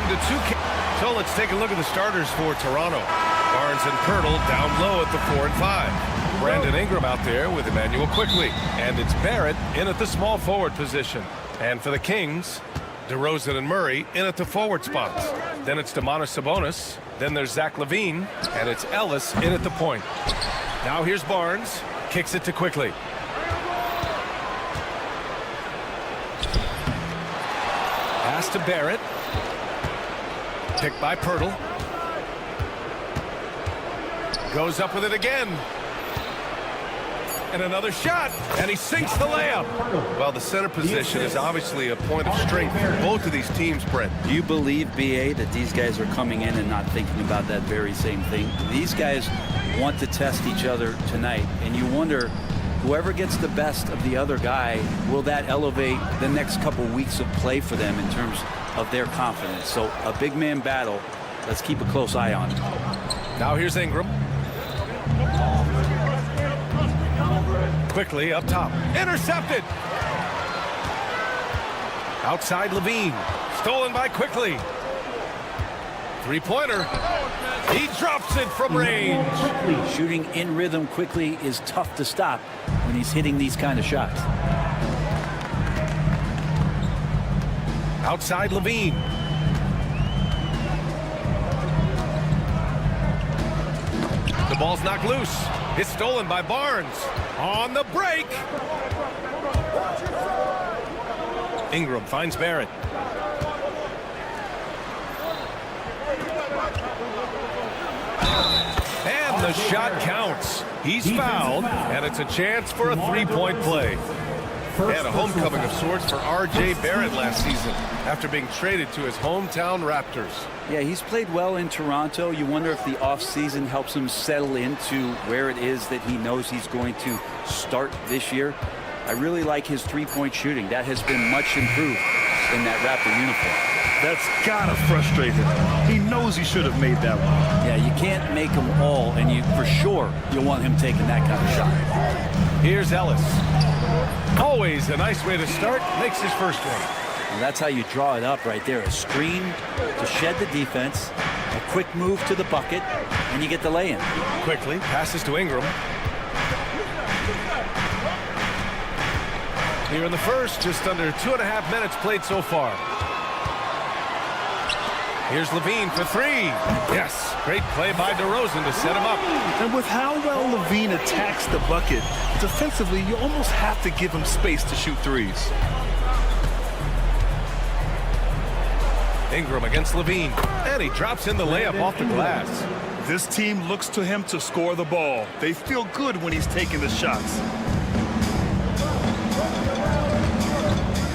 So let's take a look at the starters for Toronto. Barnes and Pirtle down low at the 4 and 5. Brandon Ingram out there with Emmanuel Quickly. And it's Barrett in at the small forward position. And for the Kings, DeRozan and Murray in at the forward spots. Then it's Domantas Sabonis. Then there's Zach LaVine. And it's Ellis in at the point. Now here's Barnes. Kicks it to Quickly. Pass to Barrett. Picked by Pirtle. Goes up with it again. And another shot. And he sinks the layup. Well, the center position is obviously a point of strength for both of these teams, Brent. Do you believe, BA, that these guys are coming in and not thinking about that very same thing? These guys want to test each other tonight. And you wonder, whoever gets the best of the other guy, will that elevate the next couple weeks of play for them in terms of their confidence? So a big man battle. Let's keep a close eye on it. Now here's Ingram. Quickly up top. Intercepted. Outside LaVine. Stolen by Quickly. Three-pointer. He drops it from range. Shooting in rhythm quickly is tough to stop when he's hitting these kind of shots. Outside LaVine. The ball's knocked loose. It's stolen by Barnes. On the break. Ingram finds Barrett. And the shot counts. He's fouled, and it's a chance for a three-point play. And a homecoming of sorts for R.J. Barrett last season after being traded to his hometown Raptors. Yeah, he's played well in Toronto. You wonder if the offseason helps him settle into where it is that he knows he's going to start this year. I really like his three-point shooting. That has been much improved in that Raptor uniform. That's gotta frustrate him. He knows he should have made that one. Yeah, you can't make them all, and you for sure you'll want him taking that kind of shot. Here's Ellis. Always a nice way to start. Makes his first one. And that's how you draw it up right there. A screen to shed the defense, a quick move to the bucket, and you get the lay-in. Quickly passes to Ingram. Here in the first, just under 2.5 minutes played so far. Here's LaVine for three. Yes, great play by DeRozan to set him up. And with how well LaVine attacks the bucket, defensively, you almost have to give him space to shoot threes. Ingram against LaVine, and he drops in the layup off the glass. This team looks to him to score the ball. They feel good when he's taking the shots.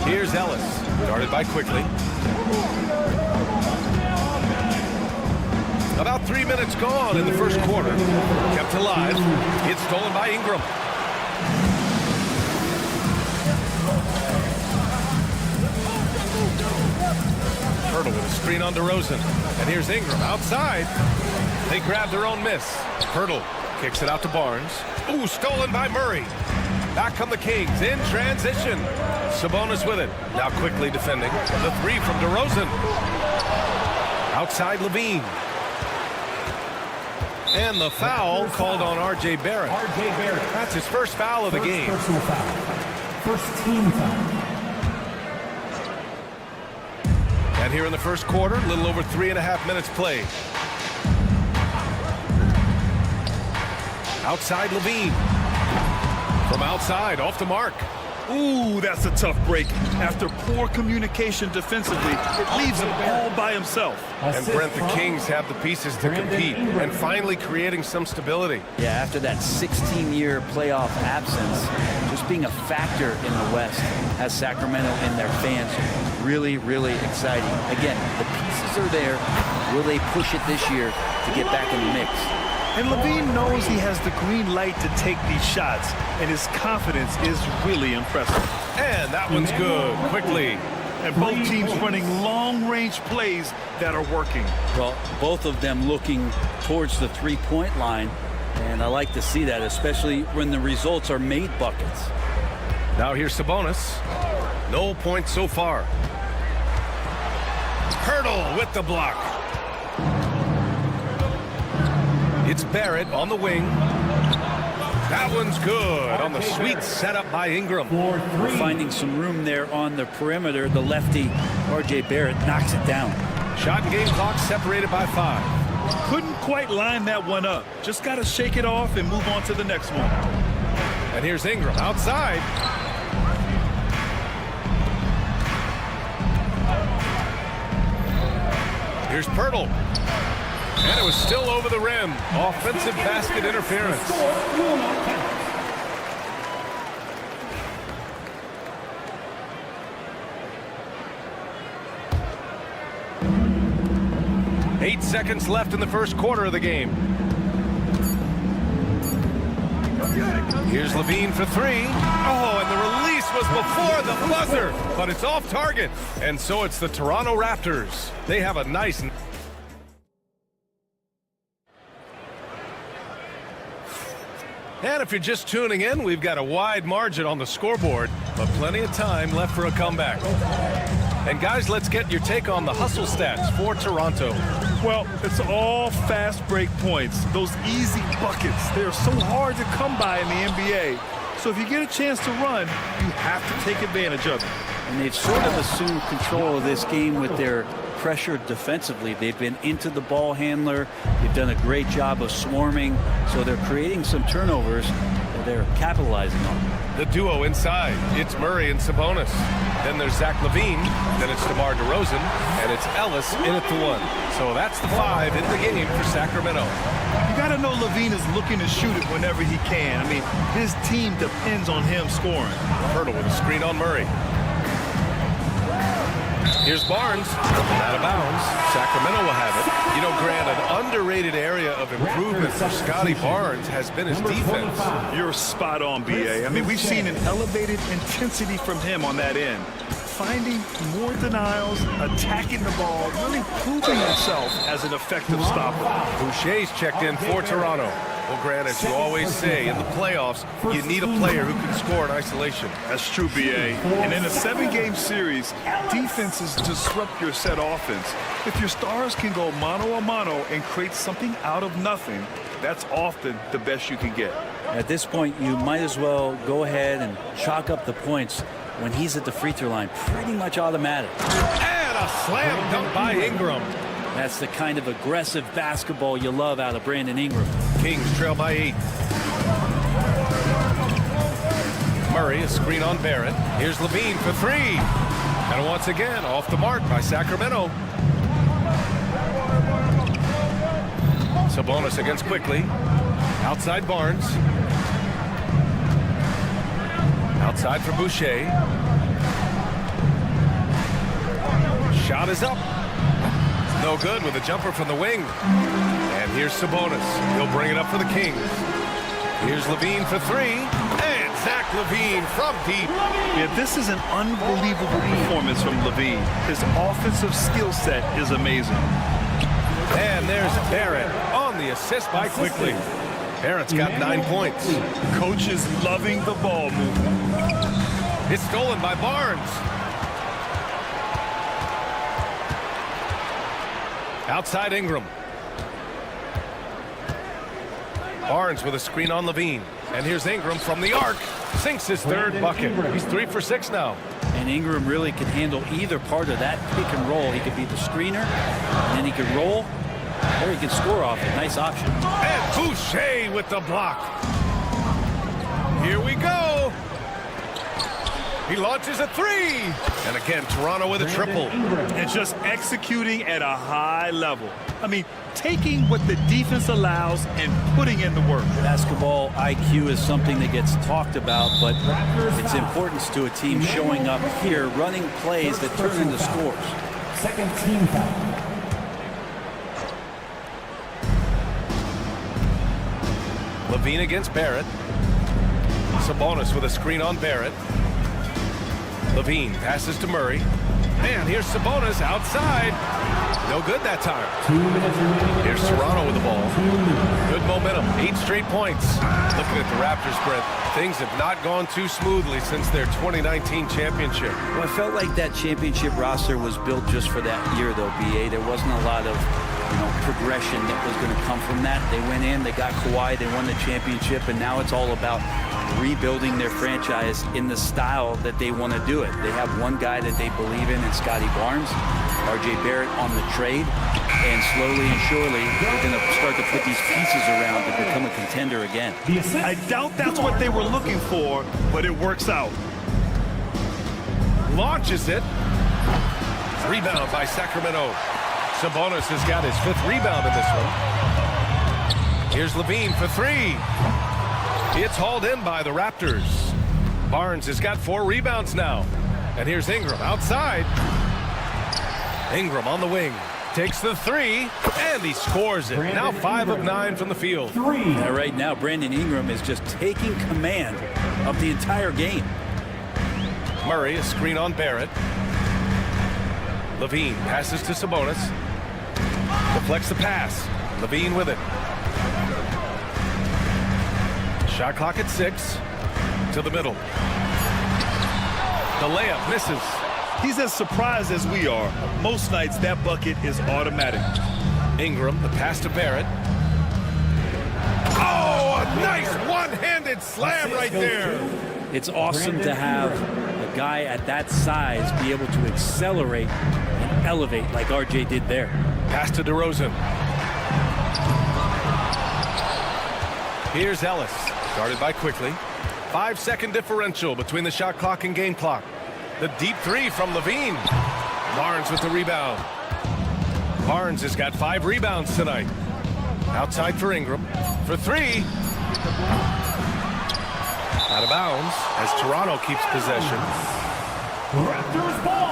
Here's Ellis, guarded by Quickly. About 3 minutes gone in the first quarter. Kept alive. It's stolen by Ingram. Pirtle with a screen on DeRozan. And here's Ingram outside. They grab their own miss. Pirtle kicks it out to Barnes. Ooh, stolen by Murray. Back come the Kings in transition. Sabonis with it. Now Quickly defending. The three from DeRozan. Outside LaVine. And the foul called on R.J. Barrett. R.J. Barrett. That's his first foul of the game. Personal foul. First team foul. And here in the first quarter, a little over 3.5 minutes played. Outside LaVine. From outside, off the mark. Ooh, that's a tough break. After poor communication defensively, it leaves him all by himself. And Brent, the Kings have the pieces to compete and finally creating some stability. Yeah, after that 16-year playoff absence, just being a factor in the West has Sacramento and their fans really, really exciting. Again, the pieces are there. Will they push it this year to get back in the mix? And LaVine knows he has the green light to take these shots, and his confidence is really impressive. And that one's good. Quickly. And both teams running long-range plays that are working. Well, both of them looking towards the three-point line, and I like to see that, especially when the results are made buckets. Now here's Sabonis. No points so far. Hurdle with the block. It's Barrett on the wing. That one's good on the sweet setup by Ingram. We're finding some room there on the perimeter. The lefty, R.J. Barrett, knocks it down. Shot and game clock separated by 5. Couldn't quite line that one up. Just got to shake it off and move on to the next one. And here's Ingram outside. Here's Pirtle. And it was still over the rim. Offensive basket interference. Will not count. 8 seconds left in the first quarter of the game. Here's Levine for 3. Oh, and the release was before the buzzer, but it's off target. And so it's the Toronto Raptors. They have a nice... And if you're just tuning in, we've got a wide margin on the scoreboard, but plenty of time left for a comeback. And guys, let's get your take on the hustle stats for Toronto. Well, it's all fast break points. Those easy buckets. They're so hard to come by in the NBA. So if you get a chance to run, you have to take advantage of it. And they've sort of assumed control of this game with their pressure defensively. They've been into the ball handler. They've done a great job of swarming. So they're creating some turnovers that they're capitalizing on. The duo inside. It's Murray and Sabonis. Then there's Zach LaVine. Then it's DeMar DeRozan. And it's Ellis in at the 1. So that's the 5 in the game for Sacramento. You got to know LaVine is looking to shoot it whenever he can. I mean, his team depends on him scoring. Hurdle with a screen on Murray. Here's Barnes. Out of bounds. Sacramento will have it. You know, Grant, an underrated area of improvement for Scotty Barnes has been his defense. You're spot on, B.A. I mean, we've seen an elevated intensity from him on that end. Finding more denials, attacking the ball, really proving himself as an effective stopper. Boucher's checked in for Toronto. Well, Grant, as you always say, in the playoffs, you need a player who can score in isolation. That's true, B.A. And in a 7-game series, defenses disrupt your set offense. If your stars can go mano-a-mano and create something out of nothing, that's often the best you can get. At this point, you might as well go ahead and chalk up the points when he's at the free throw line. Pretty much automatic. And a slam dunk by Ingram. That's the kind of aggressive basketball you love out of Brandon Ingram. Kings trail by 8. Murray, a screen on Barrett. Here's Levine for 3. And once again, off the mark by Sacramento. Sabonis against Quickly. Outside Barnes. Outside for Boucher. Shot is up. No good with a jumper from the wing. And here's Sabonis. He'll bring it up for the Kings. Here's Levine for 3. And Zach LaVine from deep. Yeah, this is an unbelievable performance from LaVine. His offensive skill set is amazing. And there's Barrett on the assist by Quickly. Barrett's got 9 points. Coach is loving the ball movement. It's stolen by Barnes. Outside Ingram. Barnes with a screen on Levine. And here's Ingram from the arc. Sinks his 3rd bucket. He's 3 for 6 now. And Ingram really can handle either part of that pick and roll. He could be the screener, and then he could roll, or he could score off it. Nice option. And Boucher with the block. Here we go. He launches a 3. And again, Toronto with a triple. And just executing at a high level. I mean, taking what the defense allows and putting in the work. Basketball IQ is something that gets talked about, but its importance to a team showing up here, running plays that turn into scores. Second team foul. Levine against Barrett. Sabonis with a screen on Barrett. Levine passes to Murray. And here's Sabonis outside. No good that time. 2 minutes remaining. Here's Toronto with the ball. Good momentum, 8 straight points. Looking at the Raptors, Brent, things have not gone too smoothly since their 2019 championship. Well, I felt like that championship roster was built just for that year, though, BA. There wasn't a lot of progression that was going to come from that. They went in, they got Kawhi, they won the championship, and now it's all about rebuilding their franchise in the style that they want to do it. They have one guy that they believe in Scotty Barnes, RJ Barrett on the trade, and slowly and surely they're going to start to put these pieces around to become a contender again. I doubt that's what they were looking for, but it works out. Launches it. Rebound by Sacramento. Sabonis has got his 5th rebound in this one. Here's Levine for 3. It's hauled in by the Raptors. Barnes has got 4 rebounds now. And here's Ingram outside. Ingram on the wing. Takes the 3, and he scores it. Now 5 of 9 from the field. Right now, Brandon Ingram is just taking command of the entire game. Murray, a screen on Barrett. Levine passes to Sabonis. Deflects the pass. Levine with it. Shot clock at 6. To the middle. The layup misses. He's as surprised as we are. Most nights, that bucket is automatic. Ingram, the pass to Barrett. Oh, a nice one-handed slam right there. It's awesome to have a guy at that size be able to accelerate and elevate like RJ did there. Pass to DeRozan. Here's Ellis, guarded by Quickly. 5-second differential between the shot clock and game clock. The deep 3 from Levine. Barnes with the rebound. Barnes has got 5 rebounds tonight. Outside for Ingram. For 3. Out of bounds as Toronto keeps possession. Raptors ball.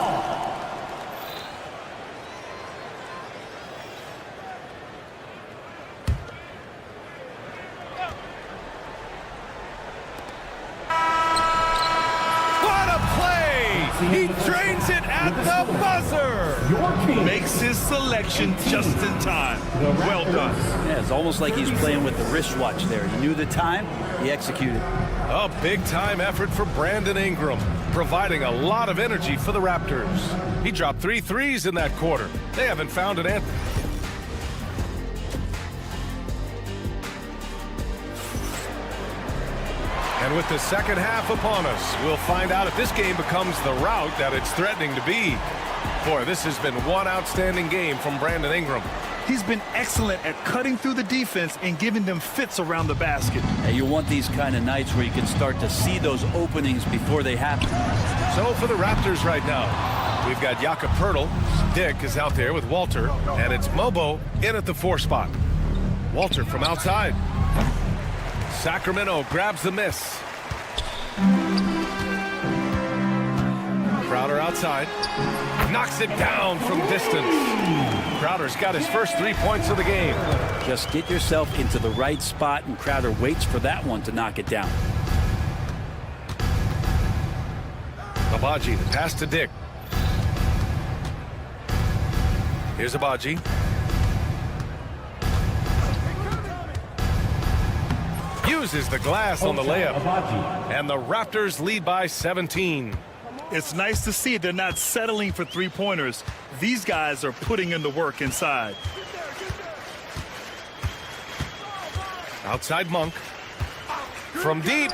He drains it at the buzzer. Makes his selection just in time. Well done. Yeah, it's almost like he's playing with the wristwatch there. He knew the time, he executed. A big-time effort for Brandon Ingram, providing a lot of energy for the Raptors. He dropped 3 threes in that quarter. They haven't found an answer. And with the second half upon us, we'll find out if this game becomes the rout that it's threatening to be. Boy, this has been one outstanding game from Brandon Ingram. He's been excellent at cutting through the defense and giving them fits around the basket. And you want these kind of nights where you can start to see those openings before they happen. So for the Raptors right now, we've got Jakob Poeltl. Dick is out there with Walter, and it's Mobo in at the 4 spot. Walter from outside. Sacramento grabs the miss. Crowder outside. Knocks it down from distance. Crowder's got his first 3 points of the game. Just get yourself into the right spot, and Crowder waits for that one to knock it down. Abaji, the pass to Dick. Here's Abaji. Uses the glass on the layup. And the Raptors lead by 17. It's nice to see they're not settling for 3-pointers. These guys are putting in the work inside. Outside Monk. From deep.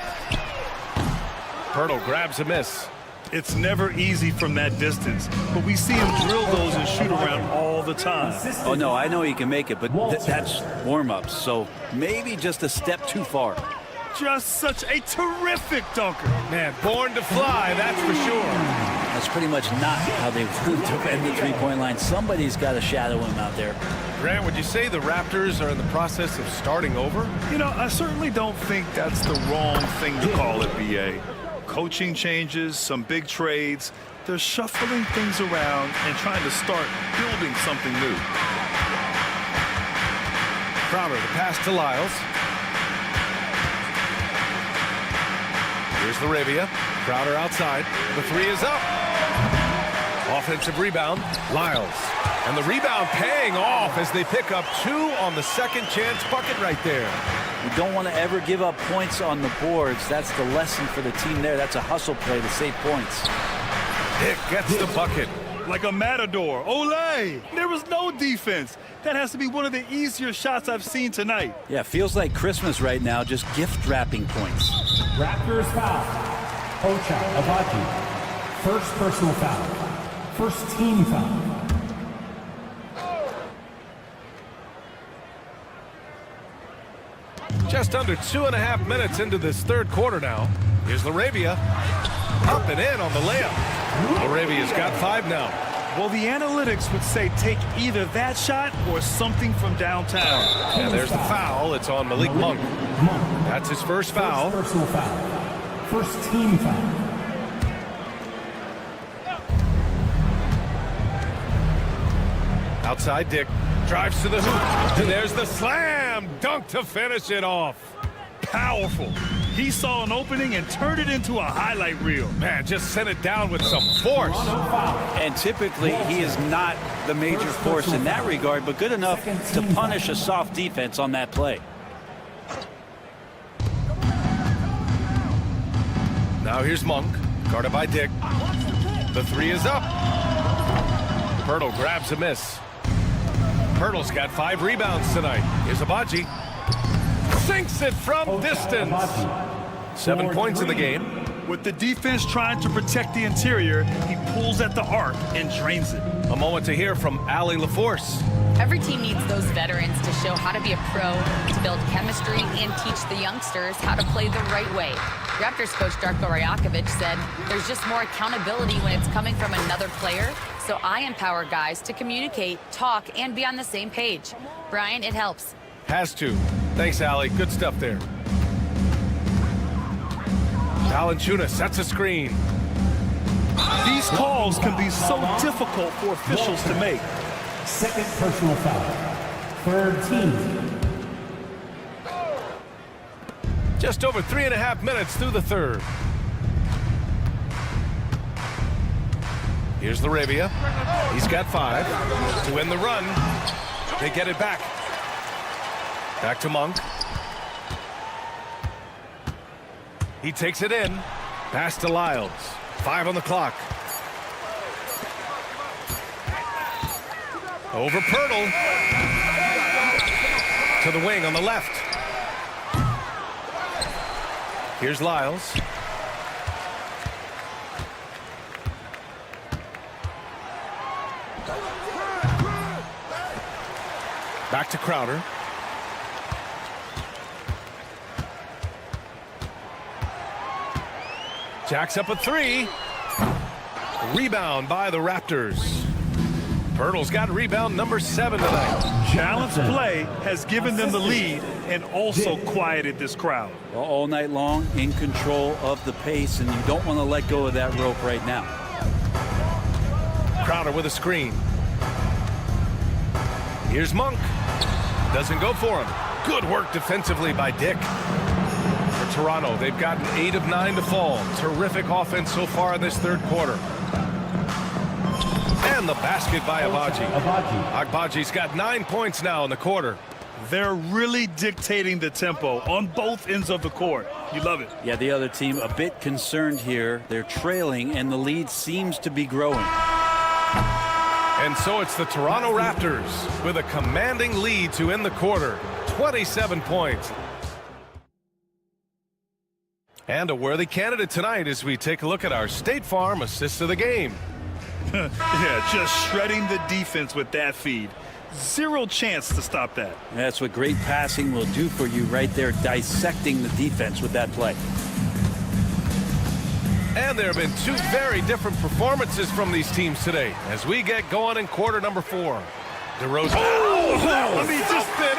Poeltl grabs a miss. It's never easy from that distance, but we see him drill those and shoot around all the time. Oh, no, I know he can make it, but that's warm-ups, so maybe just a step too far. Just such a terrific dunker. Man, born to fly, that's for sure. That's pretty much not how they want to defend the three-point line. Somebody's got to shadow him out there. Grant, would you say the Raptors are in the process of starting over? You know, I certainly don't think that's the wrong thing to call it, BA. Coaching changes, some big trades. They're shuffling things around and trying to start building something new. Crowder, the pass to Lyles. Here's Laravia. Crowder outside. The 3 is up. Offensive rebound. Lyles. And the rebound paying off as they pick up 2 on the second chance bucket right there. You don't want to ever give up points on the boards. That's the lesson for the team there. That's a hustle play to save points. Dick gets the bucket. Like a matador. Olay! There was no defense. That has to be one of the easier shots I've seen tonight. Yeah, feels like Christmas right now, just gift wrapping points. Raptors foul. Ocha Abaji. First personal foul. First team foul. Just under 2.5 minutes into this third quarter now. Here's Laravia. Up and in on the layup. Laravia's got 5 now. Well, the analytics would say take either that shot or something from downtown. And there's the foul. It's on Malik Monk. That's his first foul. First personal foul. First team foul. Outside Dick. Drives to the hoop. And there's the slam dunk to finish it off. Powerful. He saw an opening and turned it into a highlight reel. Man, just sent it down with some force. And typically, he is not the major force in that regard, but good enough to punish a soft defense on that play. Now here's Monk. Guarded by Dick. The 3 is up. Pirtle grabs a miss. Pirtle's got 5 rebounds tonight. Here's Abaji. Sinks it from distance. 7 points in the game. With the defense trying to protect the interior, he pulls at the arc and drains it. A moment to hear from Allie LaForce. Every team needs those veterans to show how to be a pro, to build chemistry, and teach the youngsters how to play the right way. Raptors coach Darko Rajakovic said, there's just more accountability when it's coming from another player, so I empower guys to communicate, talk, and be on the same page. Brian, it helps. Has to. Thanks, Allie. Good stuff there. Valanciunas sets a screen. These calls can be so difficult for officials to make. Second personal foul. Third team. Just over 3.5 minutes through the third. Here's Laravia. He's got 5. To win the run, they get it back. Back to Monk. He takes it in. Pass to Lyles. 5 on the clock. Over Pirtle. To the wing on the left. Here's Lyles. Back to Crowder. Jacks up a 3. Rebound by the Raptors. Pirtle's got rebound number 7 tonight. Balanced play has given them the lead and also quieted this crowd. All night long, in control of the pace, and you don't want to let go of that rope right now. Crowder with a screen. Here's Monk. Doesn't go for him. Good work defensively by Dick. For Toronto, they've gotten 8 of 9 to fall. Terrific offense so far in this third quarter. And the basket by Abaji. Agbaji's got 9 points now in the quarter. They're really dictating the tempo on both ends of the court. You love it. Yeah, the other team a bit concerned here. They're trailing, and the lead seems to be growing. And so it's the Toronto Raptors with a commanding lead to end the quarter. 27 points. And a worthy candidate tonight as we take a look at our State Farm assist of the game. Yeah, just shredding the defense with that feed. Zero chance to stop that. That's what great passing will do for you right there, dissecting the defense with that play. And there have been 2 very different performances from these teams today as we get going in quarter number 4. DeRozan. I mean, just man.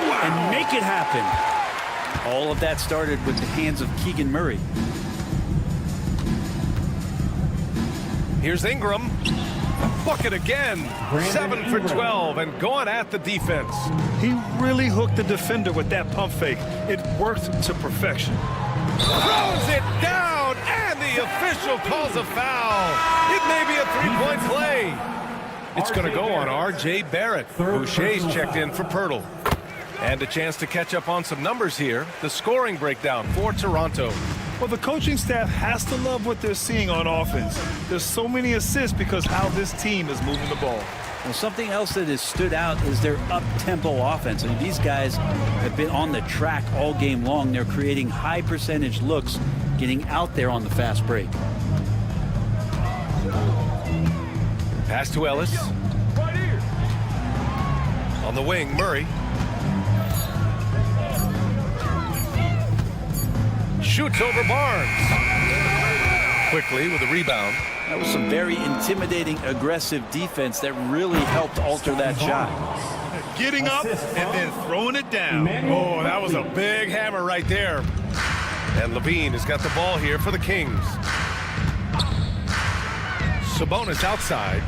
Wow. And make it happen. All of that started with the hands of Keegan Murray. Here's Ingram. Bucket again. 7 for 12 and going at the defense. He really hooked the defender with that pump fake. It worked to perfection. Throws it down and the official calls a foul. It may be a 3-point play. It's going to go on R.J. Barrett. Boucher's checked in for Pirtle. And a chance to catch up on some numbers here. The scoring breakdown for Toronto. Well, the coaching staff has to love what they're seeing on offense. There's so many assists because how this team is moving the ball. Well, something else that has stood out is their up-tempo offense. I mean, these guys have been on the track all game long. They're creating high percentage looks, getting out there on the fast break. Pass to Ellis. On the wing, Murray. Shoots over Barnes. Quickly with a rebound. That was some very intimidating, aggressive defense that really helped alter that shot. Getting up and then throwing it down. Oh, that was a big hammer right there. And Levine has got the ball here for the Kings. Sabonis outside.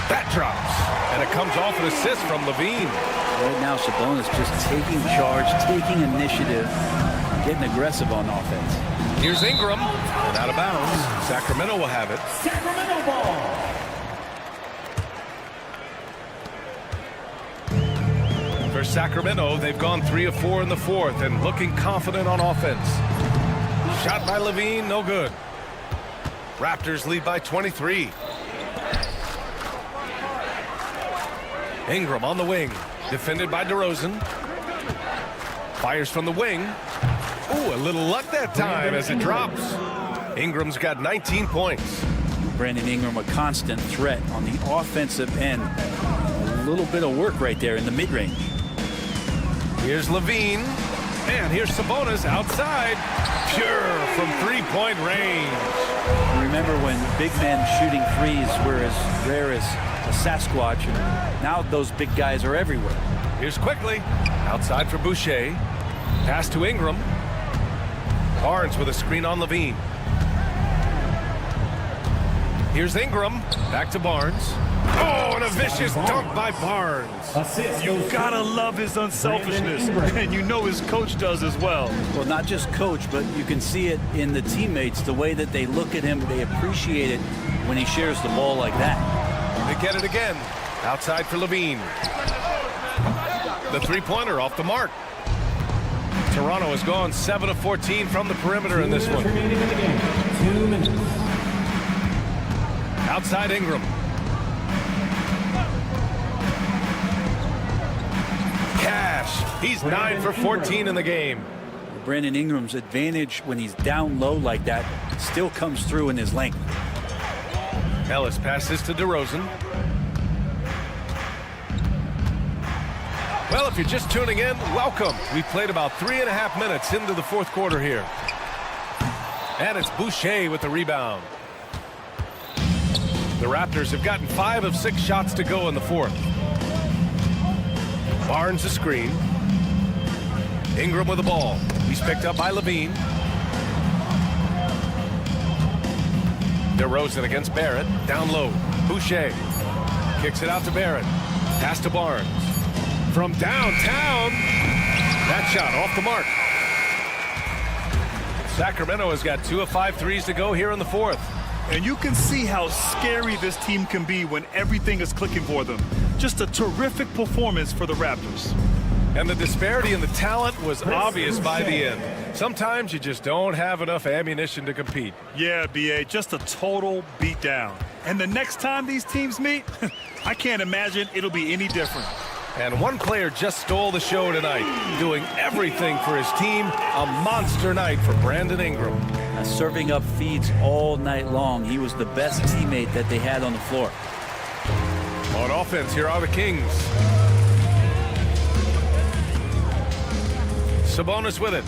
That drops. And it comes off an assist from Levine. Right now, Sabonis just taking charge, taking initiative, getting aggressive on offense. Here's Ingram. And out of bounds. Sacramento will have it. Sacramento ball. For Sacramento, they've gone 3 of 4 in the fourth and looking confident on offense. Shot by Levine, no good. Raptors lead by 23. Ingram on the wing. Defended by DeRozan. Fires from the wing. Ooh, a little luck that time as it drops. Ingram's got 19 points. Brandon Ingram, a constant threat on the offensive end. A little bit of work right there in the mid-range. Here's Levine. And here's Sabonis outside. Pure from three-point range. Remember when big men shooting threes were as rare as a Sasquatch, and now those big guys are everywhere. Here's Quickly. Outside for Boucher. Pass to Ingram. Barnes with a screen on Levine. Here's Ingram. Back to Barnes. Oh, and a vicious dunk by Barnes. Assist. You gotta love his unselfishness, and you know his coach does as well. Well, not just coach, but you can see it in the teammates, the way that they look at him. They appreciate it when he shares the ball like that. They get it again. Outside for Levine. The three-pointer off the mark. Toronto has gone 7 of 14 from the perimeter in this one. 2 minutes remaining in the game. 2 minutes. Outside Ingram. Cash. He's 9 for 14 in the game. Brandon Ingram's advantage when he's down low like that still comes through in his length. Ellis passes to DeRozan. Well, if you're just tuning in, welcome. We've played about 3.5 minutes into the fourth quarter here. And it's Boucher with the rebound. The Raptors have gotten 5 of 6 shots to go in the fourth. Barnes a screen. Ingram with the ball. He's picked up by Levine. DeRozan against Barrett. Down low. Boucher kicks it out to Barrett. Pass to Barnes. From downtown. That shot off the mark. Sacramento has got 2 of 5 threes to go here in the fourth. And you can see how scary this team can be when everything is clicking for them. Just a terrific performance for the Raptors. And the disparity in the talent was obvious by the end. Sometimes you just don't have enough ammunition to compete. Yeah, B.A., just a total beatdown. And the next time these teams meet, I can't imagine it'll be any different. And one player just stole the show tonight, doing everything for his team. A monster night for Brandon Ingram. Serving up feeds all night long. He was the best teammate that they had on the floor. On offense, here are the Kings. Sabonis with it.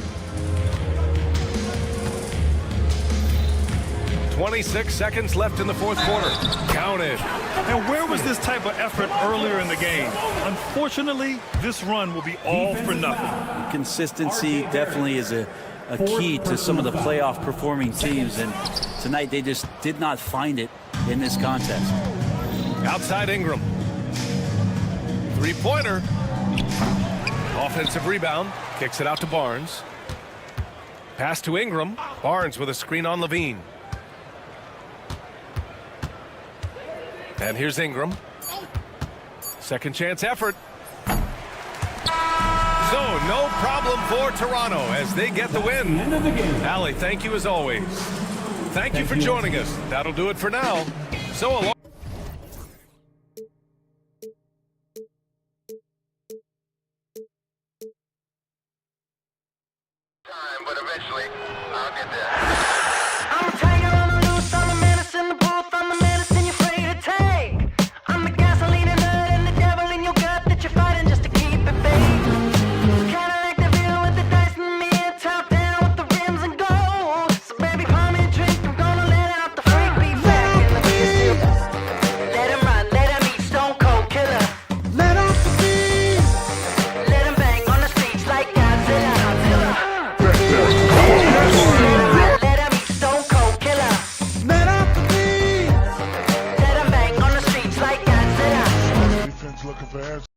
26 seconds left in the fourth quarter. Counted. And where was this type of effort earlier in the game? Unfortunately, this run will be all for nothing. Consistency definitely is a key to some of the playoff performing teams, and tonight they just did not find it in this contest. Outside Ingram. Three-pointer. Offensive rebound. Kicks it out to Barnes. Pass to Ingram. Barnes with a screen on Levine. And here's Ingram. Second chance effort. So no problem for Toronto as they get the win. End of the game. Allie, thank you as always. Thank you for joining us. That'll do it for now. So along. But eventually, I'll get there. I'm a tiger on the loose, I'm a menace in the booth, I'm the medicine you're afraid to take. I'm the gasoline and nut and the devil in your gut that you're fighting just to keep it baked. Kinda like the view with the dice and me, top down with the rims and gold. So baby, pour me a drink, I'm gonna let out the freak beat back in the beer. Let him run, let him eat, stone cold killer. Let off the beat. Let him bang on the streets like Godzilla. Let him eat, stone cold killer. Let off the beat. Let him bang on the streets like Godzilla. Defense looking for answers.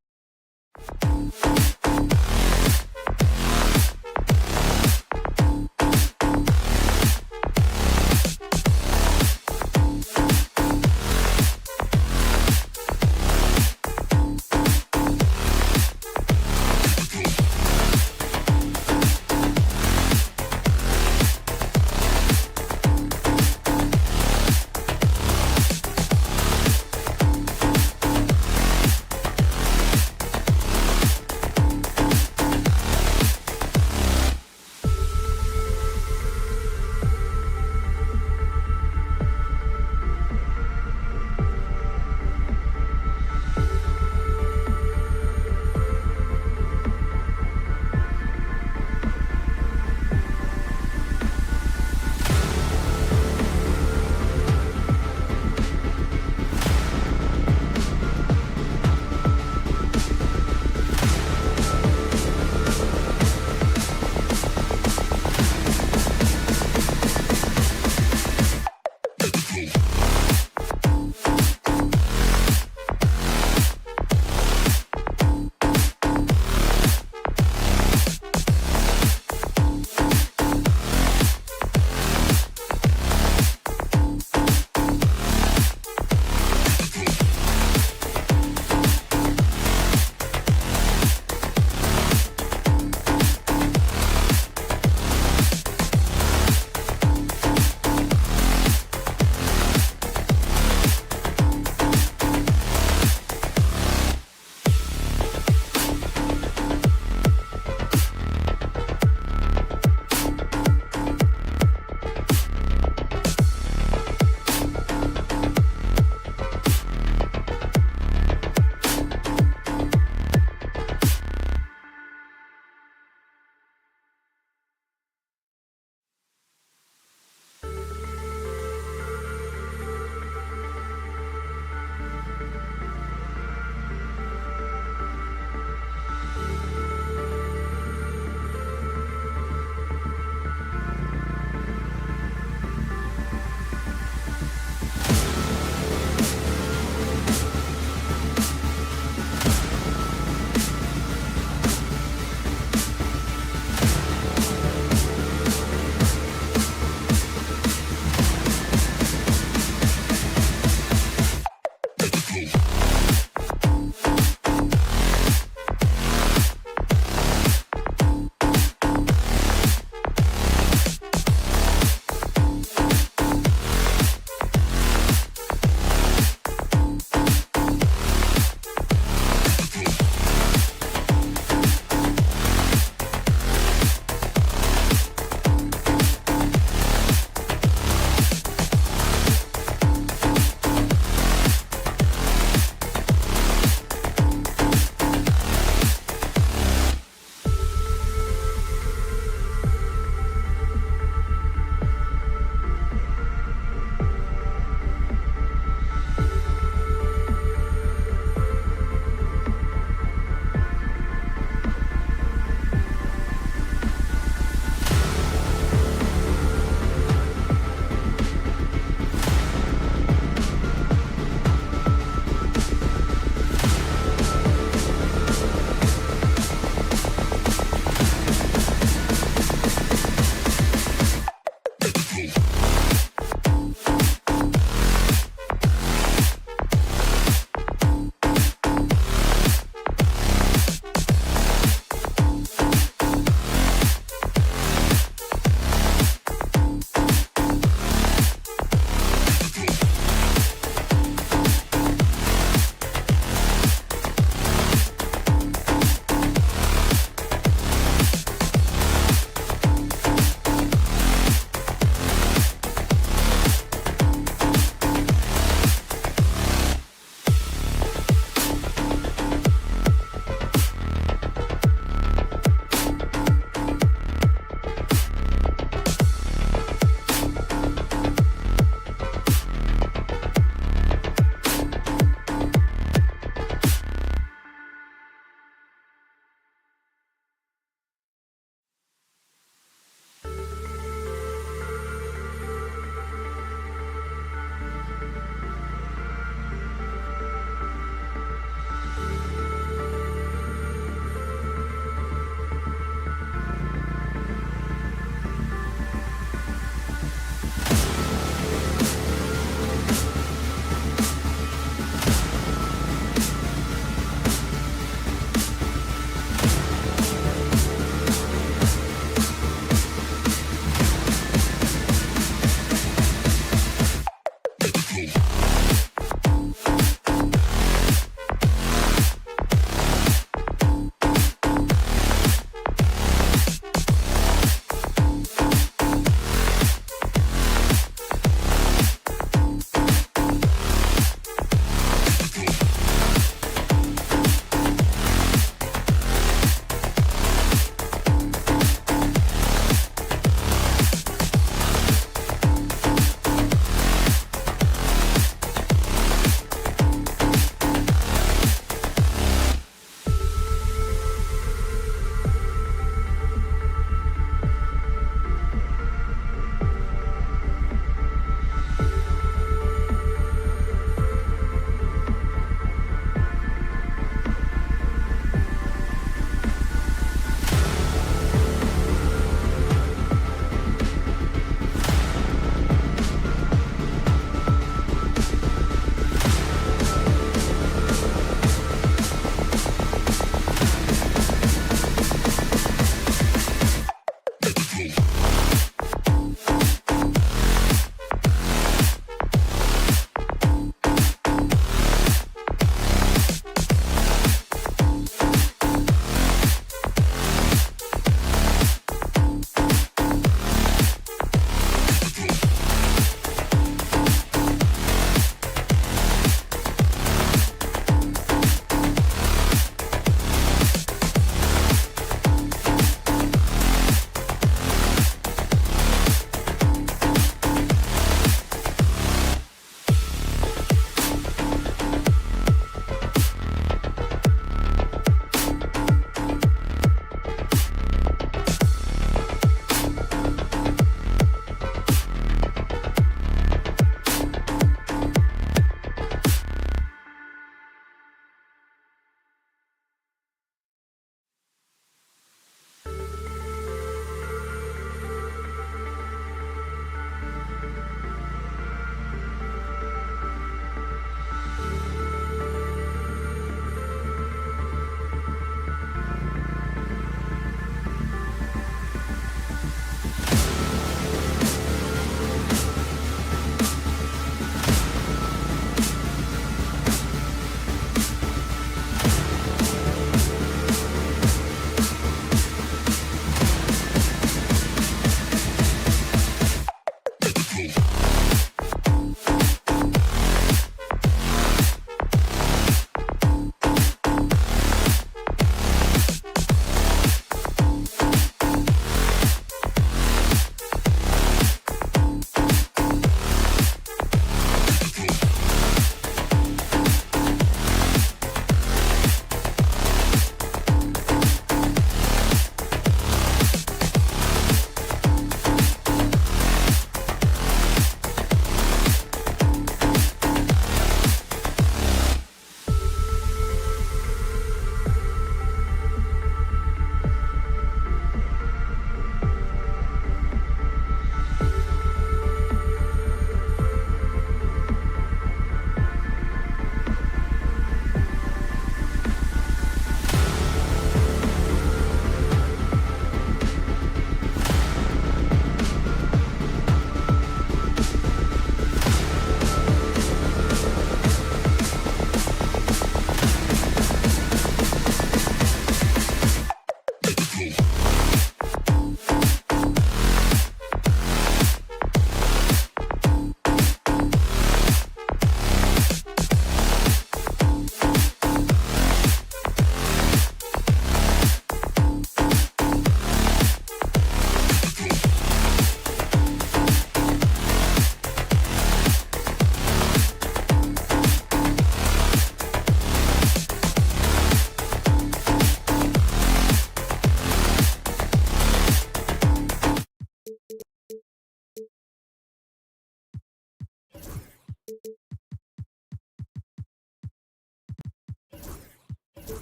And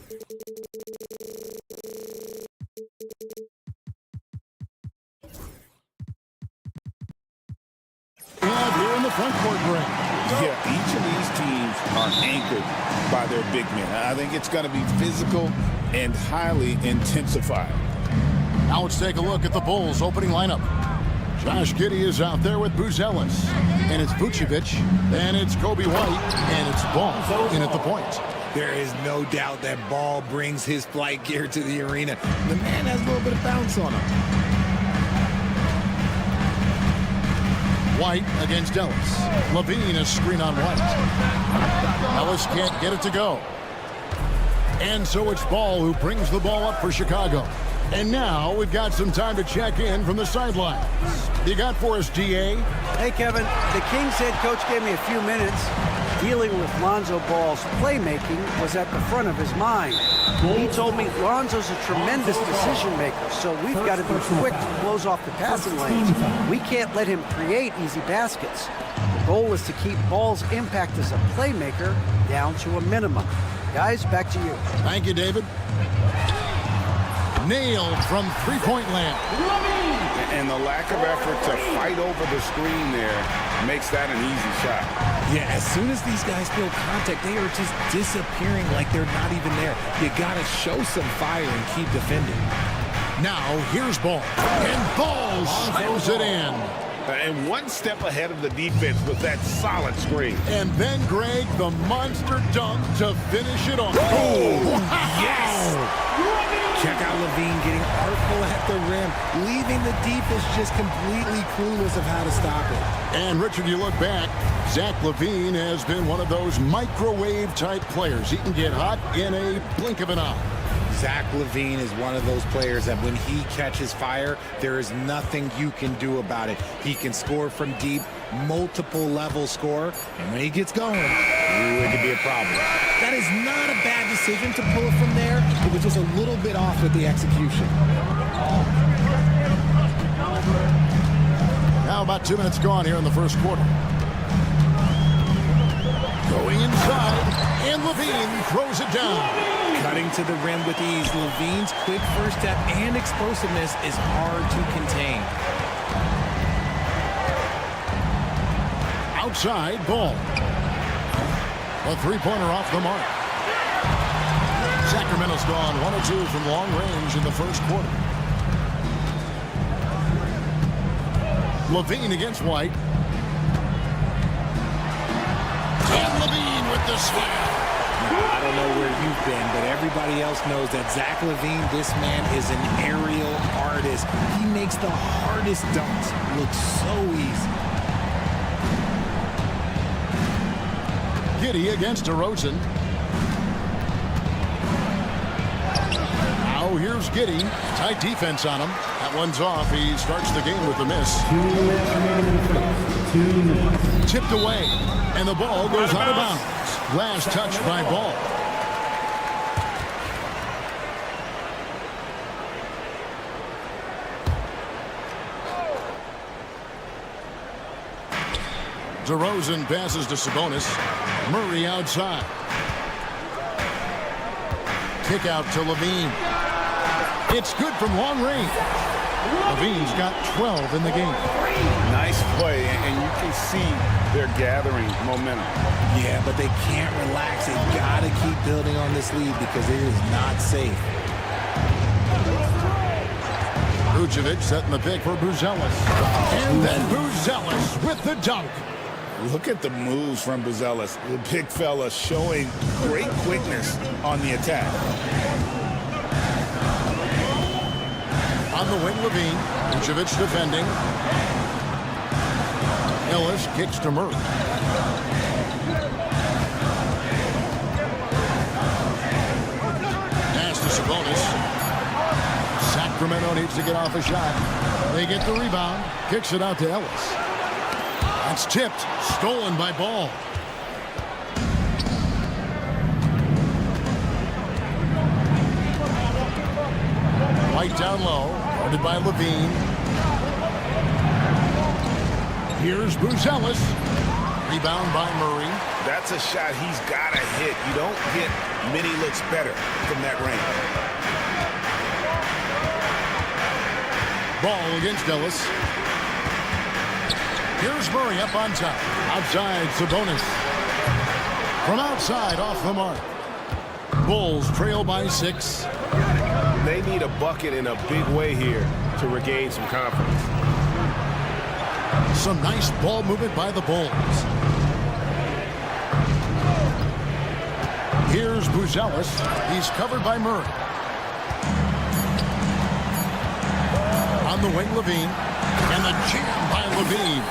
here in the front court break. Yeah, each of these teams are anchored by their big men. I think it's going to be physical and highly intensified. Now let's take a look at the Bulls' opening lineup. Josh Giddey is out there with Buzelis. And it's Vucevic. And it's Kobe White. And it's Ball in at the point. There is no doubt that Ball brings his flight gear to the arena. The man has a little bit of bounce on him. White against Ellis. Levine a screen on White. Ellis can't get it to go. And so it's Ball who brings the ball up for Chicago. And now we've got some time to check in from the sidelines. You got for us, DA? Hey, Kevin. The Kings head coach gave me a few minutes. Dealing with Lonzo Ball's playmaking was at the front of his mind. He told me Lonzo's a tremendous decision maker, so we've got to be quick to close off the passing lanes. We can't let him create easy baskets. The goal is to keep Ball's impact as a playmaker down to a minimum. Guys, back to you. Thank you, David. Nailed from three-point land. And the lack of effort to fight over the screen there makes that an easy shot. Yeah, as soon as these guys feel contact, they are just disappearing like they're not even there. You got to show some fire and keep defending. Now, here's Ball. And Ball throws it in. And one step ahead of the defense with that solid screen. And then, Greg, the monster dunk to finish it off. Oh, yes! Check out Levine getting artful at the rim, leaving the defense just completely clueless of how to stop it. And, Richard, you look back, Zach LaVine has been one of those microwave-type players. He can get hot in a blink of an eye. Zach LaVine is one of those players that when he catches fire, there is nothing you can do about it. He can score from deep, multiple level score, and when he gets going, it could be a problem. That is not a bad decision to pull it from there. It was just a little bit off with the execution. Now about 2 minutes gone here in the first quarter. Going inside, and LaVine throws it down. Cutting to the rim with ease, Levine's quick first step and explosiveness is hard to contain. Outside, Ball. A three-pointer off the mark. Sacramento's gone 1 or 2 from long range in the first quarter. Levine against White. And Levine with the slam. I don't know where you've been, but everybody else knows that Zach LaVine, this man is an aerial artist. He makes the hardest dunks look so easy. Giddey against DeRozan. Now here's Giddey. Tight defense on him. That one's off. He starts the game with a miss. 2 minutes remaining in the first. 2 minutes. Tipped away, and the ball goes out of bounds. Last touch by Ball. DeRozan passes to Sabonis. Murray outside. Kick out to Levine. It's good from long range. Levine's got 12 in the game. Nice play, and you can see they're gathering momentum. Yeah, but they can't relax. They've got to keep building on this lead because it is not safe. Vucevic setting the pick for Buzelis. And then Buzelis with the dunk. Look at the moves from Buzelis. The big fella showing great quickness on the attack. On the wing, Levine. Vucevic defending. Ellis kicks to Murray. Pass to Sabonis. Sacramento needs to get off a shot. They get the rebound. Kicks it out to Ellis. That's tipped. Stolen by Ball. White down low. Guarded by Levine. Here's Buzelis. Rebound by Murray. That's a shot he's got to hit. You don't get many looks better from that range. Ball against Ellis. Here's Murray up on top. Outside, Sabonis. From outside, off the mark. Bulls trail by 6. They need a bucket in a big way here to regain some confidence. Some nice ball movement by the Bulls. Here's Buzelis. He's covered by Murray. On the wing, Levine. And the jam by Levine.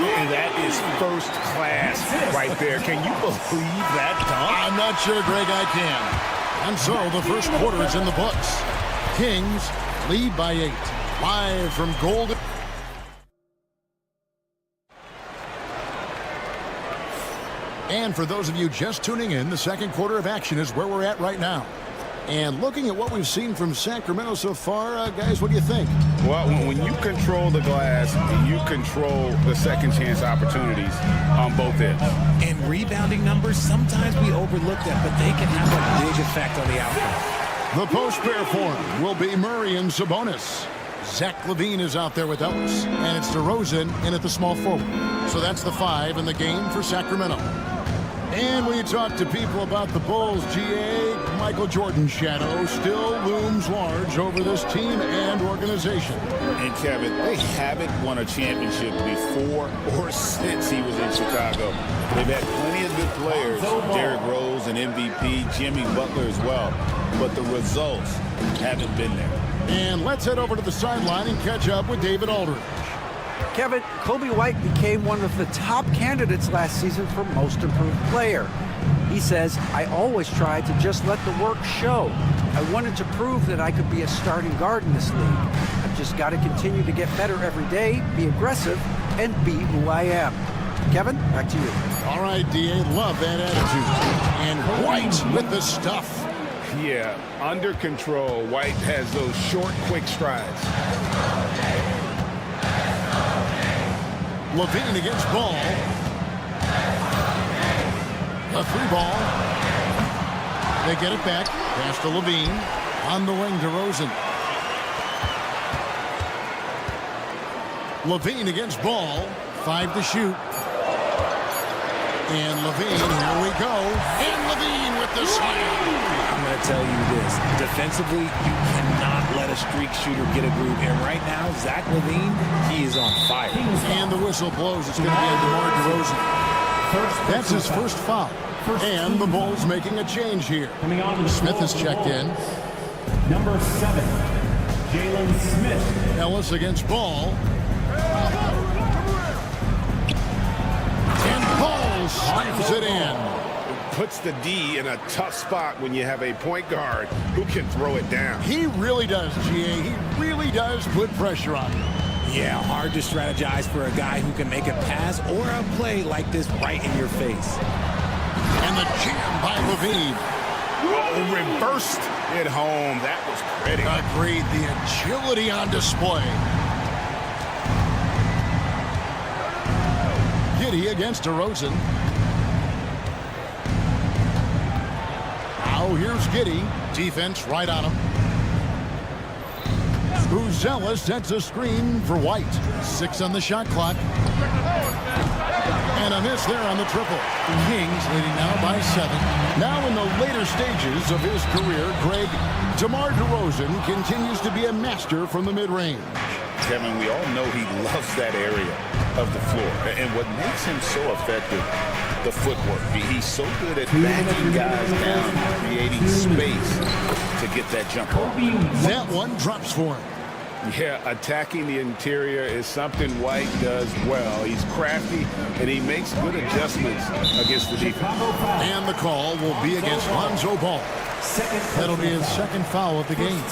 And that is first class right there. Can you believe that dunk? I'm not sure, Greg, I can. And so the first quarter is in the books. Kings lead by 8. Live from Golden. And for those of you just tuning in, the second quarter of action is where we're at right now. And looking at what we've seen from Sacramento so far, guys, what do you think? Well, when you control the glass, you control the second chance opportunities on both ends. And rebounding numbers, sometimes we overlook that, but they can have a big effect on the outcome. The post pair form will be Murray and Sabonis. Zach LaVine is out there with Ellis, and it's DeRozan in at the small forward. So that's the 5 in the game for Sacramento. And when you talk to people about the Bulls, GA, Michael Jordan's shadow still looms large over this team and organization. And Kevin, they haven't won a championship before or since he was in Chicago. They've had plenty of good players, Derrick Rose, an MVP, Jimmy Butler as well. But the results haven't been there. And let's head over to the sideline and catch up with David Aldridge. Kevin, Kobe White became one of the top candidates last season for Most Improved Player. He says, I always tried to just let the work show. I wanted to prove that I could be a starting guard in this league. I've just got to continue to get better every day, be aggressive, and be who I am. Kevin, back to you. All right, D.A., love that attitude. And White with the stuff. Yeah, under control. White has those short, quick strides. LaVine against Ball. A 3 ball. They get it back. Pass to LaVine. On the wing, DeRozan. LaVine against Ball. 5 to shoot. And LaVine, here we go. And LaVine with the slam. I'm going to tell you this. Defensively, you cannot let a streak shooter get a groove. And right now, Zach LaVine, he is on fire. And the whistle blows. It's going to be a DeMar DeRozan. That's his first foul. And the Bulls making a change here. Smith has checked in. Number 7, Jalen Smith. Ellis against Ball. And Ball slams it in. Puts the D in a tough spot when you have a point guard who can throw it down. He really does, GA. He really does put pressure on him. Yeah, hard to strategize for a guy who can make a pass or a play like this right in your face. And the jam by LaVine. Oh, reversed it home. That was pretty. Agreed. The agility on display. Giddey against DeRozan. Now here's Giddey. Defense right on him. Buzelis sets a screen for White. 6 on the shot clock. And a miss there on the triple. Kings leading now by 7. Now in the later stages of his career, Greg, DeMar DeRozan continues to be a master from the mid-range. Kevin, we all know he loves that area of the floor. And what makes him so effective, the footwork. He's so good at backing guys down, creating space to get that jump off. That one drops for him. Yeah, attacking the interior is something White does well. He's crafty, and he makes good adjustments against the defense. And the call will be against Lonzo Ball. That'll be his second foul of the game.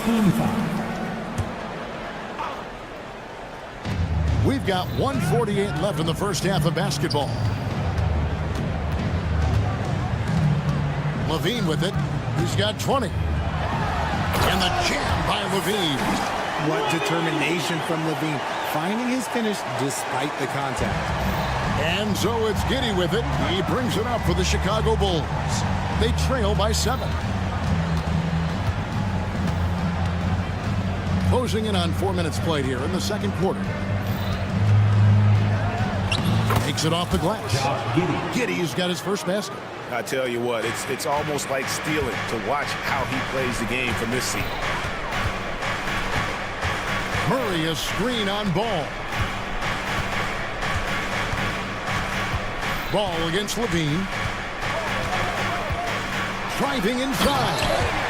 We've got 1:48 left in the first half of basketball. LaVine with it. He's got 20. And the jam by LaVine. What determination from LaVine, finding his finish despite the contact. And so it's Giddey with it. He brings it up for the Chicago Bulls. They trail by 7. Closing in on 4 minutes played here in the second quarter. Takes it off the glass. Giddey's got his first basket. I tell you what, it's almost like stealing to watch how he plays the game from this seat. Murray a screen on Ball. Ball against Levine. Driving inside.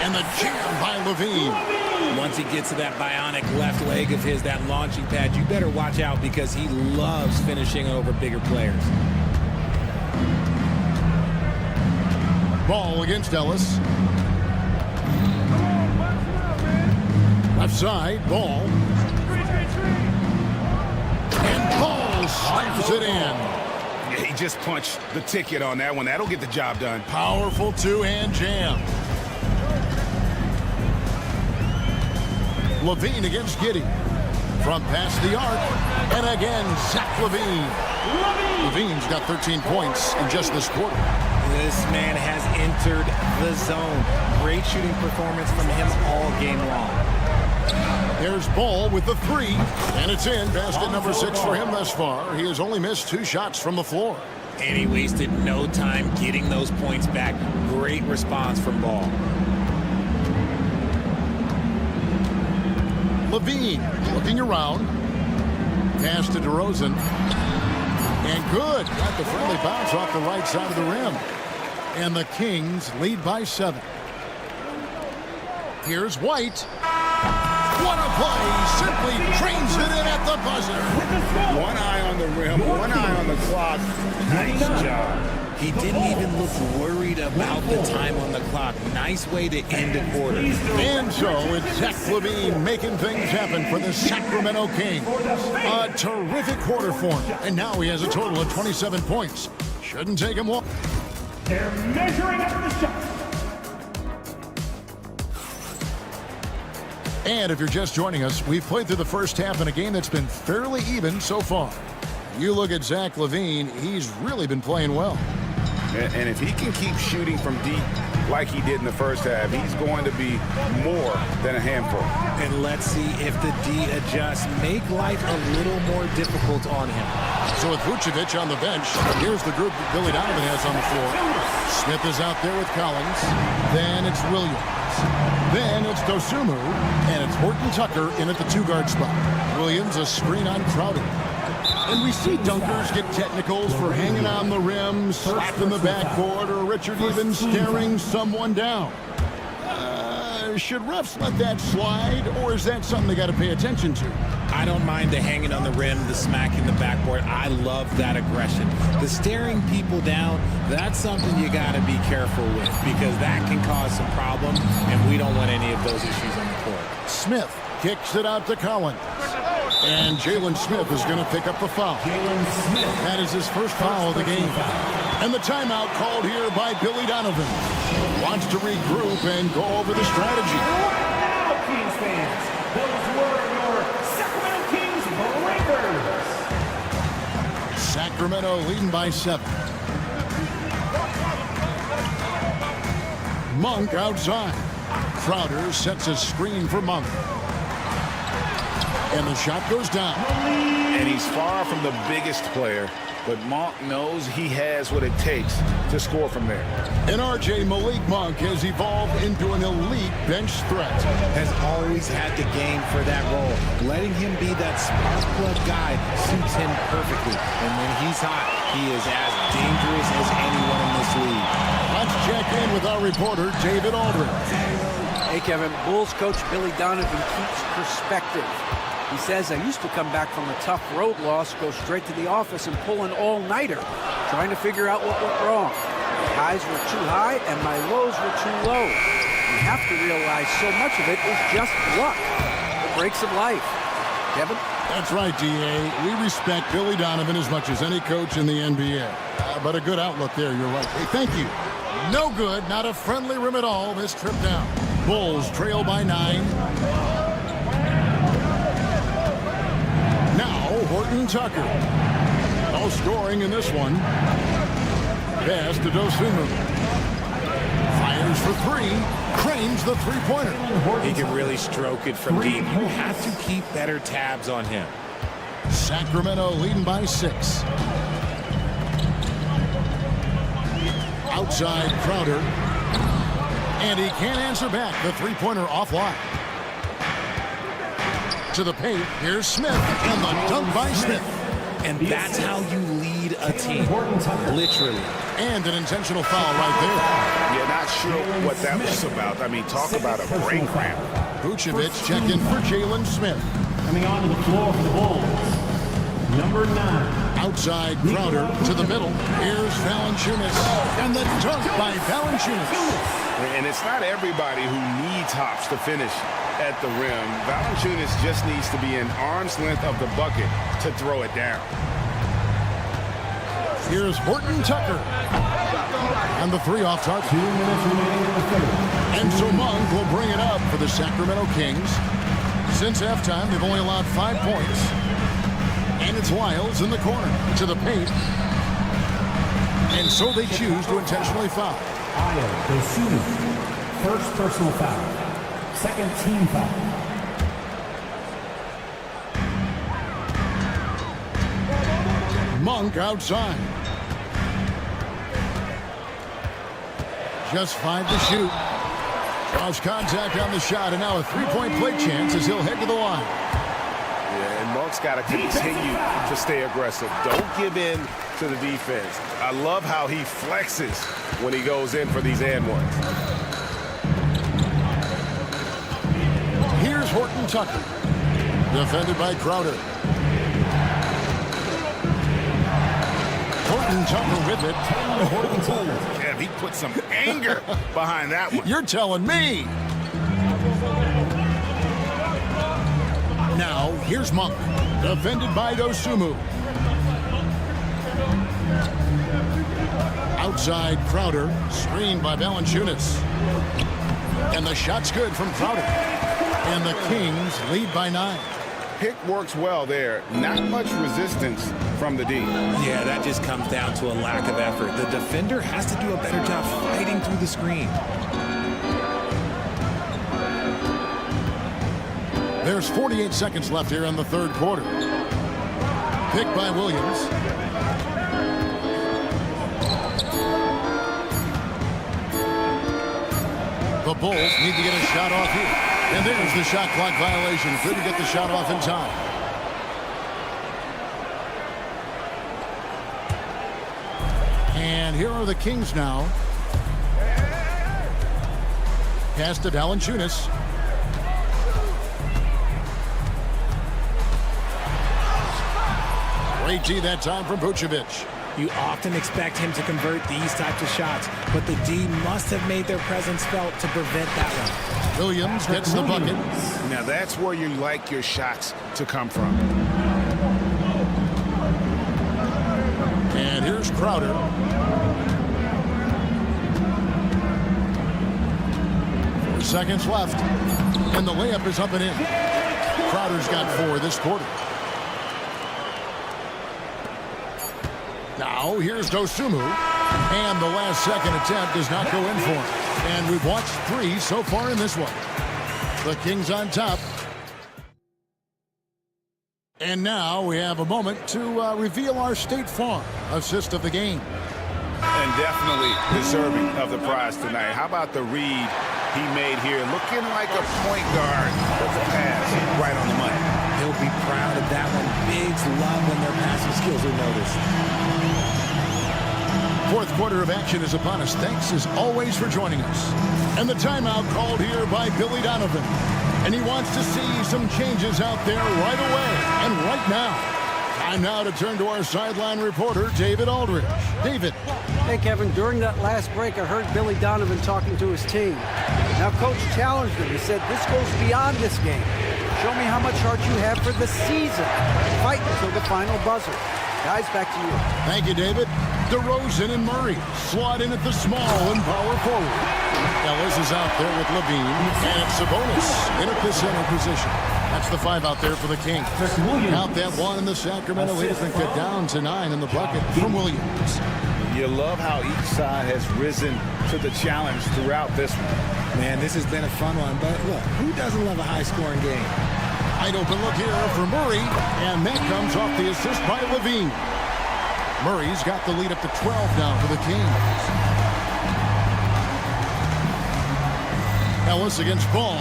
And the jam by Levine. Once he gets to that bionic left leg of his, that launching pad, you better watch out because he loves finishing over bigger players. Ball against Ellis. Left side, Ball. And Ball slams it in. He just punched the ticket on that one. That'll get the job done. Powerful two-hand jam. Levine against Giddey. From past the arc. And again, Zach Levine. Levine's got 13 points in just this quarter. This man has entered the zone. Great shooting performance from him all game long. There's Ball with the 3. And it's in. Basket number 6 for him thus far. He has only missed 2 shots from the floor. And he wasted no time getting those points back. Great response from Ball. Levine looking around. Pass to DeRozan. And good. Got the friendly bounce off the right side of the rim. And the Kings lead by 7. Here's White. What a play. Simply trains it in at the buzzer. One eye on the rim, one eye on the clock. Nice job. He didn't even look worried about the time on the clock. Nice way to end a quarter. And so it's Zach Levine making things happen for the Sacramento Kings. A terrific quarter for him. And now he has a total of 27 points. Shouldn't take him long. They're measuring up the shot. And if you're just joining us, we've played through the first half in a game that's been fairly even so far. You look at Zach Levine, he's really been playing well. And if he can keep shooting from deep like he did in the first half, he's going to be more than a handful. And let's see if the D adjusts, make life a little more difficult on him. So with Vucevic on the bench, here's the group that Billy Donovan has on the floor. Smith is out there with Collins. Then it's Williams. Then it's Dosumu. And it's Horton Tucker in at the 2-guard spot. Williams a screen on Crowder. And we see dunkers get technicals for hanging on the rim, slapped in the backboard, or Richard even staring someone down. Should refs let that slide, or is that something they got to pay attention to? I don't mind the hanging on the rim, the smacking the backboard. I love that aggression. The staring people down, that's something you got to be careful with because that can cause some problems, and we don't want any of those issues on the court. Smith kicks it out to Collins. And Jalen Smith is going to pick up the foul. That is his first foul of the game. And the timeout called here by Billy Donovan. Wants to regroup and go over the strategy. Now, Kings fans, those were your Sacramento Kings breakers. Sacramento leading by 7. Monk outside. Crowder sets a screen for Monk. And the shot goes down. And he's far from the biggest player, but Monk knows he has what it takes to score from there. And R.J. Malik Monk has evolved into an elite bench threat. Has always had the game for that role. Letting him be that spark plug guy suits him perfectly. And when he's hot, he is as dangerous as anyone in this league. Let's check in with our reporter, David Aldridge. Hey, Kevin. Bulls coach Billy Donovan keeps perspective. He says, I used to come back from a tough road loss, go straight to the office and pull an all-nighter, trying to figure out what went wrong. My highs were too high and my lows were too low. You have to realize so much of it is just luck, the breaks of life. Kevin? That's right, D.A. We respect Billy Donovan as much as any coach in the NBA. But a good outlook there, you're right. Hey, thank you. No good, not a friendly rim at all this trip down. Bulls trail by 9. Now, Horton Tucker. No scoring in this one. Pass to Dosunmu. Fires for three. Cranes the three-pointer. He can really stroke it from deep. You have to keep better tabs on him. Sacramento leading by 6. Outside Crowder. And he can't answer back. The three-pointer offline. To the paint. Here's Smith. And the dunk by Smith. And that's how you lead a team. Literally. And an intentional foul right there. Yeah, not sure what that was about. I mean, talk about a brain cramp. Vucevic checking for Jalen Smith. Coming onto the floor for the Bulls. Number 9. Outside Crowder to the middle. Here's Valanciunas. And the dunk by Valanciunas. And it's not everybody who needs hops to finish at the rim. Valanciunas just needs to be an arm's length of the bucket to throw it down. Here's Horton Tucker. And the three off target. 2 minutes remaining in the third. And so Monk will bring it up for the Sacramento Kings. Since halftime, they've only allowed 5 points. And it's Lyles in the corner to the paint. And so they choose to intentionally foul. Dosunmu. First personal foul. Second team foul. Monk outside. Just 5 to shoot. Lost contact on the shot, and now a three-point play chance as he'll head to the line. Yeah, and Monk's got to continue to stay aggressive. Don't give in to the defense. I love how he flexes when he goes in for these and ones. Here's Horton Tucker. Defended by Crowder. Horton Tucker with it. Yeah, he put some anger behind that one. You're telling me. Now, here's Monk. Defended by Dosunmu. Outside Crowder. Screened by Valanciunas. And the shot's good from Crowder. And the Kings lead by 9. Pick works well there. Not much resistance from the D. Yeah, that just comes down to a lack of effort. The defender has to do a better job fighting through the screen. There's 48 seconds left here in the third quarter. Pick by Williams. The Bulls need to get a shot off here. And there's the shot clock violation. Couldn't get the shot off in time. And here are the Kings now. Pass to Valanciunas. Great D that time from Vucevic. You often expect him to convert these types of shots, but the D must have made their presence felt to prevent that one. Williams gets the bucket. Now that's where you like your shots to come from. And here's Crowder. 4 seconds left. And the layup is up and in. Crowder's got 4 this quarter. Now, here's Dosunmu. And the last second attempt does not go in for him. And we've watched 3 so far in this one. The Kings on top. And now we have a moment to reveal our State Farm assist of the game. And definitely deserving of the prize tonight. How about the read he made here? Looking like a point guard with the pass right on the money. He'll be proud of that one. Bigs love when their passing skills are noticed. Fourth quarter of action is upon us. Thanks as always for joining us. And the timeout called here by Billy Donovan. And he wants to see some changes out there right away and right now. Time now to turn to our sideline reporter, David Aldridge. David. Hey, Kevin, during that last break, I heard Billy Donovan talking to his team. Now, Coach challenged him. He said, this goes beyond this game. Show me how much heart you have for the season. Fight until the final buzzer. Guys, back to you. Thank you, David. DeRozan and Murray slot in at the small and power forward. Ellis is out there with Levine, and Sabonis in at the center position. That's the 5 out there for the Kings. Count that one, and the Sacramento Kings get down to 9 in the bucket from Williams. You love how each side has risen to the challenge throughout this one. Man, this has been a fun one, but look, who doesn't love a high-scoring game? Wide open look here for Murray, and that comes off the assist by Levine. Murray's got the lead up to 12 now for the Kings. Ellis against Ball.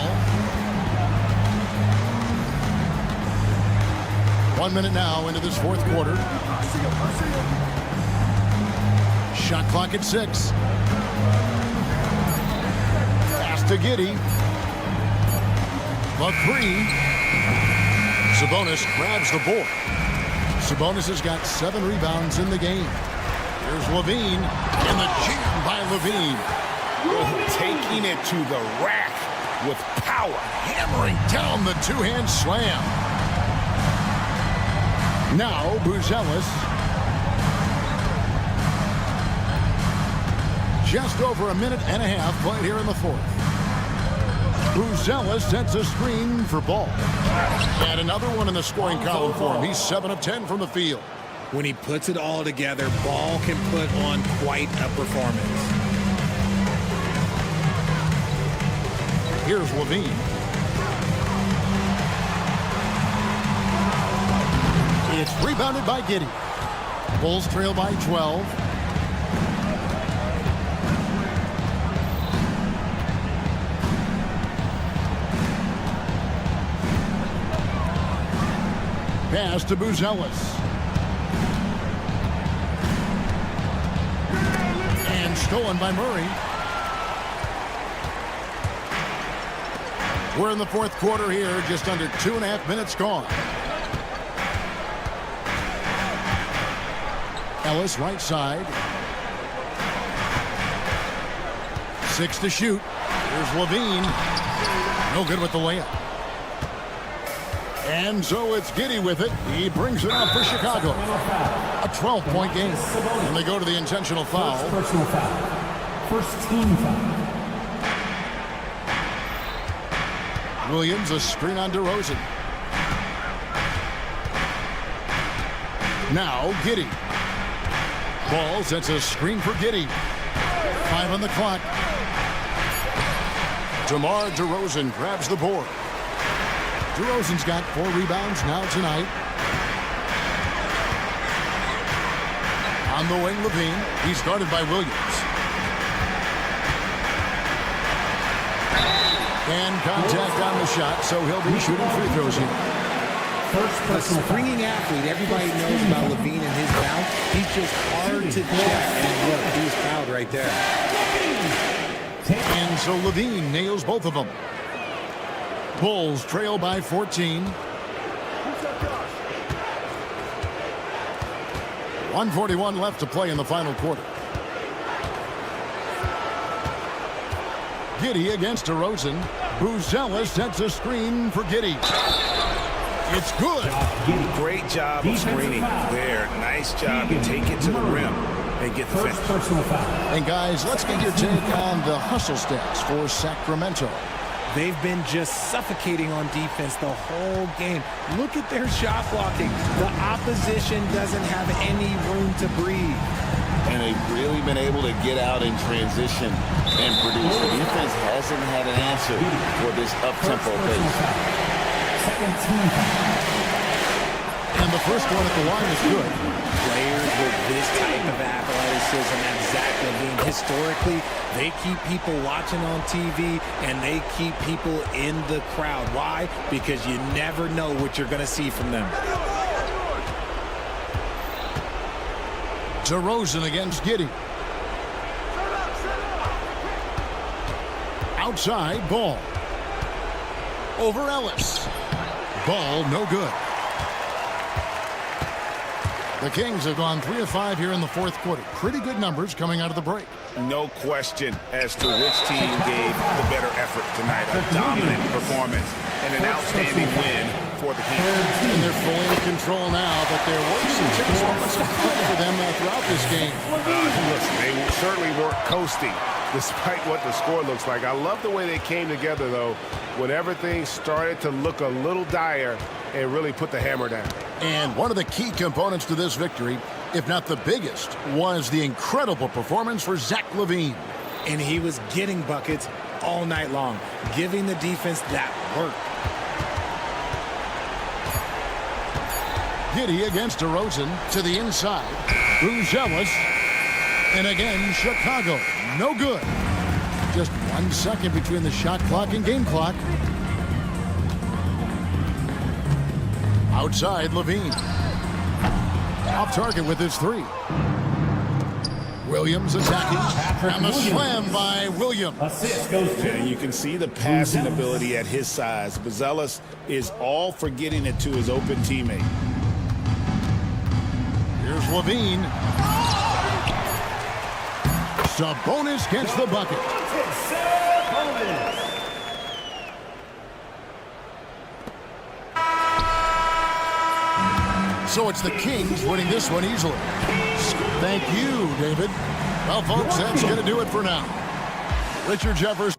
1 minute now into this fourth quarter. Shot clock at 6. Pass to Giddey. The 3. Sabonis grabs the board. Sabonis has got 7 rebounds in the game. Here's Levine, and the jam by Levine. Taking it to the rack with power. Hammering down the two-hand slam. Now, Buzelis. Just over a minute and a half played here in the fourth. Buzelis sets a screen for Ball. And another one in the scoring column for him. He's 7 of 10 from the field. When he puts it all together, Ball can put on quite a performance. Here's Levine. It's rebounded by Giddey. Bulls trail by 12. Pass to Buzelis. And stolen by Murray. We're in the fourth quarter here, just under 2.5 minutes gone. Ellis right side. 6 to shoot. Here's Levine. No good with the layup. And so it's Giddey with it. He brings it up for Chicago. A 12-point game. And they go to the intentional foul. Personal foul. First team foul. Williams, a screen on DeRozan. Now Giddey. Ball sets a screen for Giddey. 5 on the clock. DeMar DeRozan grabs the board. DeRozan's got 4 rebounds now tonight. On the wing, Levine. He's guarded by Williams. And contact on the shot, so he'll be shooting free throws here. A springing athlete. Everybody knows about Levine and his bounce. He's just hard to check. And look, he's fouled right there. And so Levine nails both of them. Bulls trail by 14. 1:41 left to play in the final quarter. Giddey against DeRozan. Buzelis sets a screen for Giddey. It's good. Great job of screening there. Nice job to take it to the rim and get the finish. And guys, let's get your take on the hustle stats for Sacramento. They've been just suffocating on defense the whole game. Look at their shot blocking. The opposition doesn't have any room to breathe. And they've really been able to get out in transition and produce. The defense hasn't had an answer for this up-tempo pace. And the first one at the line is good. Players with this type of athleticism and Zach Levine, historically, they keep people watching on TV and they keep people in the crowd. Why? Because you never know what you're going to see from them. DeRozan against Giddey. Outside, Ball. Over Ellis. Ball, no good. The Kings have gone 3 of 5 here in the fourth quarter. Pretty good numbers coming out of the break. No question as to which team gave the better effort tonight. A dominant performance and an outstanding win for the Kings. And they're fully in control now, but there were some tense moments of play for them throughout this game. Listen, they certainly weren't coasting, despite what the score looks like. I love the way they came together, though, when everything started to look a little dire and really put the hammer down. And one of the key components to this victory, if not the biggest, was the incredible performance for Zach LaVine. And he was getting buckets all night long, giving the defense that work. Giddey against DeRozan to the inside. Brujelis. And again, Chicago. No good. Just 1 second between the shot clock and game clock. Outside, LaVine. Off target with his three. Williams attacking. And the slam by Williams. Assist goes to. And you can see the passing ability at his size. Buzelis is all for getting it to his open teammate. Here's LaVine. Sabonis gets the bucket. So it's the Kings winning this one easily. Thank you, David. Well, folks, that's going to do it for now. Richard Jefferson.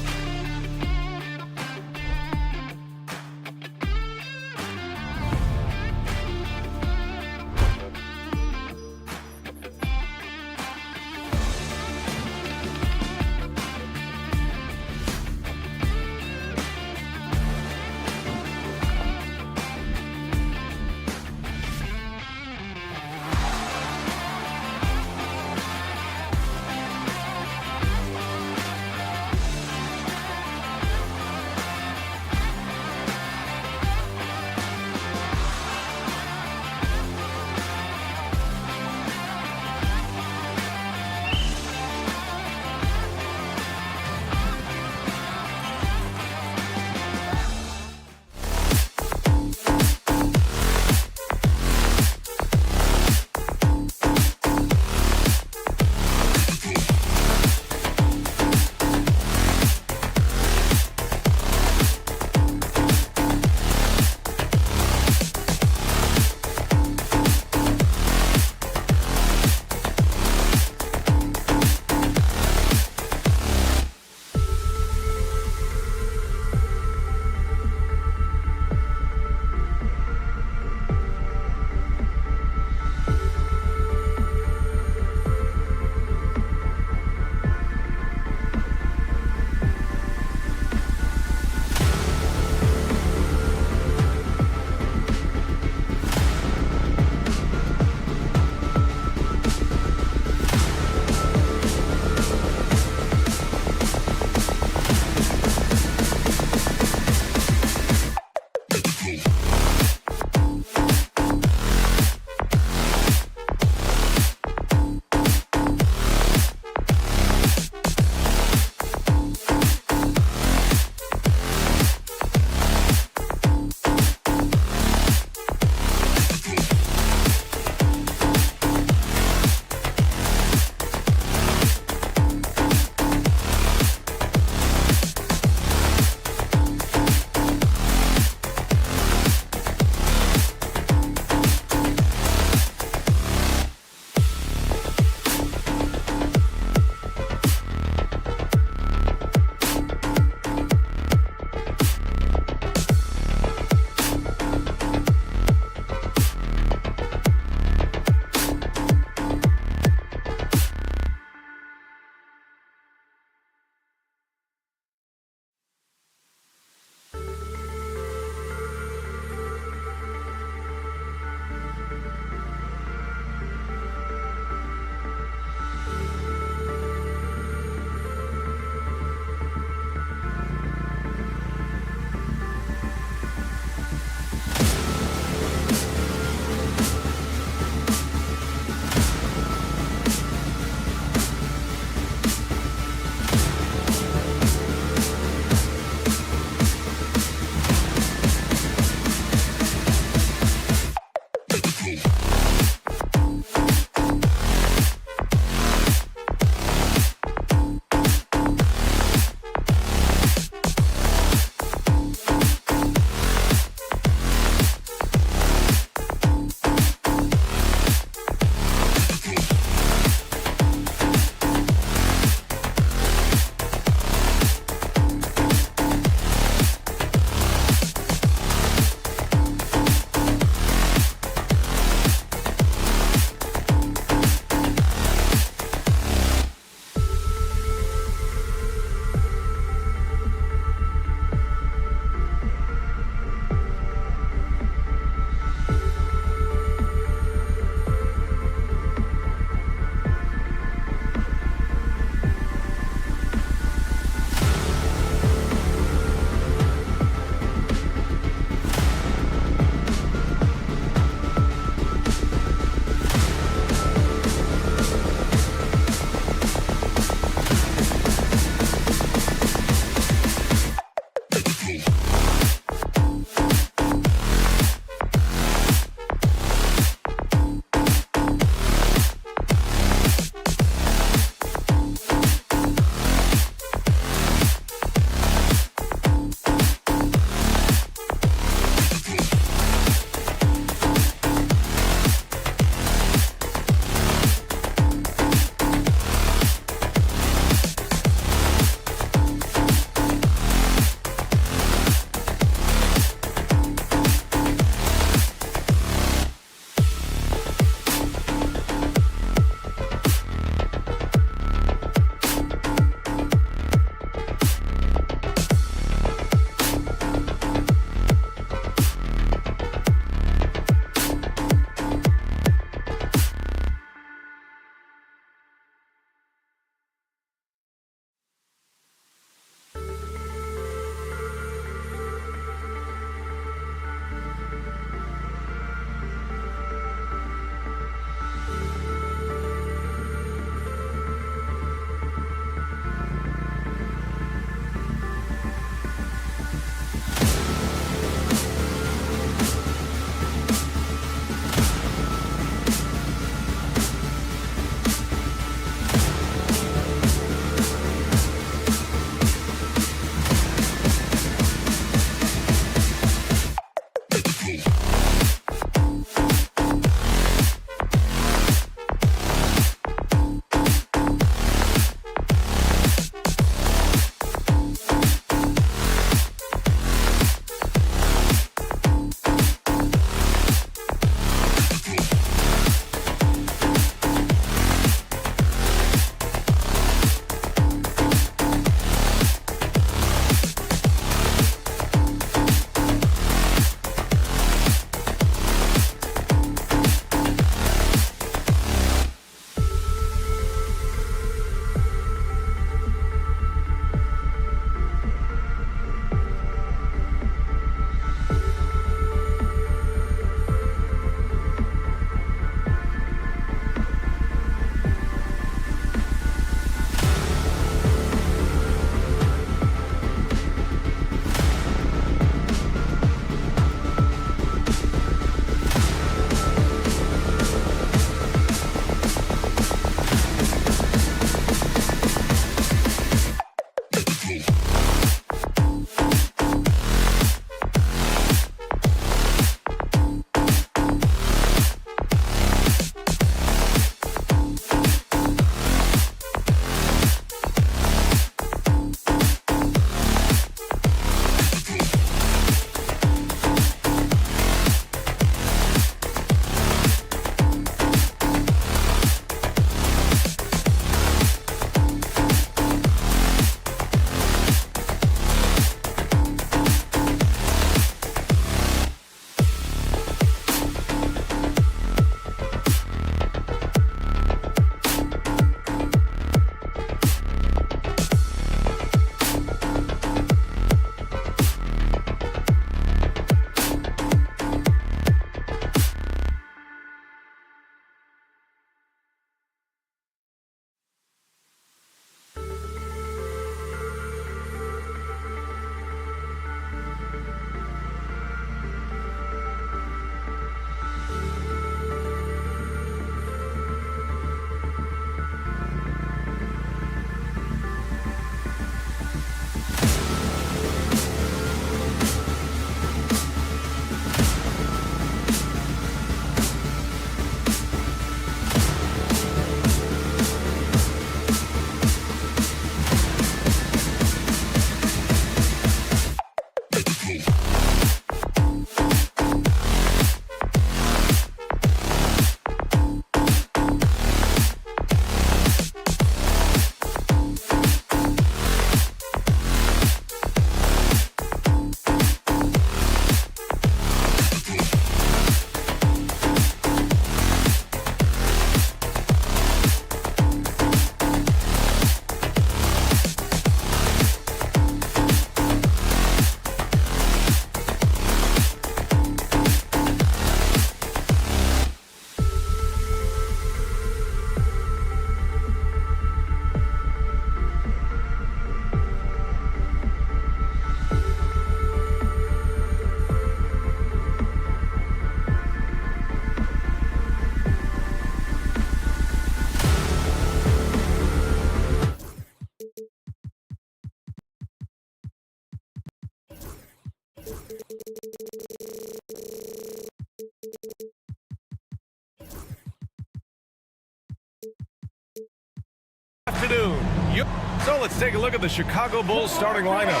So let's take a look at the Chicago Bulls starting lineup.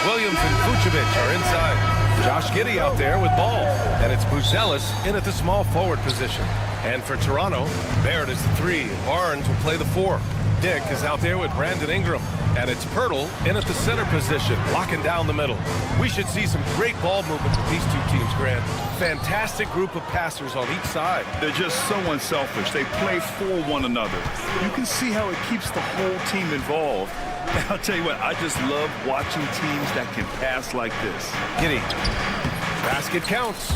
Williams and Vucevic are inside. Josh Giddey out there with ball. And it's Buzelis in at the small forward position. And for Toronto, Barrett is the 3. Barnes will play the 4. Dick is out there with Brandon Ingram. And it's Pirtle in at the center position, locking down the middle. We should see some great ball movement with these two teams, Grant. Fantastic group of passers on each side. They're just so unselfish. They play for one another. You can see how it keeps the whole team involved. And I'll tell you what, I just love watching teams that can pass like this. Giddey. Basket counts.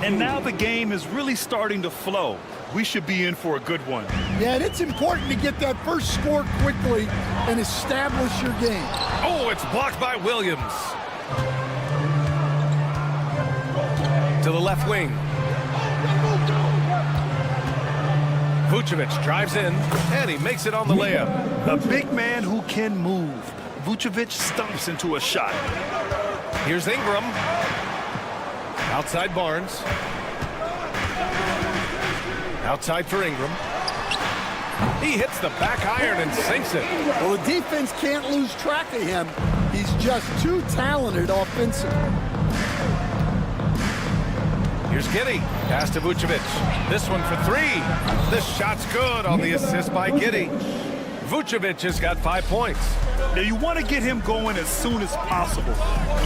And now the game is really starting to flow. We should be in for a good one. Yeah, and it's important to get that first score quickly and establish your game. Oh, it's blocked by Williams. To the left wing. Vucevic drives in, and he makes it on the layup. A big man who can move. Vucevic stomps into a shot. Here's Ingram. Outside Barnes. Outside for Ingram. He hits the back iron and sinks it. Well, the defense can't lose track of him. He's just too talented offensively. Here's Giddey. Pass to Vucevic. This one for 3. This shot's good on the assist by Giddey. Vucevic has got 5 points. Now you want to get him going as soon as possible.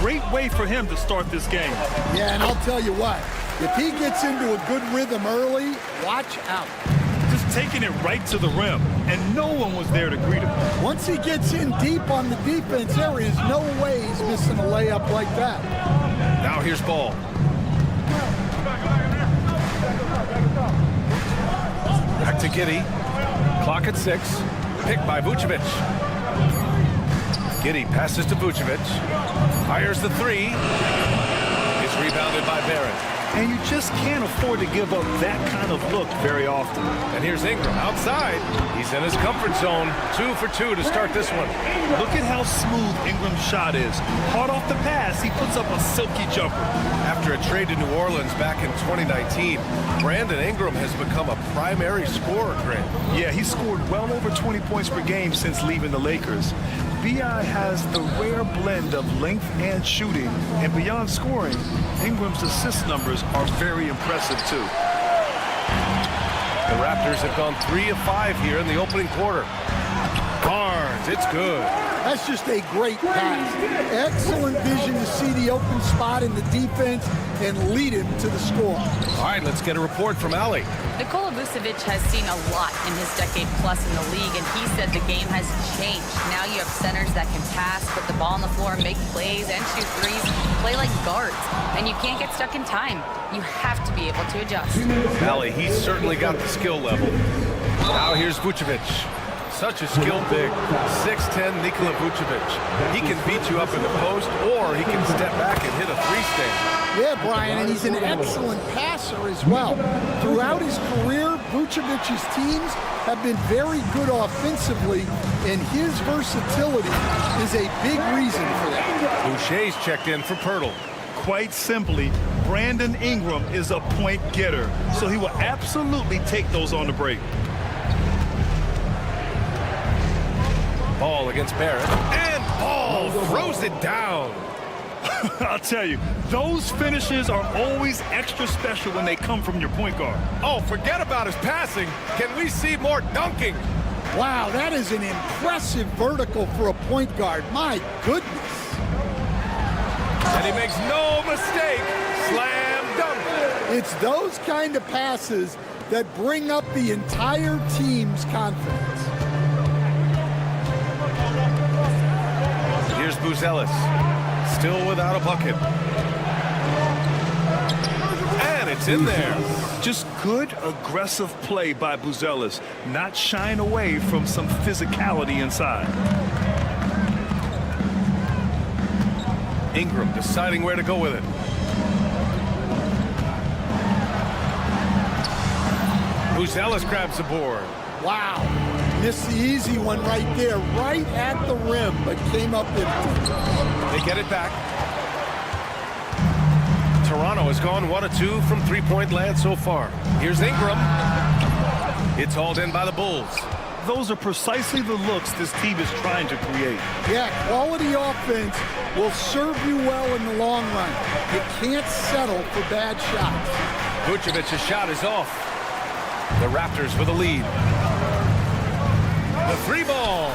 Great way for him to start this game. Yeah, and I'll tell you what. If he gets into a good rhythm early, watch out. Just taking it right to the rim, and no one was there to greet him. Once he gets in deep on the defense, there is no way he's missing a layup like that. Now here's Ball. Back to Giddey. Clock at 6. Picked by Vucevic. Giddey passes to Vucevic. Fires the 3. It's rebounded by Barrett. And you just can't afford to give up that kind of look very often. And here's Ingram outside. He's in his comfort zone. 2 for 2 to start this one. Look at how smooth Ingram's shot is. Hard off the pass, he puts up a silky jumper. After a trade to New Orleans back in 2019, Brandon Ingram has become a primary scorer, Grant. Yeah, he scored well over 20 points per game since leaving the Lakers. B.I. has the rare blend of length and shooting, and beyond scoring, Ingram's assist numbers are very impressive too. The Raptors have gone 3 of 5 here in the opening quarter. Barnes, it's good. That's just a great pass. Excellent vision to see the open spot in the defense and lead him to the score. All right, let's get a report from Ali. Nikola Vucevic has seen a lot in his decade plus in the league, and he said the game has changed. Now you have centers that can pass, put the ball on the floor, make plays, and shoot threes, play like guards. And you can't get stuck in time. You have to be able to adjust. Ali, he's certainly got the skill level. Now here's Vucevic. Such a skilled big, 6'10" Nikola Vucevic. He can beat you up in the post, or he can step back and hit a 3-stand. Yeah, Brian, and he's an excellent passer as well. Throughout his career, Vucevic's teams have been very good offensively, and his versatility is a big reason for that. Boucher's checked in for Pirtle. Quite simply, Brandon Ingram is a point getter, so he will absolutely take those on the break. Ball against Barrett, and Ball throws it down. I'll tell you, those finishes are always extra special when they come from your point guard. Oh, forget about his passing. Can we see more dunking? Wow, that is an impressive vertical for a point guard. My goodness. And he makes no mistake. Slam dunk. It's those kind of passes that bring up the entire team's confidence. Here's Buzelis, still without a bucket. And it's in there. Just good, aggressive play by Buzelis, not shying away from some physicality inside. Ingram deciding where to go with it. Buzelis grabs the board. Wow. Missed the easy one right there, right at the rim, but came up empty. They get it back. Toronto has gone 1 of 2 from three-point land so far. Here's Ingram. It's hauled in by the Bulls. Those are precisely the looks this team is trying to create. Yeah, quality offense will serve you well in the long run. You can't settle for bad shots. Vucevic's shot is off. The Raptors with a lead. The three ball.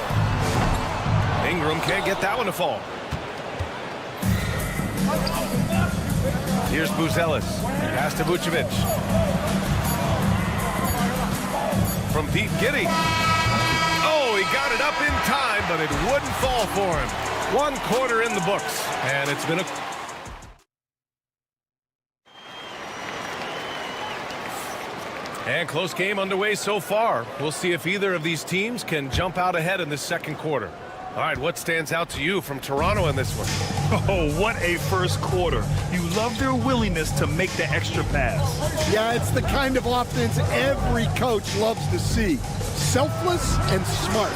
Ingram can't get that one to fall. Here's Buzelis. Pass to Vucevic. From deep, Giddey. Oh, he got it up in time, but it wouldn't fall for him. 1 quarter in the books, and it's been a... And close game underway so far. We'll see if either of these teams can jump out ahead in this second quarter. All right, what stands out to you from Toronto in this one? Oh, what a first quarter. You love their willingness to make the extra pass. Yeah, it's the kind of offense every coach loves to see. Selfless and smart.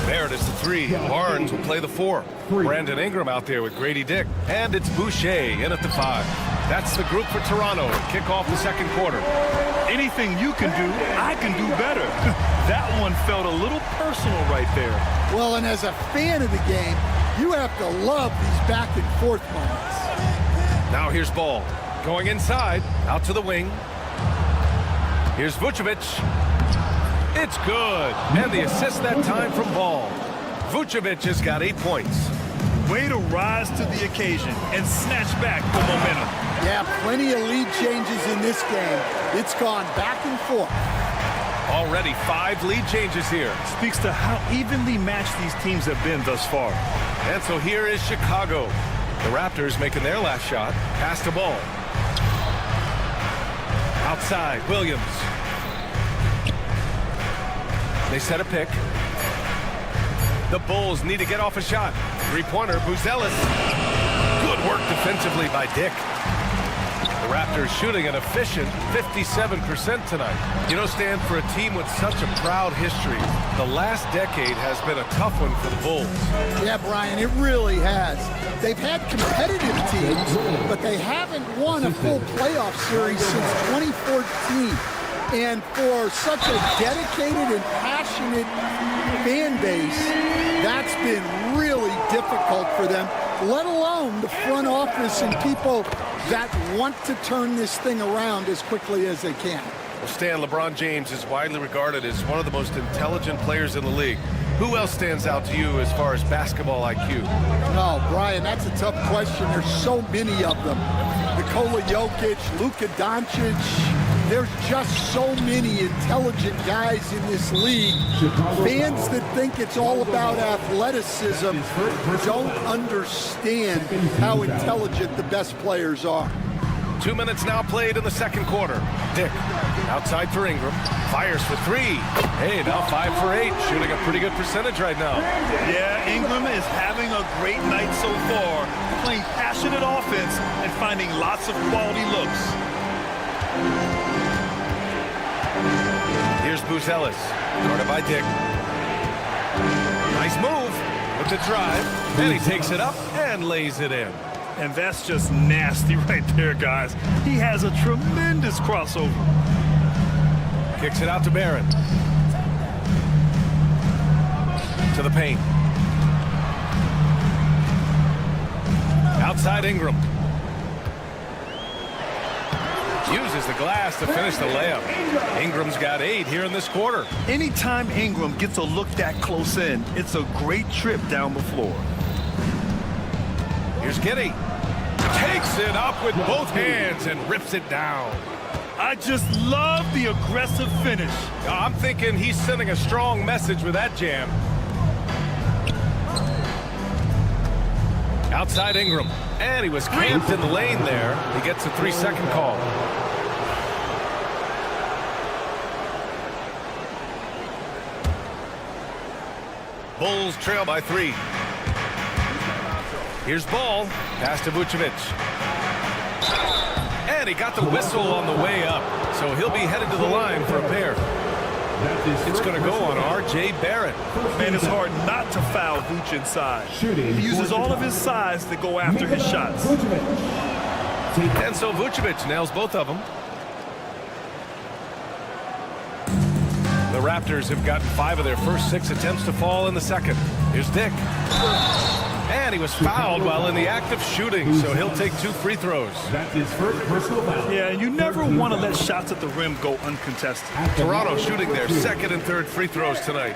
There it is, the three. Barnes will play the 4. Brandon Ingram out there with Grady Dick. And it's Boucher in at the 5. That's the group for Toronto to kick off the second quarter. Anything you can do, I can do better. That one felt a little personal right there. Well, and as a fan of the game, you have to love these back and forth moments. Now here's Ball. Going inside, out to the wing. Here's Vucevic. It's good. And the assist that time from Ball. Vucevic has got 8 points. Way to rise to the occasion and snatch back the momentum. Yeah, plenty of lead changes in this game. It's gone back and forth. Already 5 lead changes here. Speaks to how evenly matched these teams have been thus far. And so here is Chicago. The Raptors making their last shot. Pass the ball. Outside, Williams. They set a pick. The Bulls need to get off a shot. 3-pointer, Buzelis. Good work defensively by Dick. The Raptors shooting an efficient 57% tonight. You know, Stan, for a team with such a proud history, the last decade has been a tough one for the Bulls. Yeah, Brian, it really has. They've had competitive teams, but they haven't won a full playoff series since 2014. And for such a dedicated and passionate fan base, that's been really difficult for them, let alone the front office and people that want to turn this thing around as quickly as they can. Well, Stan, LeBron James is widely regarded as one of the most intelligent players in the league. Who else stands out to you as far as basketball IQ? No, Brian, that's a tough question. There's so many of them. Nikola Jokic, Luka Doncic. There's just so many intelligent guys in this league. Fans that think it's all about athleticism don't understand how intelligent the best players are. 2 minutes now played in the second quarter. Dick, outside for Ingram, fires for 3. Hey, now 5 for 8, shooting a pretty good percentage right now. Yeah, Ingram is having a great night so far, playing passionate offense and finding lots of quality looks. Here's Buzelis, guarded by Dick. Nice move with the drive, and he takes it up and lays it in. And that's just nasty right there, guys. He has a tremendous crossover. Kicks it out to Barrett. To the paint. Outside Ingram. Uses the glass to finish the layup. Ingram's got 8 here in this quarter. Anytime Ingram gets a look that close in, it's a great trip down the floor. Here's Giddey. Takes it up with both hands and rips it down. I just love the aggressive finish. I'm thinking he's sending a strong message with that jam. Outside Ingram. And he was camped in the lane there. He gets a 3-second call. Bulls trail by 3. Here's Ball. Pass to Vucevic. And he got the whistle on the way up. So he'll be headed to the line for a pair. It's going to go on R.J. Barrett. Man, it's hard not to foul Vooch inside. He uses all of his size to go after his shots. And so Vucevic nails both of them. The Raptors have gotten 5 of their first 6 attempts to fall in the second. Here's Dick. And he was fouled while in the act of shooting, so he'll take 2 free throws. That's his first personal foul. Yeah, you never want to let shots at the rim go uncontested. Toronto shooting their 2nd and 3rd free throws tonight.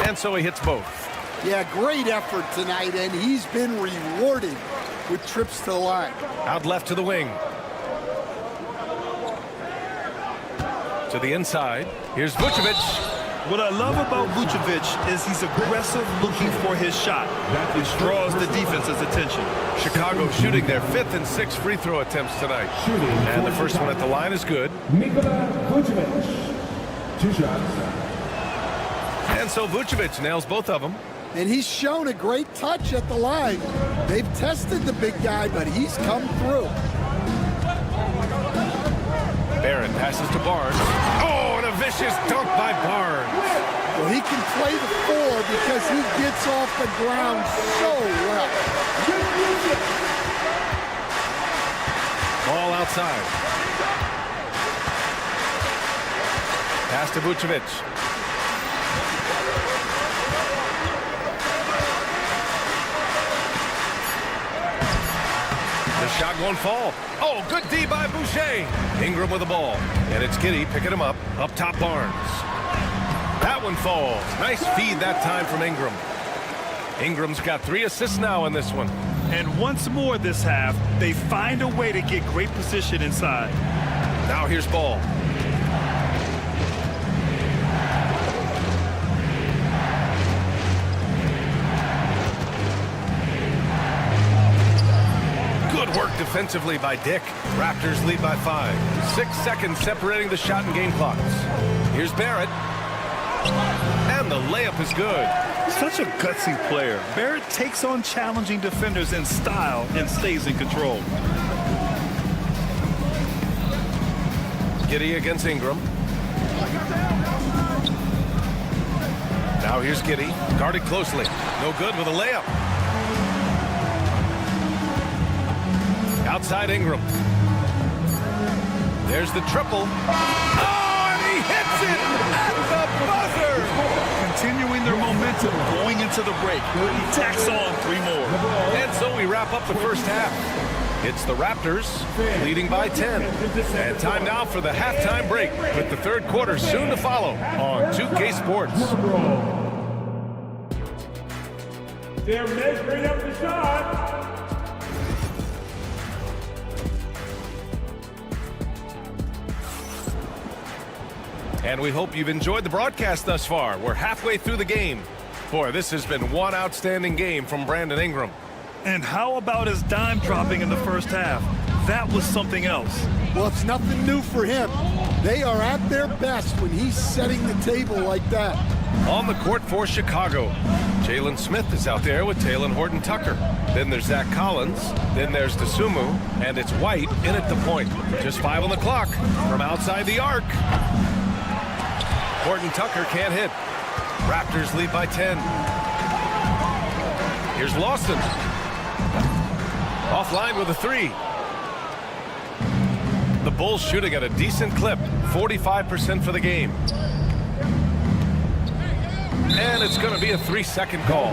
And so he hits both. Yeah, great effort tonight, and he's been rewarded with trips to the line. Out left to the wing. To the inside. Here's Vucevic. What I love about Vucevic is he's aggressive looking for his shot, which draws the defense's attention. Chicago shooting their 5th and 6th free throw attempts tonight. And the first one at the line is good. Nikola Vucevic. 2 shots. And so Vucevic nails both of them. And he's shown a great touch at the line. They've tested the big guy, but he's come through. Barrett passes to Barnes. Oh, and a vicious dunk by Barnes. Well, he can play the 4 because he gets off the ground so well. Ball outside. Pass to Vucevic. The shot won't fall. Oh, good D by Boucher. Ingram with the ball. And it's Giddey picking him up. Up top Barnes. That one falls. Nice feed that time from Ingram. Ingram's got 3 assists now in this one. And once more this half, they find a way to get great position inside. Now here's Ball. Good work defensively by Dick. Raptors lead by 5. 6 seconds separating the shot and game clocks. Here's Barrett. And the layup is good. Such a gutsy player. Barrett takes on challenging defenders in style and stays in control. Giddey against Ingram. Now here's Giddey. Guarded closely. No good with a layup. Outside Ingram. There's the triple. Oh, and he hits it at the buzzer. Continuing their momentum going into the break. He tacks on 3 more. And so we wrap up the first half. It's the Raptors leading by 10. And time now for the halftime break with the 3rd quarter soon to follow on 2K Sports. They're measuring up the shot. And we hope you've enjoyed the broadcast thus far. We're halfway through the game. Boy, this has been one outstanding game from Brandon Ingram. And how about his dime dropping in the first half? That was something else. Well, it's nothing new for him. They are at their best when he's setting the table like that. On the court for Chicago, Jalen Smith is out there with Talen Horton-Tucker. Then there's Zach Collins. Then there's Dosunmu. And it's White in at the point. Just 5 on the clock from outside the arc. Horton-Tucker can't hit. Raptors lead by 10. Here's Lawson. Offline with a 3. The Bulls shooting at a decent clip. 45% for the game. And it's going to be a 3-second call.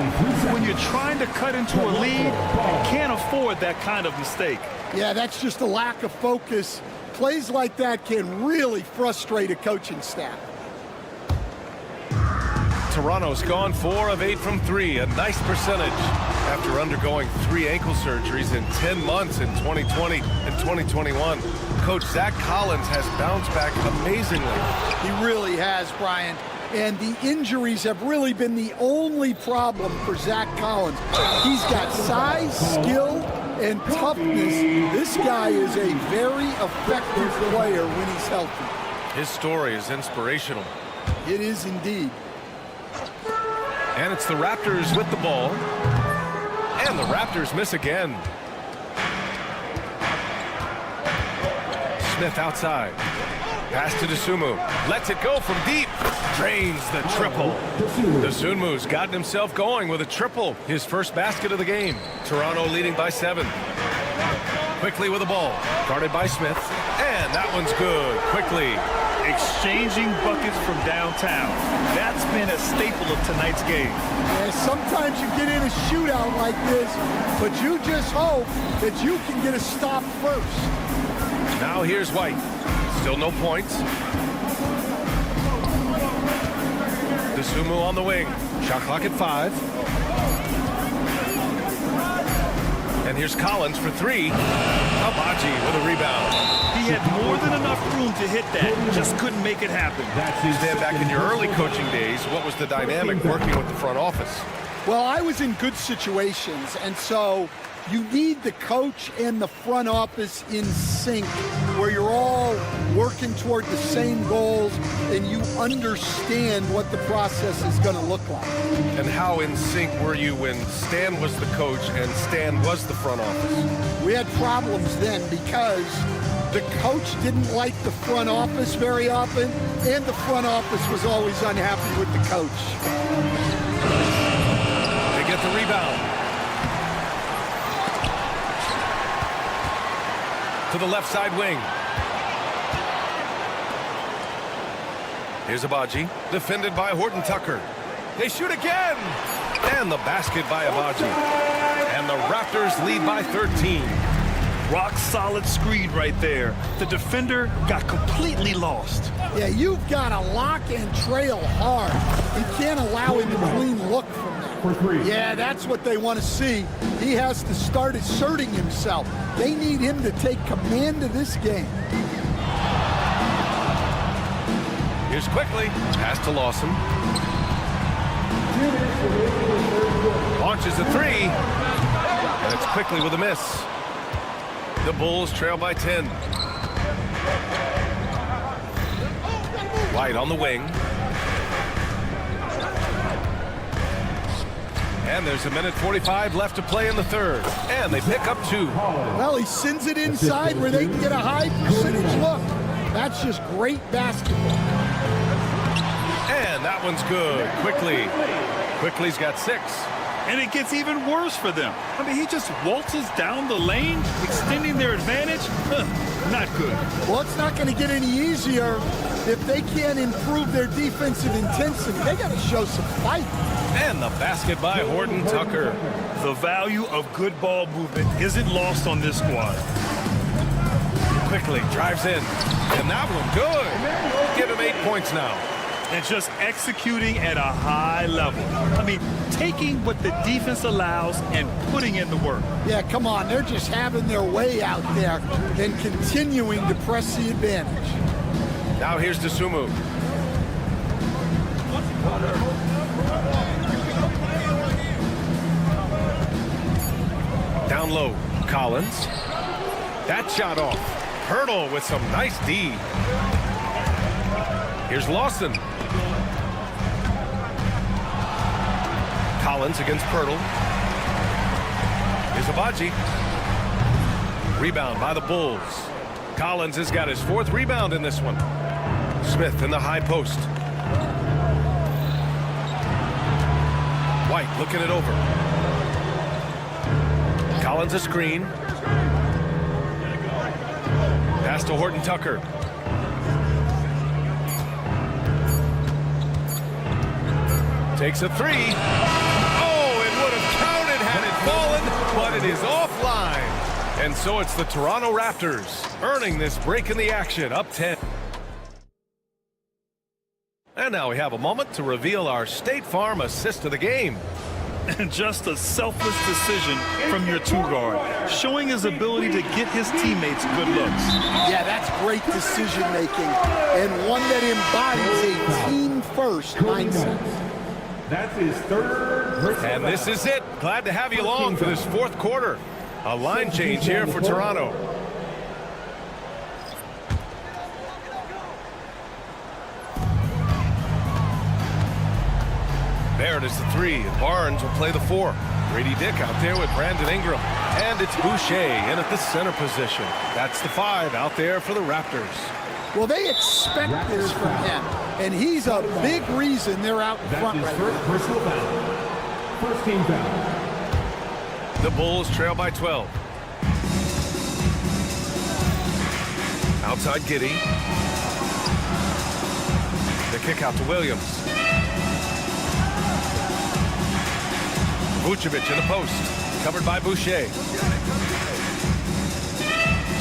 When you're trying to cut into a lead, you can't afford that kind of mistake. Yeah, that's just a lack of focus. Plays like that can really frustrate a coaching staff. Toronto's gone 4 of 8 from 3, a nice percentage after undergoing 3 ankle surgeries in 10 months in 2020 and 2021. Coach Zach Collins has bounced back amazingly. He really has, Brian. And the injuries have really been the only problem for Zach Collins. He's got size, skill, and toughness. This guy is a very effective player when he's healthy. His story is inspirational. It is indeed. And it's the Raptors with the ball. And the Raptors miss again. Smith outside. Pass to Dosunmu. Lets it go from deep. Drains the triple. Dosunmu's gotten himself going with a triple. His first basket of the game. Toronto leading by 7. Quickly with the ball. Guarded by Smith. And that one's good. Quickly. A exchanging buckets from downtown. That's been a staple of tonight's game. Yeah, sometimes you get in a shootout like this, but you just hope that you can get a stop first. Now here's White. Still no points. Dosunmu on the wing. Shot clock at 5. And here's Collins for 3. Abaji with a rebound. He had more than enough room to hit that. Just couldn't make it happen. Stan, back in your early coaching days, what was the dynamic working with the front office? Well, I was in good situations, and so you need the coach and the front office in sync, where you're all working toward the same goals and you understand what the process is going to look like. And how in sync were you when Stan was the coach and Stan was the front office? We had problems then because the coach didn't like the front office very often, and the front office was always unhappy with the coach. They get the rebound. To the left side wing. Here's Abaji, defended by Horton Tucker. They shoot again! And the basket by Abaji. And the Raptors lead by 13. Rock solid screen right there. The defender got completely lost. Yeah, you've got to lock and trail hard. You can't allow him a clean look from that. Yeah, that's what they want to see. He has to start asserting himself. They need him to take command of this game. Here's quickly. Pass to Lawson. Launches a 3. And it's quickly with a miss. The Bulls trail by 10. White on the wing. And there's 1:45 left to play in the third. And they pick up 2. Well, he sends it inside where they can get a high percentage look. That's just great basketball. And that one's good. Quickly's got 6. And it gets even worse for them. I mean, he just waltzes down the lane, extending their advantage. Not good. Well, it's not going to get any easier if they can't improve their defensive intensity. They got to show some fight. And the basket by Horton Tucker. The value of good ball movement isn't lost on this squad. Quickly drives in. And that one good. Give him 8 points now. And just executing at a high level. I mean, taking what the defense allows and putting in the work. Yeah, come on. They're just having their way out there and continuing to press the advantage. Now here's Dosunmu. Down low, Collins. That shot off. Hurdle with some nice D. Here's Lawson. Collins against Pirtle. Here's Abaji. Rebound by the Bulls. Collins has got his 4th rebound in this one. Smith in the high post. White looking it over. Collins a screen. Pass to Horton Tucker. Takes a 3. Oh, it would have counted had it fallen, but it is offline. And so it's the Toronto Raptors earning this break in the action, up 10. And now we have a moment to reveal our State Farm assist of the game. And just a selfless decision from your 2-guard, showing his ability to get his teammates good looks. Yeah, that's great decision making, and one that embodies a team-first mindset. That's his 3rd. And this is it. Glad to have you along for this 4th quarter. A line change here for Toronto. Barrett is the 3. Barnes will play the 4. Grady Dick out there with Brandon Ingram. And it's Boucher in at the center position. That's the 5 out there for the Raptors. Well, they expect this from him, and he's a big reason they're out in front right now. Personal foul. First team foul. The Bulls trail by 12. Outside Giddey. kick out to Williams. Vucevic in the post. Covered by Boucher.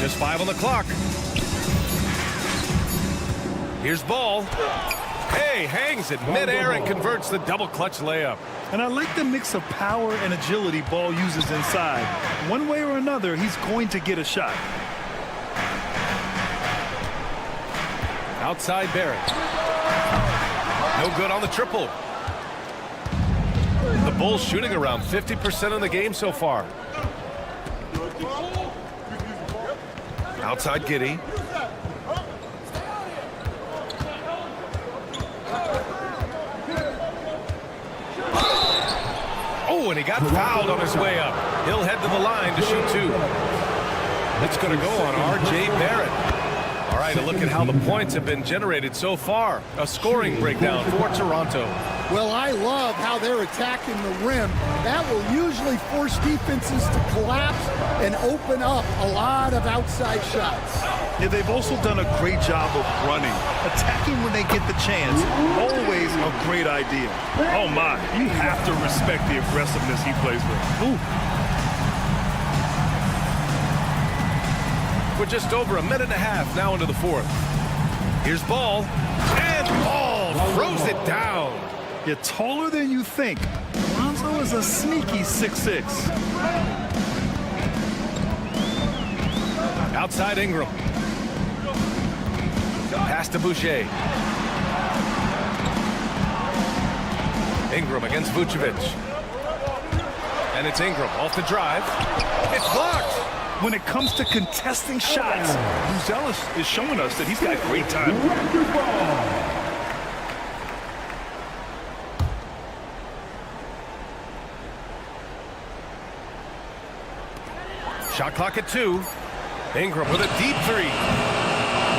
Just 5 on the clock. Here's Ball. Hey, hangs it midair and converts the double clutch layup. And I like the mix of power and agility Ball uses inside. One way or another, he's going to get a shot. Outside Barrett. No good on the triple. The Bulls shooting around 50% in the game so far. Outside Giddey. Oh, and he got fouled on his way up. He'll head to the line to shoot 2. It's going to go on R.J. Barrett. All right, a look at how the points have been generated so far. A scoring breakdown for Toronto. Well, I love how they're attacking the rim. That will usually force defenses to collapse and open up a lot of outside shots. Yeah, they've also done a great job of running. Attacking when they get the chance. Always a great idea. Oh, my. You have to respect the aggressiveness he plays with. Ooh. We're just over a minute and a half now into the 4th. Here's Ball. And Ball throws it down. You're taller than you think. Lonzo is a sneaky 6'6". Outside Ingram. Pass to Boucher. Ingram against Vucevic. And it's Ingram off the drive. It's blocked. When it comes to contesting shots, Buzelis is showing us that he's got great time. Shot clock at 2. Ingram with a deep 3.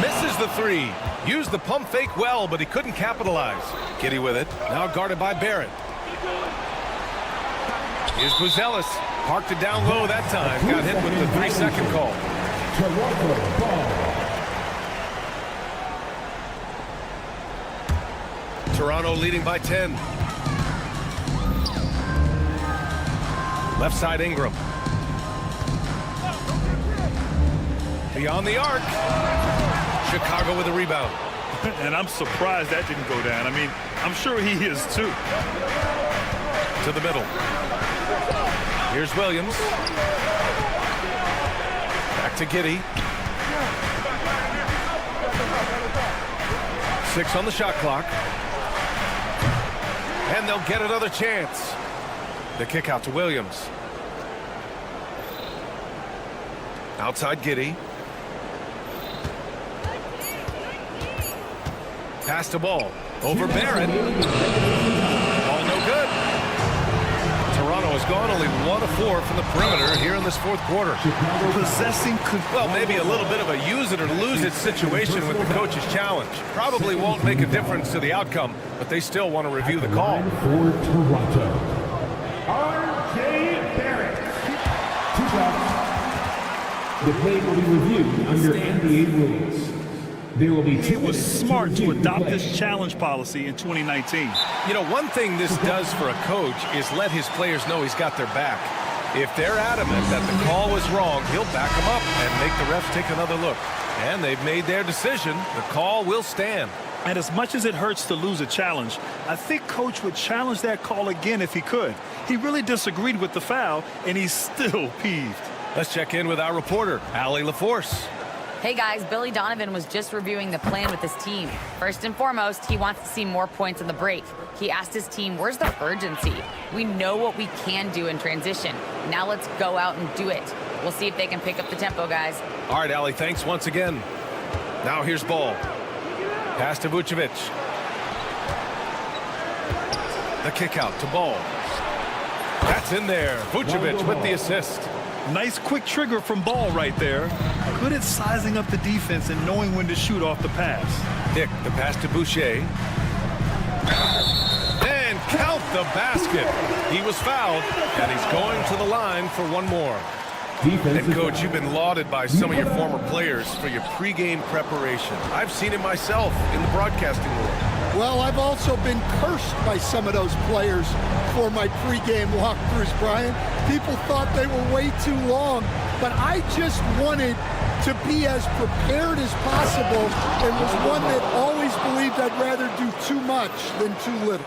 Misses the 3. Used the pump fake well, but he couldn't capitalize. Giddey with it. Now guarded by Barrett. Here's Buzelis. Parked it down low that time. Got hit with the 3-second call. Toronto leading by 10. Left side Ingram. Beyond the arc. Chicago with a rebound. And I'm surprised that didn't go down. I mean, I'm sure he is too. To the middle. Here's Williams. Back to Giddey. 6 on the shot clock. And they'll get another chance. The kick out to Williams. Outside Giddey. Pass to Ball. Over Barrett. Ball no good. Toronto has gone only 1 of 4 from the perimeter here in this 4th quarter. Possessing well, maybe a little bit of a use it or lose it situation with the coach's challenge. Probably won't make a difference to the outcome, but they still want to review the call. For Toronto, R.J. Barrett. 2 shots. The play will be reviewed under NBA rules. There will be 2. It was smart to adopt this challenge policy in 2019. You know, one thing this does for a coach is let his players know he's got their back. If they're adamant that the call was wrong, he'll back them up and make the refs take another look. And they've made their decision. The call will stand. And as much as it hurts to lose a challenge, I think Coach would challenge that call again if he could. He really disagreed with the foul, and he's still peeved. Let's check in with our reporter, Allie LaForce. Hey guys, Billy Donovan was just reviewing the plan with his team. First and foremost, he wants to see more points on the break. He asked his team, where's the urgency? We know what we can do in transition. Now let's go out and do it. We'll see if they can pick up the tempo, guys. All right, Allie, thanks once again. Now here's Ball. Pass to Vucevic. The kick out to Ball. That's in there. Vucevic with the assist. Nice quick trigger from Ball right there. Good at sizing up the defense and knowing when to shoot off the pass. Nick, the pass to Boucher. And count the basket. He was fouled, and he's going to the line for one more. And Coach, you've been lauded by some of your former players for your pregame preparation. I've seen it myself in the broadcasting world. Well, I've also been cursed by some of those players for my pregame walkthroughs, Brian. People thought they were way too long, but I just wanted to be as prepared as possible and was one that always believed I'd rather do too much than too little.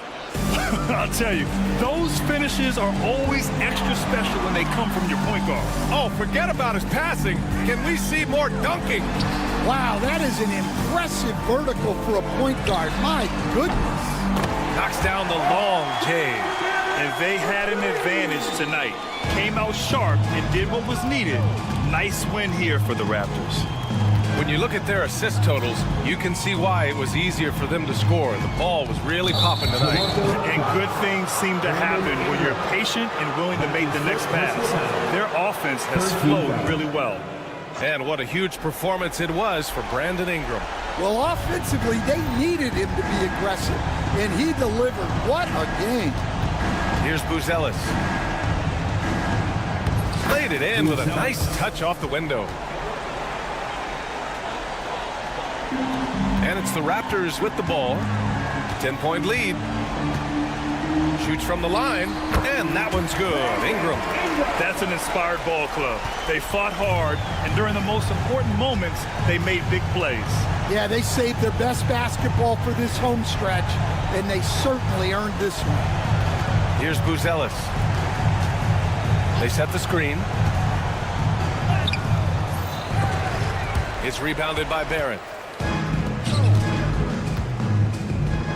I'll tell you, those finishes are always extra special when they come from your point guard. Oh, forget about his passing. Can we see more dunking? Wow, that is an impressive vertical for a point guard. My goodness. Knocks down the long J. And they had an advantage tonight. Came out sharp and did what was needed. Nice win here for the Raptors. When you look at their assist totals, you can see why it was easier for them to score. The ball was really popping tonight. And good things seem to happen when you're patient and willing to make the next pass. Their offense has flowed really well. And what a huge performance it was for Brandon Ingram. Well, offensively, they needed him to be aggressive, and he delivered. What a game. Here's Buzelis. Laid it in with a nice touch off the window. And it's the Raptors with the ball. 10-point lead. Shoots from the line, and that one's good. Ingram. That's an inspired ball club. They fought hard, and during the most important moments, they made big plays. Yeah, they saved their best basketball for this home stretch, and they certainly earned this one. Here's Buzelis. They set the screen. It's rebounded by Barrett.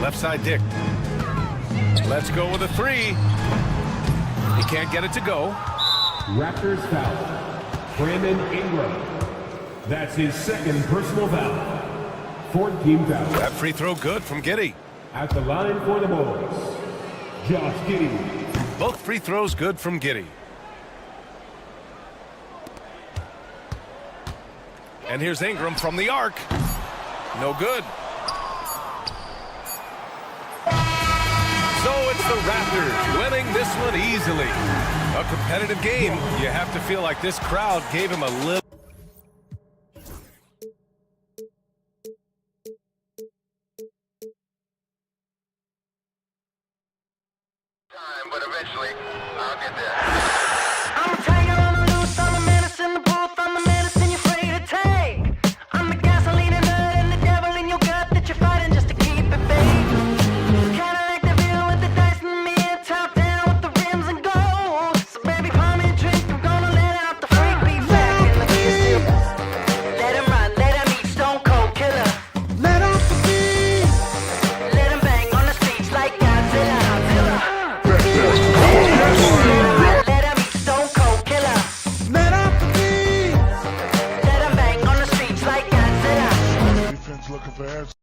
Left side Dick. Let's go with a three. He can't get it to go. Raptors foul. Brandon Ingram. That's his second personal foul. Fourth team foul. That free throw good from Giddey. At the line for the Bulls, Josh Giddey. Both free throws good from Giddey. And here's Ingram from the arc. No good. So it's the Raptors winning this one easily. A competitive game. You have to feel like this crowd gave him a little. Time, but eventually, I'll get there. I'm a tiger on the loose, I'm a menace in the booth, I'm the medicine you're afraid to take. I'm the gasoline and nut and the devil in your gut that you're fighting just to keep it baked. Kinda like the view with the dice and me, top down with the rims and gold. So baby, pour me a drink, I'm gonna let out the freak beat back in the kiss. Let him run, let him eat, stone cold killer. Let off the beat. Let him bang on the streets like Godzilla. Let him eat, stone cold killer. Let off the beat. Let him bang on the streets like Godzilla. Defense looking for answers.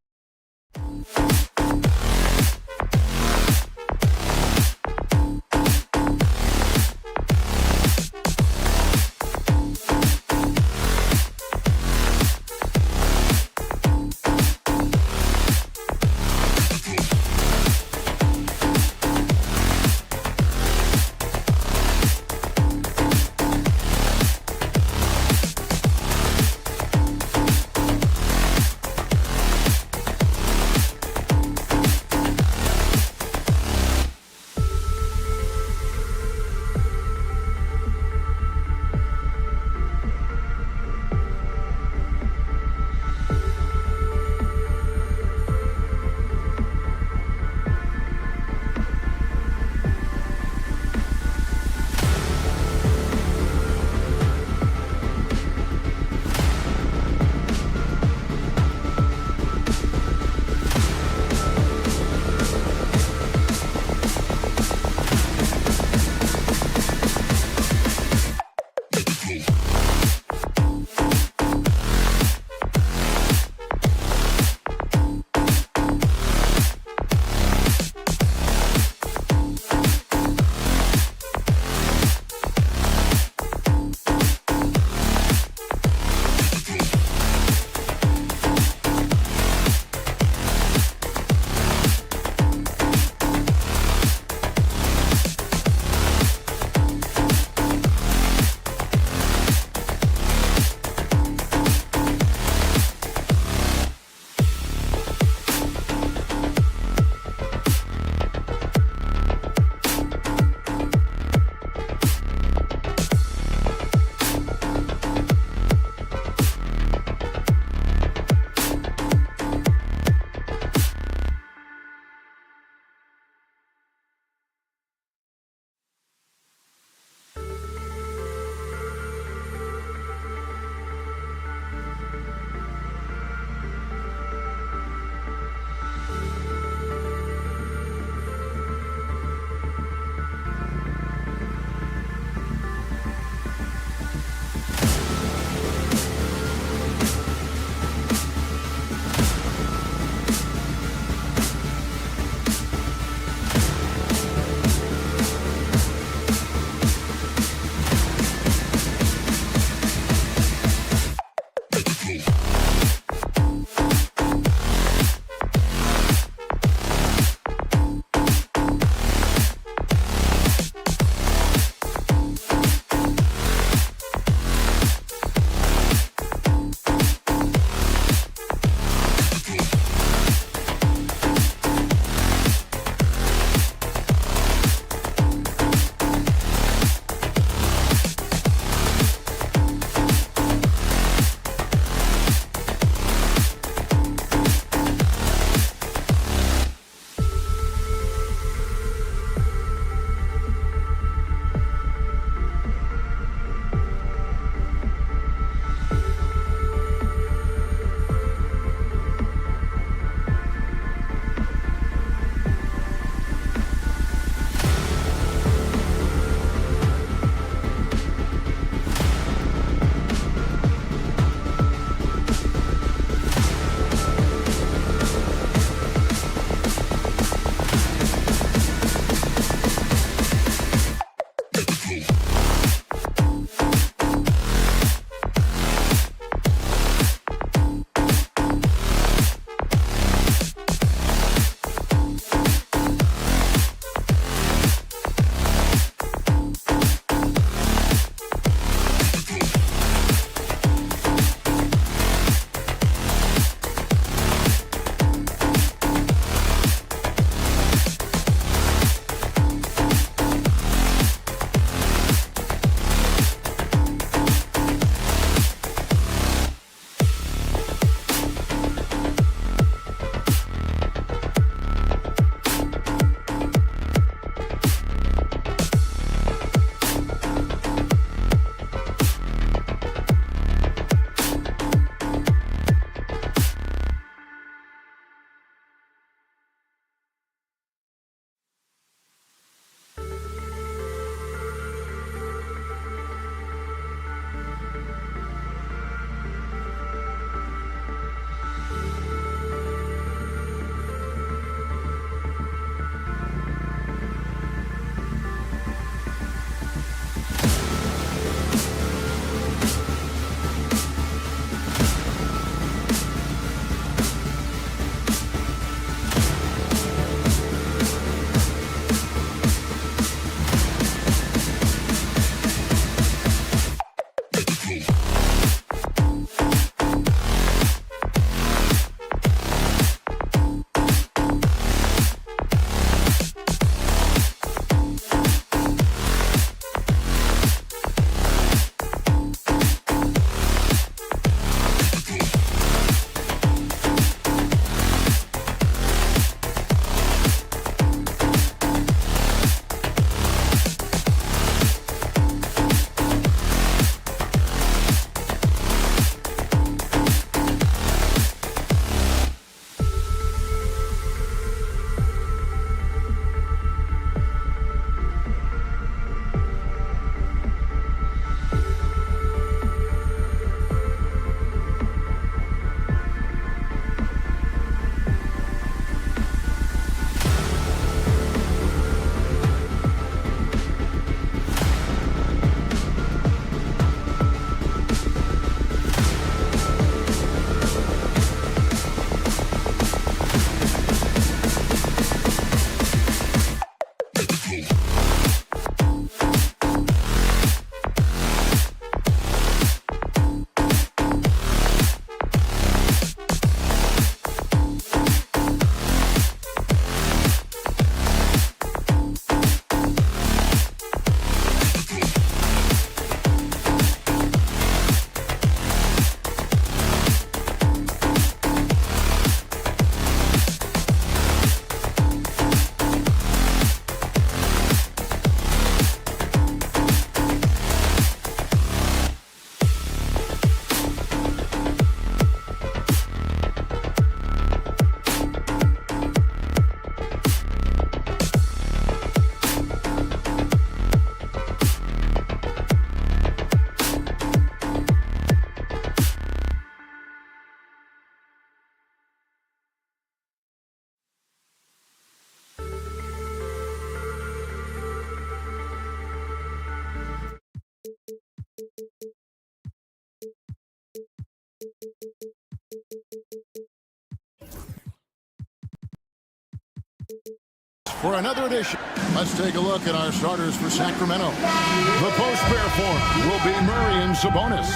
For another edition, let's take a look at our starters for Sacramento. The post-pair form will be Murray and Sabonis.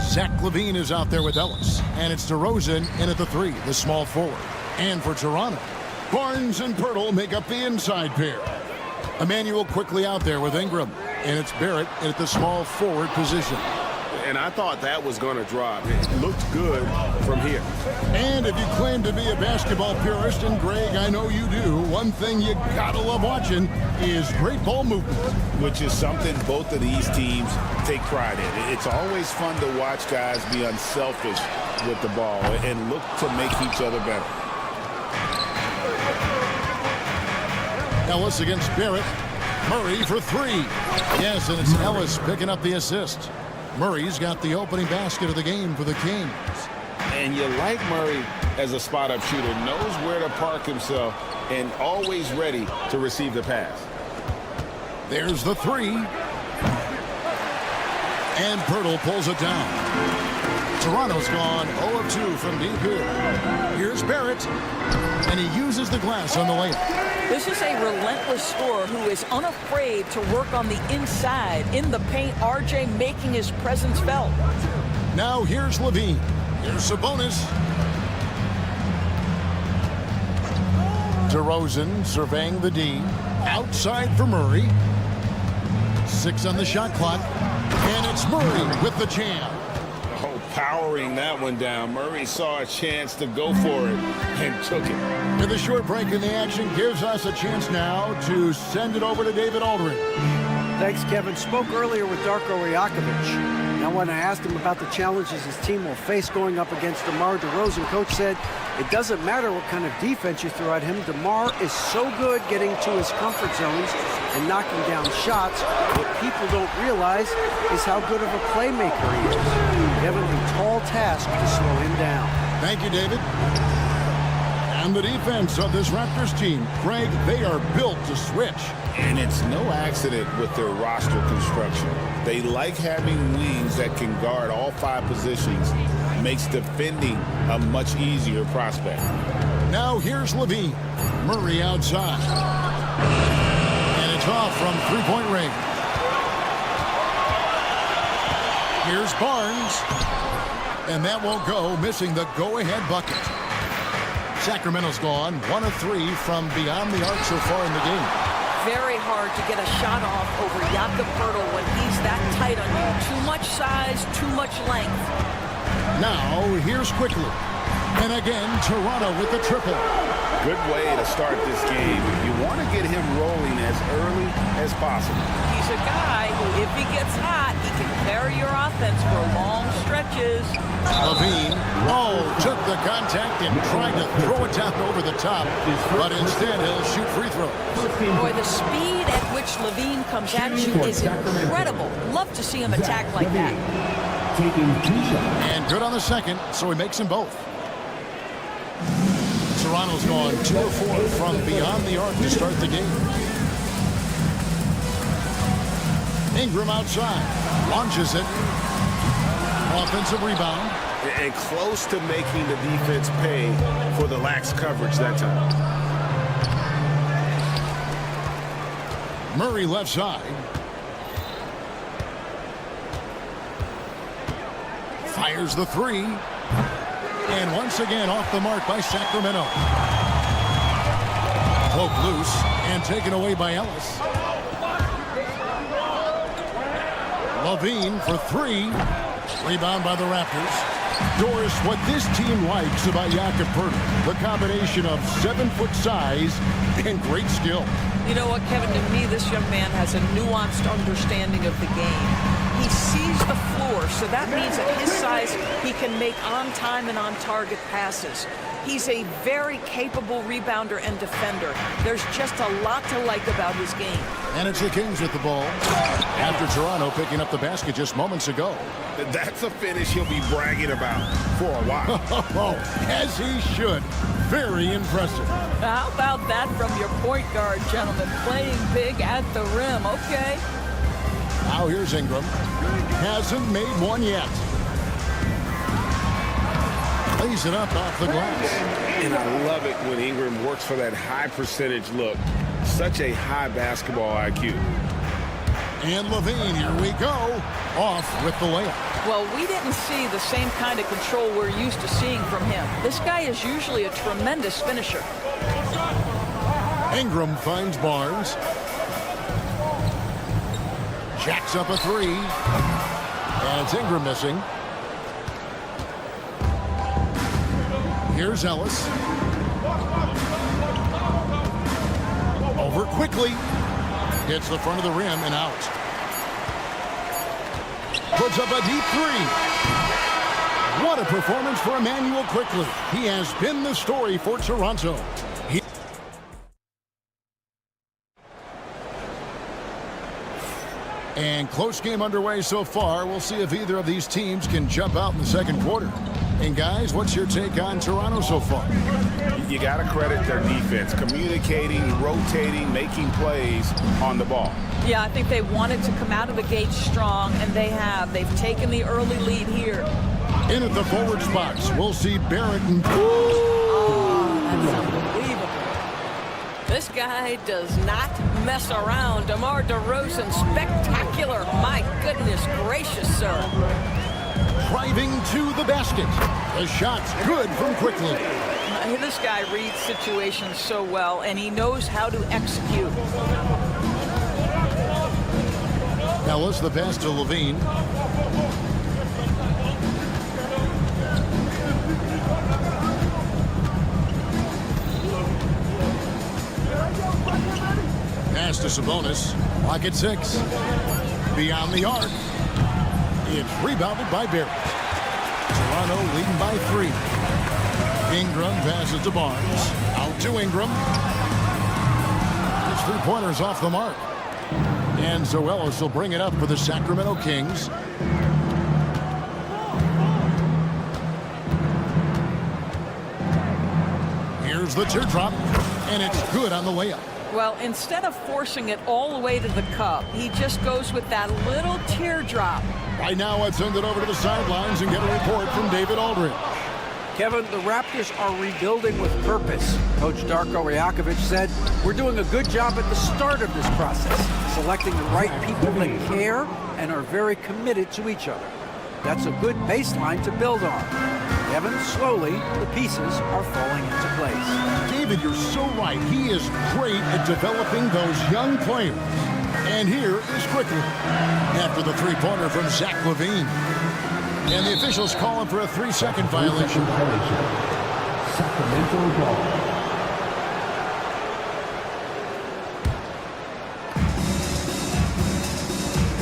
Zach LaVine is out there with Ellis, and it's DeRozan in at the 3, the small forward. And for Toronto, Barnes and Pirtle make up the inside pair. Emmanuel quickly out there with Ingram, and it's Barrett at the small forward position. And I thought that was going to drop. It looked good from here. And if you claim to be a basketball purist, and Greg, I know you do, one thing you gotta love watching is great ball movement. Which is something both of these teams take pride in. It's always fun to watch guys be unselfish with the ball and look to make each other better. Ellis against Barrett. Murray for 3. Yes, and it's Ellis picking up the assist. Murray's got the opening basket of the game for the Kings. And you like Murray as a spot-up shooter, knows where to park himself, and always ready to receive the pass. There's the 3. And Pirtle pulls it down. Toronto's gone 0 of 2 from deep here. Here's Barrett, and he uses the glass on the layup. This is a relentless scorer who is unafraid to work on the inside, in the paint. RJ making his presence felt. Now here's LaVine. Here's Sabonis. DeRozan surveying the D. Outside for Murray. 6 on the shot clock. And it's Murray with the jam. Oh, powering that one down. Murray saw a chance to go for it and took it. And the short break in the action gives us a chance now to send it over to David Aldridge. Thanks, Kevin. Spoke earlier with Darko Rajakovic. Now, when I asked him about the challenges his team will face going up against DeMar DeRozan, Coach said it doesn't matter what kind of defense you throw at him. DeMar is so good getting to his comfort zones and knocking down shots. What people don't realize is how good of a playmaker he is. They have a tall task to slow him down. Thank you, David. And the defense of this Raptors team, Craig, they are built to switch. And it's no accident with their roster construction. They like having wings that can guard all 5 positions. Makes defending a much easier prospect. Now here's LaVine. Murray outside. And it's off from three-point range. Here's Barnes. And that won't go, missing the go-ahead bucket. Sacramento's gone 1 of 3 from beyond the arc so far in the game. Very hard to get a shot off over Jakob Pirtle when he's that tight on you. Too much size, too much length. Now, here's quickly. And again, Toronto with the triple. Good way to start this game. You want to get him rolling as early as possible. He's a guy who, if he gets hot, he can carry your offense for long stretches. LaVine, took the contact and tried to throw it down over the top, but instead he'll shoot free throws. Boy, the speed at which LaVine comes at you is incredible. Love to see him attack like that. And good on the second, so he makes them both. Toronto's gone 2 of 4 from beyond the arc to start the game. Ingram outside, launches it. Offensive rebound. And close to making the defense pay for the lax coverage that time. Murray left side. Fires the 3. And once again off the mark by Sacramento. Poke loose and taken away by Ellis. LaVine for 3. Rebound by the Raptors. Doris, what this team likes about Jakob Pirtle, the combination of 7-foot size and great skill. You know what, Kevin, to me, this young man has a nuanced understanding of the game. He sees the floor, so that means at his size, he can make on-time and on-target passes. He's a very capable rebounder and defender. There's just a lot to like about his game. And it's the Kings with the ball after Toronto picking up the basket just moments ago. That's a finish he'll be bragging about for a while. As he should. Very impressive. How about that from your point guard, gentlemen? Playing big at the rim, okay? Now here's Ingram. Hasn't made one yet. Plays it up off the glass. And I love it when Ingram works for that high percentage look. Such a high basketball IQ. And Levine, here we go, off with the layup. Well, we didn't see the same kind of control we're used to seeing from him. This guy is usually a tremendous finisher. Ingram finds Barnes. Jacks up a three. And it's Ingram missing. Here's Ellis. Over quickly. Hits the front of the rim and out. Puts up a deep three. What a performance for Emmanuel Quickly. He has been the story for Toronto. And close game underway so far. We'll see if either of these teams can jump out in the second quarter. And guys, what's your take on Toronto so far? You got to credit their defense, communicating, rotating, making plays on the ball. Yeah, I think they wanted to come out of the gate strong, and they have. They've taken the early lead here. In at the forward spots, we'll see Barrett and... Oh, that's unbelievable. This guy does not mess around. DeMar DeRozan, spectacular. My goodness gracious, sir. Driving to the basket. The shot's good from Quickly. This guy reads situations so well, and he knows how to execute. Ellis, the pass to Levine. Pass to Sabonis. Lock at 6. Beyond the arc. It's rebounded by Barrett. Toronto leading by 3. Ingram passes to Barnes. Out to Ingram. His three-pointers off the mark. And Zoelos will bring it up for the Sacramento Kings. Here's the teardrop, and it's good on the layup. Well, instead of forcing it all the way to the cup, he just goes with that little teardrop. Right now, let's send it over to the sidelines and get a report from David Aldridge. Kevin, the Raptors are rebuilding with purpose. Coach Darko Rajakovic said, we're doing a good job at the start of this process, selecting the right people that care and are very committed to each other. That's a good baseline to build on. Kevin, slowly, the pieces are falling into place. David, you're so right. He is great at developing those young players. And here is Quickly after the three-pointer from Zach LaVine. And the officials call him for a 3-second violation. Sacramento ball.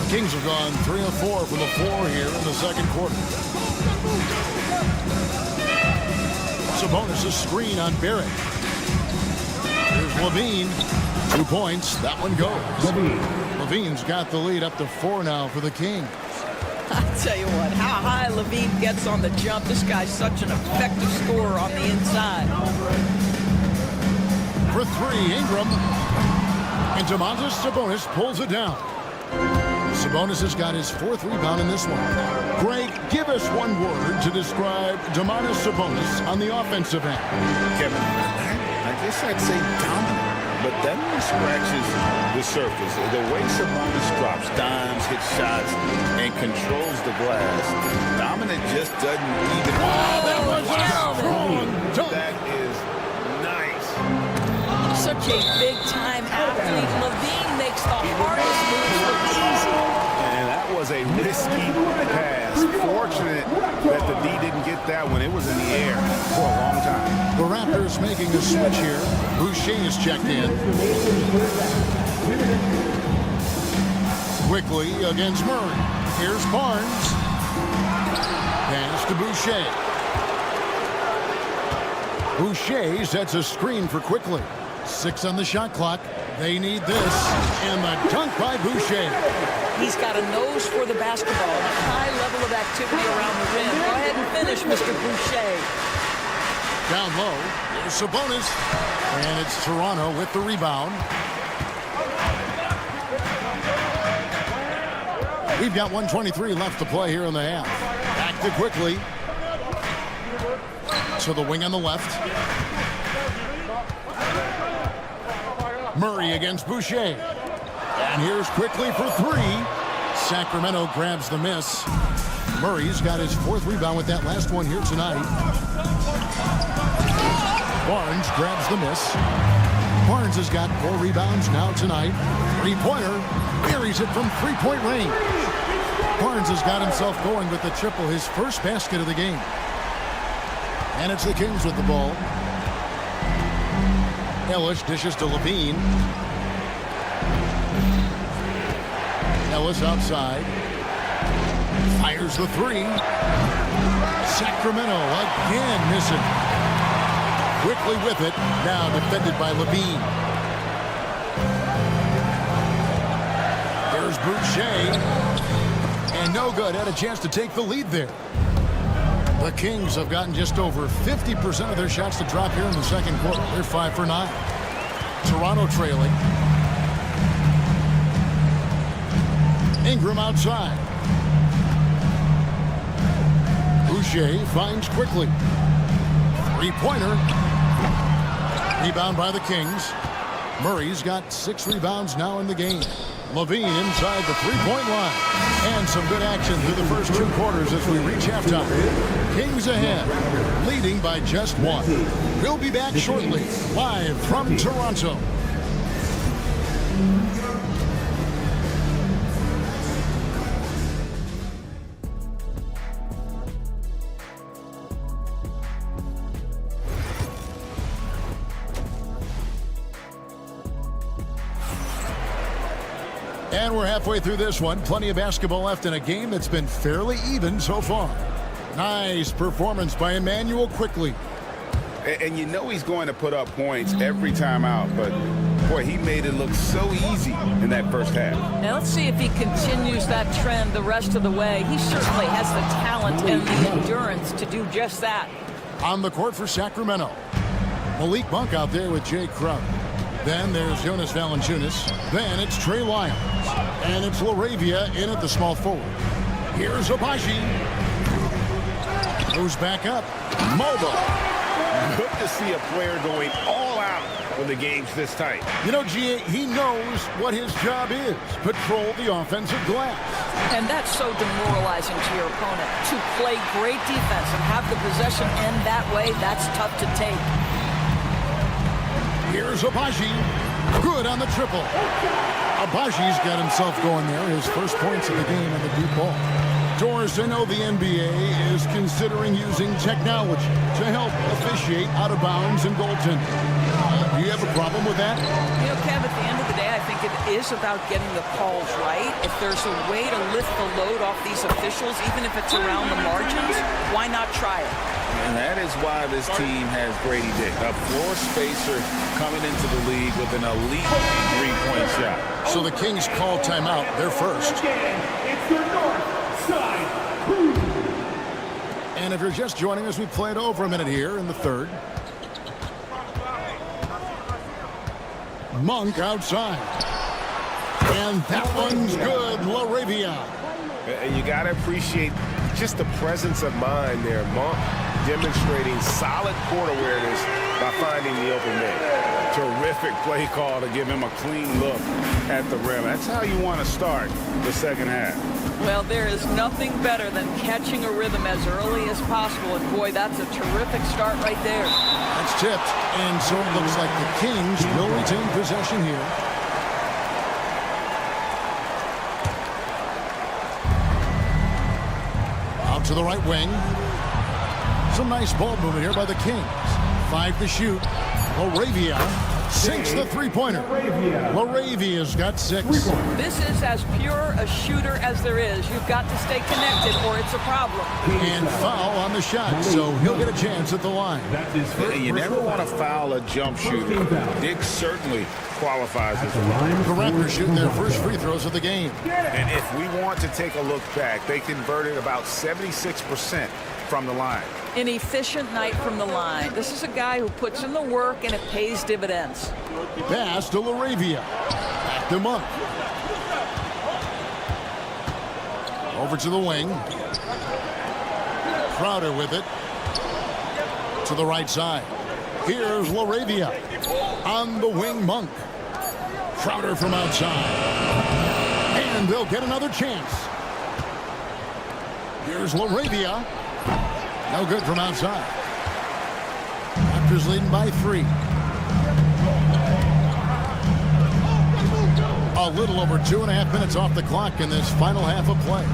Kings have gone 3 of 4 from the floor here in the second quarter. Sabonis' screen on Barrett. Here's Levine. 2 points. That one goes. Levine's got the lead up to 4 now for the Kings. I'll tell you what, how high Levine gets on the jump. This guy's such an effective scorer on the inside. For 3, Ingram. And Domantas Sabonis pulls it down. Sabonis has got his 4th rebound in this one. Greg, give us one word to describe Domantas Sabonis on the offensive end. Kevin, I guess I'd say dominant. But that one scratches the surface. The way Sabonis drops dimes, hits shots, and controls the glass. Dominant just doesn't even... That was strong. That is nice. Such a big-time athlete. Levine makes the hardest moves look easy. And that was a risky pass. Fortunate that the D didn't get that one. It was in the air for a long time. The Raptors making a switch here. Boucher is checked in. Quickly against Murray. Here's Barnes. Pass to Boucher. Boucher sets a screen for Quickly. 6 on the shot clock. They need this. And the dunk by Boucher. He's got a nose for the basketball, a high level of activity around the rim. Go ahead and finish, Mr. Boucher. Down low, here's Sabonis. And it's Toronto with the rebound. We've got 1:23 left to play here in the half. Back to Quickly. To the wing on the left. Murray against Boucher. And here's quickly for three. Sacramento grabs the miss. Murray's got his 4th rebound with that last one here tonight. Barnes grabs the miss. Barnes has got 4 rebounds now tonight. 3-pointer. Buries it from 3-point range. Barnes has got himself going with the triple, his first basket of the game. And it's the Kings with the ball. Ellis dishes to Levine. Ellis outside. Fires the 3. Sacramento again missing. Quickly with it. Now defended by Levine. There's Boucher. And no good. Had a chance to take the lead there. The Kings have gotten just over 50% of their shots to drop here in the second quarter. They're 5 for 9. Toronto trailing. Ingram outside. Boucher finds quickly. 3-pointer. Rebound by the Kings. Murray's got 6 rebounds now in the game. Levine inside the 3-point line. And some good action through the first 2 quarters as we reach halftime. Kings ahead, leading by just 1. We'll be back shortly, live from Toronto. And we're halfway through this one. Plenty of basketball left in a game that's been fairly even so far. Nice performance by Emmanuel quickly. And you know he's going to put up points every time out, but boy, he made it look so easy in that first half. Now let's see if he continues that trend the rest of the way. He certainly has the talent and the endurance to do just that. On the court for Sacramento. Malik Monk out there with Jay Crowder. Then there's Jonas Valanciunas. Then it's Trey Lyons. And it's LaRavia in at the small forward. Here's Abaji. Goes back up. Moba. Good to see a player going all out when the game's this tight. You know, G.A., he knows what his job is. Patrol the offensive glass. And that's so demoralizing to your opponent. To play great defense and have the possession end that way, that's tough to take. Here's Abaji. Good on the triple. Abaji's got himself going there. His first points of the game on the deep ball. Doris, I know the NBA is considering using technology to help officiate out of bounds and goaltending. Do you have a problem with that? You know, Kev, at the end of the day, I think it is about getting the calls right. If there's a way to lift the load off these officials, even if it's around the margins, why not try it? And that is why this team has Grady Dick, a floor spacer coming into the league with an elite 3-point shot. So the Kings call timeout. They're first. It's your north side. And if you're just joining us, we played over a minute here in the third. Monk outside. And that one's good. LaRavia. And you got to appreciate just the presence of mind there. Monk demonstrating solid court awareness by finding the open man. Terrific play call to give him a clean look at the rim. That's how you want to start the second half. Well, there is nothing better than catching a rhythm as early as possible. And boy, that's a terrific start right there. That's tipped. And so it looks like the Kings will retain possession here. Out to the right wing. Some nice ball movement here by the Kings. 5 to shoot. LaRavia sinks the 3-pointer. LaRavia's got 6. This is as pure a shooter as there is. You've got to stay connected or it's a problem. And foul on the shot, so he'll get a chance at the line. You never want to foul a jump shooter. Dick certainly qualifies as well. The Raptors shooting their first free throws of the game. And if we want to take a look back, they converted about 76% from the line. An efficient night from the line. This is a guy who puts in the work and it pays dividends. Pass to LaRavia. Back to Monk. Over to the wing. Crowder with it. To the right side. Here's LaRavia. On the wing, Monk. Crowder from outside. And they'll get another chance. Here's LaRavia. No good from outside. Raptors leading by 3. A little over 2.5 minutes off the clock in this final half of play.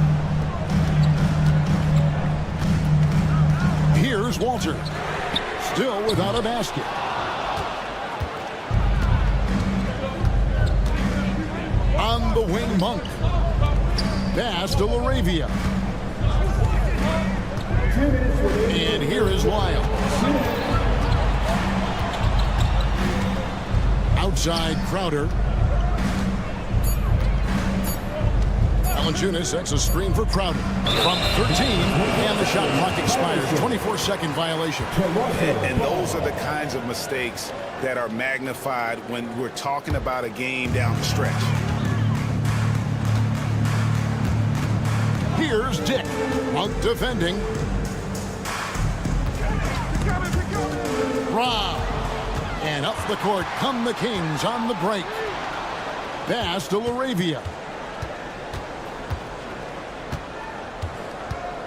Here's Walter. Still without a basket. On the wing, Monk. Pass to LaRavia. And here is Lyle. Outside Crowder. Valanciunas sets a screen for Crowder. From 13, and the shot clock expires. 24-second violation. And those are the kinds of mistakes that are magnified when we're talking about a game down the stretch. Here's Dick. Monk defending. Rob. And up the court come the Kings on the break. Pass to LaRavia.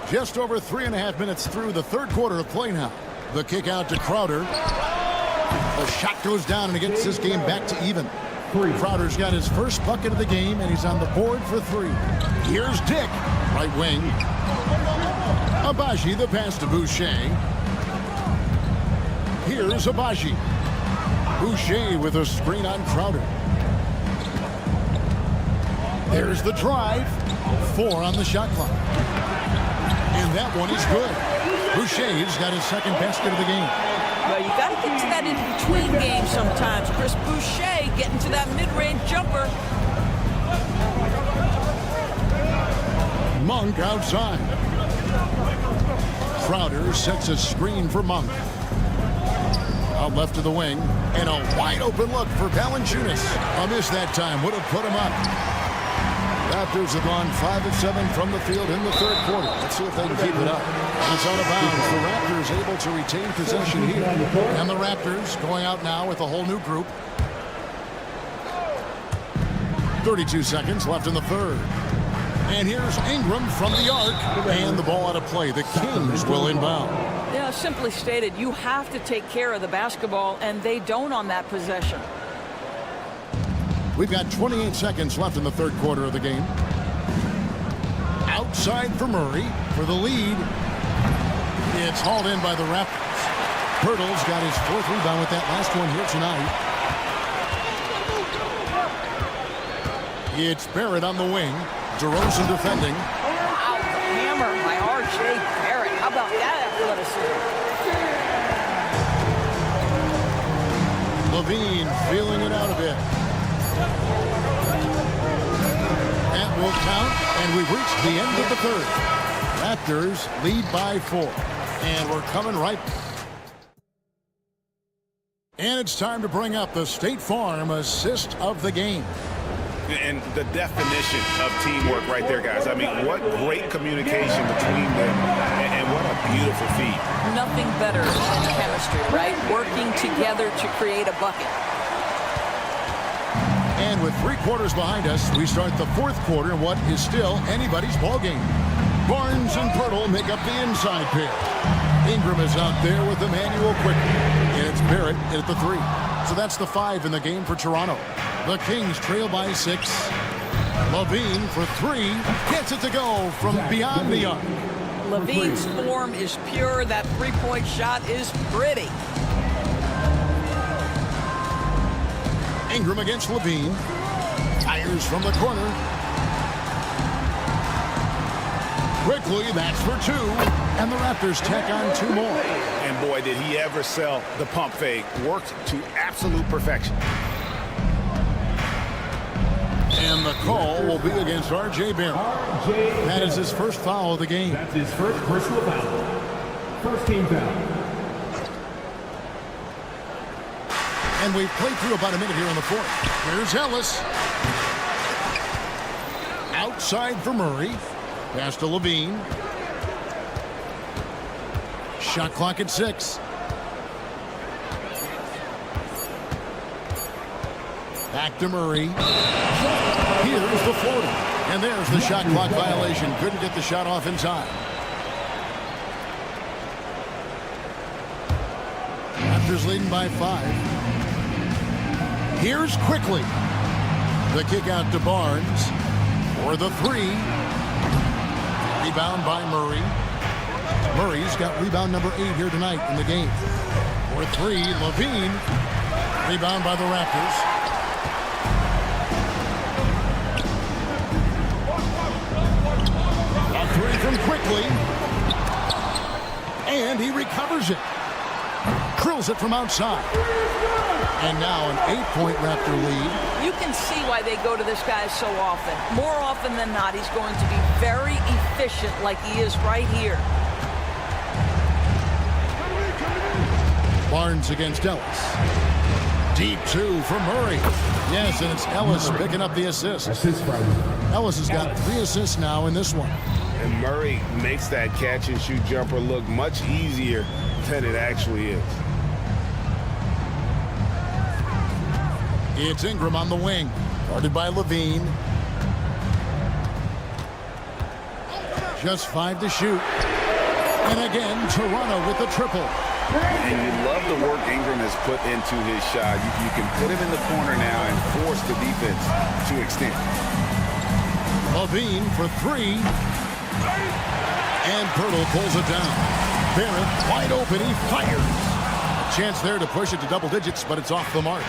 Just over 3.5 minutes through the third quarter of play now. The kick out to Crowder. The shot goes down and it gets this game back to even. Crowder's got his first bucket of the game and he's on the board for 3. Here's Dick. Right wing. Abaji, the pass to Boucher. Here's Abaji. Boucher with a screen on Crowder. There's the drive. 4 on the shot clock. And that one is good. Boucher's got his second basket of the game. Well, you got to get to that in-between game sometimes. Chris Boucher getting to that mid-range jumper. Monk outside. Crowder sets a screen for Monk. Out left to the wing. And a wide-open look for Valanciunas. A miss that time would have put him up. Raptors have gone 5 of 7 from the field in the third quarter. Let's see if they can keep it up. And it's out of bounds. The Raptors able to retain possession here. And the Raptors going out now with a whole new group. 32 seconds left in the third. And here's Ingram from the arc. And the ball out of play. The Kings will inbound. Yeah, simply stated, you have to take care of the basketball, and they don't on that possession. We've got 28 seconds left in the third quarter of the game. Outside for Murray for the lead. It's hauled in by the Raptors. Pirtle's got his 4th rebound with that last one here tonight. It's Barrett on the wing. DeRozan defending. Wow, the hammer by R.J. Barrett. How about that athleticism? Levine feeling it out a bit. That will count, and we've reached the end of the third. Raptors lead by 4. And we're coming right. And it's time to bring up the State Farm assist of the game. And the definition of teamwork right there, guys. I mean, what great communication between them, and what a beautiful feat. Nothing better than chemistry, right? Working together to create a bucket. And with 3 quarters behind us, we start the fourth quarter in what is still anybody's ball game. Barnes and Pirtle make up the inside pair. Ingram is out there with Emmanuel quickly. And it's Barrett at the 3. So that's the 5 in the game for Toronto. The Kings trail by 6. Levine for 3. Gets it to go from beyond the arc. Levine's form is pure. That three-point shot is pretty. Ingram against Levine. Fires from the corner. Quickly, that's for 2. And the Raptors tack on 2 more. And boy, did he ever sell the pump fake. Worked to absolute perfection. And the call will be against R.J. Barrett. That is his first foul of the game. That's his first personal foul. First team foul. And we've played through about a minute here in the fourth. Here's Ellis. Outside for Murray. Pass to Levine. Shot clock at 6. Back to Murray. Here's the floater. And there's the shot clock violation. Couldn't get the shot off in time. Raptors leading by 5. Here's quickly. The kick out to Barnes for the 3. Rebound by Murray. Murray's got rebound number 8 here tonight in the game. For 3, Levine. Rebound by the Raptors. A 3 from quickly. And he recovers it. Drills it from outside. And now an 8-point Raptor lead. You can see why they go to this guy so often. More often than not, he's going to be very efficient like he is right here. Barnes against Ellis. Deep 2 for Murray. Yes, and it's Ellis picking up the assist. Ellis has got 3 assists now in this one. And Murray makes that catch-and-shoot jumper look much easier than it actually is. It's Ingram on the wing. Guarded by Levine. Just 5 to shoot. And again, Toronto with the triple. And you love the work Ingram has put into his shot. You can put him in the corner now and force the defense to extend. Levine for 3. And Pirtle pulls it down. Barrett wide open. He fires. A chance there to push it to double digits, but it's off the mark.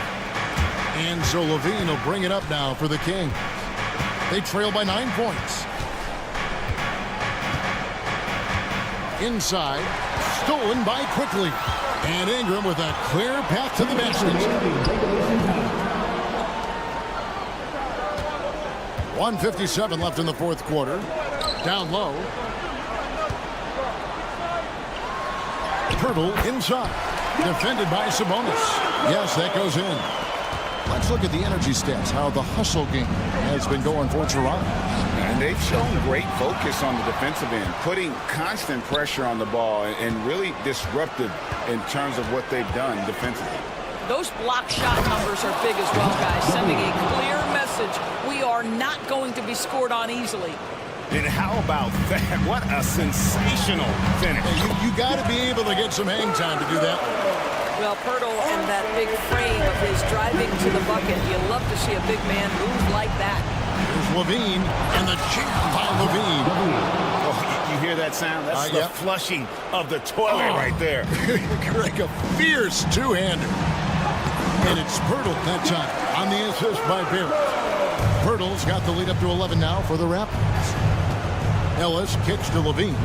And so Levine will bring it up now for the Kings. They trail by 9 points. Inside, stolen by quickly. And Ingram with a clear path to the basket. 1:57 left in the fourth quarter. Down low. Pirtle inside. Defended by Sabonis. Yes, that goes in. Let's look at the energy stats, how the hustle game has been going for Toronto. And they've shown great focus on the defensive end, putting constant pressure on the ball and really disruptive in terms of what they've done defensively. Those block shot numbers are big as well, guys, sending a clear message. We are not going to be scored on easily. And how about that? What a sensational finish. Hey, you got to be able to get some hang time to do that. Well, Pirtle and that big frame of his driving to the bucket. You love to see a big man move like that. Here's Levine, and the jam by Levine. Oh, you hear that sound? That's the flushing of the toilet right there. Like a fierce two-hander. And it's Pirtle that time on the assist by Barrett. Pirtle's got the lead up to 11 now for the Raptors. Ellis kicks to Levine.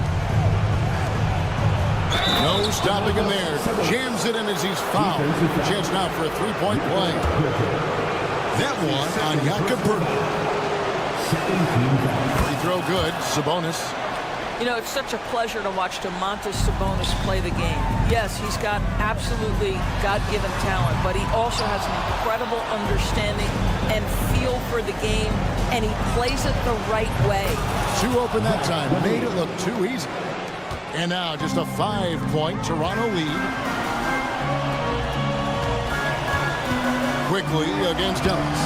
No stopping him there. Jams it in as he's fouled. Chance now for a three-point play. That one on Jakob Pirtle. Free throw good. Sabonis. You know, it's such a pleasure to watch Domantas Sabonis play the game. Yes, he's got absolutely God-given talent, but he also has an incredible understanding and feel for the game, and he plays it the right way. Too open that time. Made it look too easy. And now just a 5-point Toronto lead. Quickly against Ellis.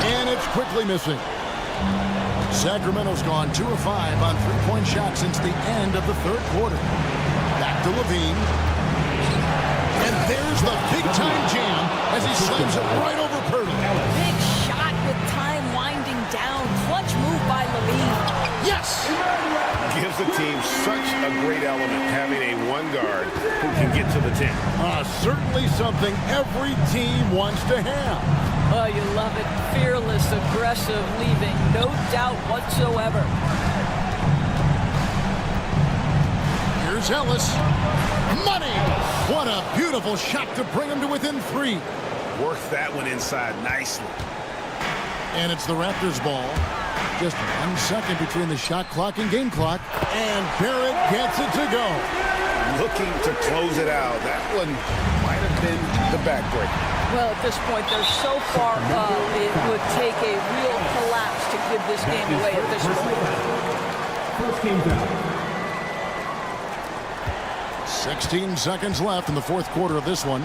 And it's quickly missing. Sacramento's gone 2 of 5 on three-point shots since the end of the third quarter. Back to Levine. And there's the big-time jam as he slams it right over Pirtle. Big shot with time winding down. Clutch move by Levine. Yes! Gives the team such a great element having a one guard who can get to the 10. Certainly something every team wants to have. Oh, you love it. Fearless, aggressive, leaving. No doubt whatsoever. Here's Ellis. Money! What a beautiful shot to bring him to within 3. Worked that one inside nicely. And it's the Raptors ball. Just 1 second between the shot clock and game clock. And Barrett gets it to go. Looking to close it out. That one might have been the backbreaker. Well, at this point, they're so far up, it would take a real collapse to give this game away at this point. First game down. 16 seconds left in the fourth quarter of this one.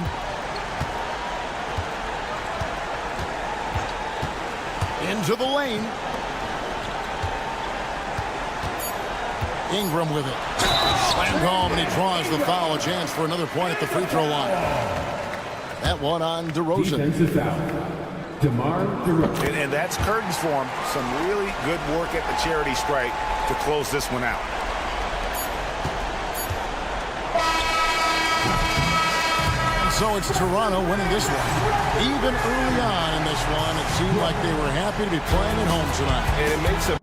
Into the lane. Ingram with it. Slammed home, and he draws the foul. A chance for another point at the free throw line. That one on DeRozan. Defensive foul. DeMar DeRozan. And that's curtains for him. Some really good work at the charity stripe to close this one out. And so it's Toronto winning this one. Even early on in this one, it seemed like they were happy to be playing at home tonight. And it makes a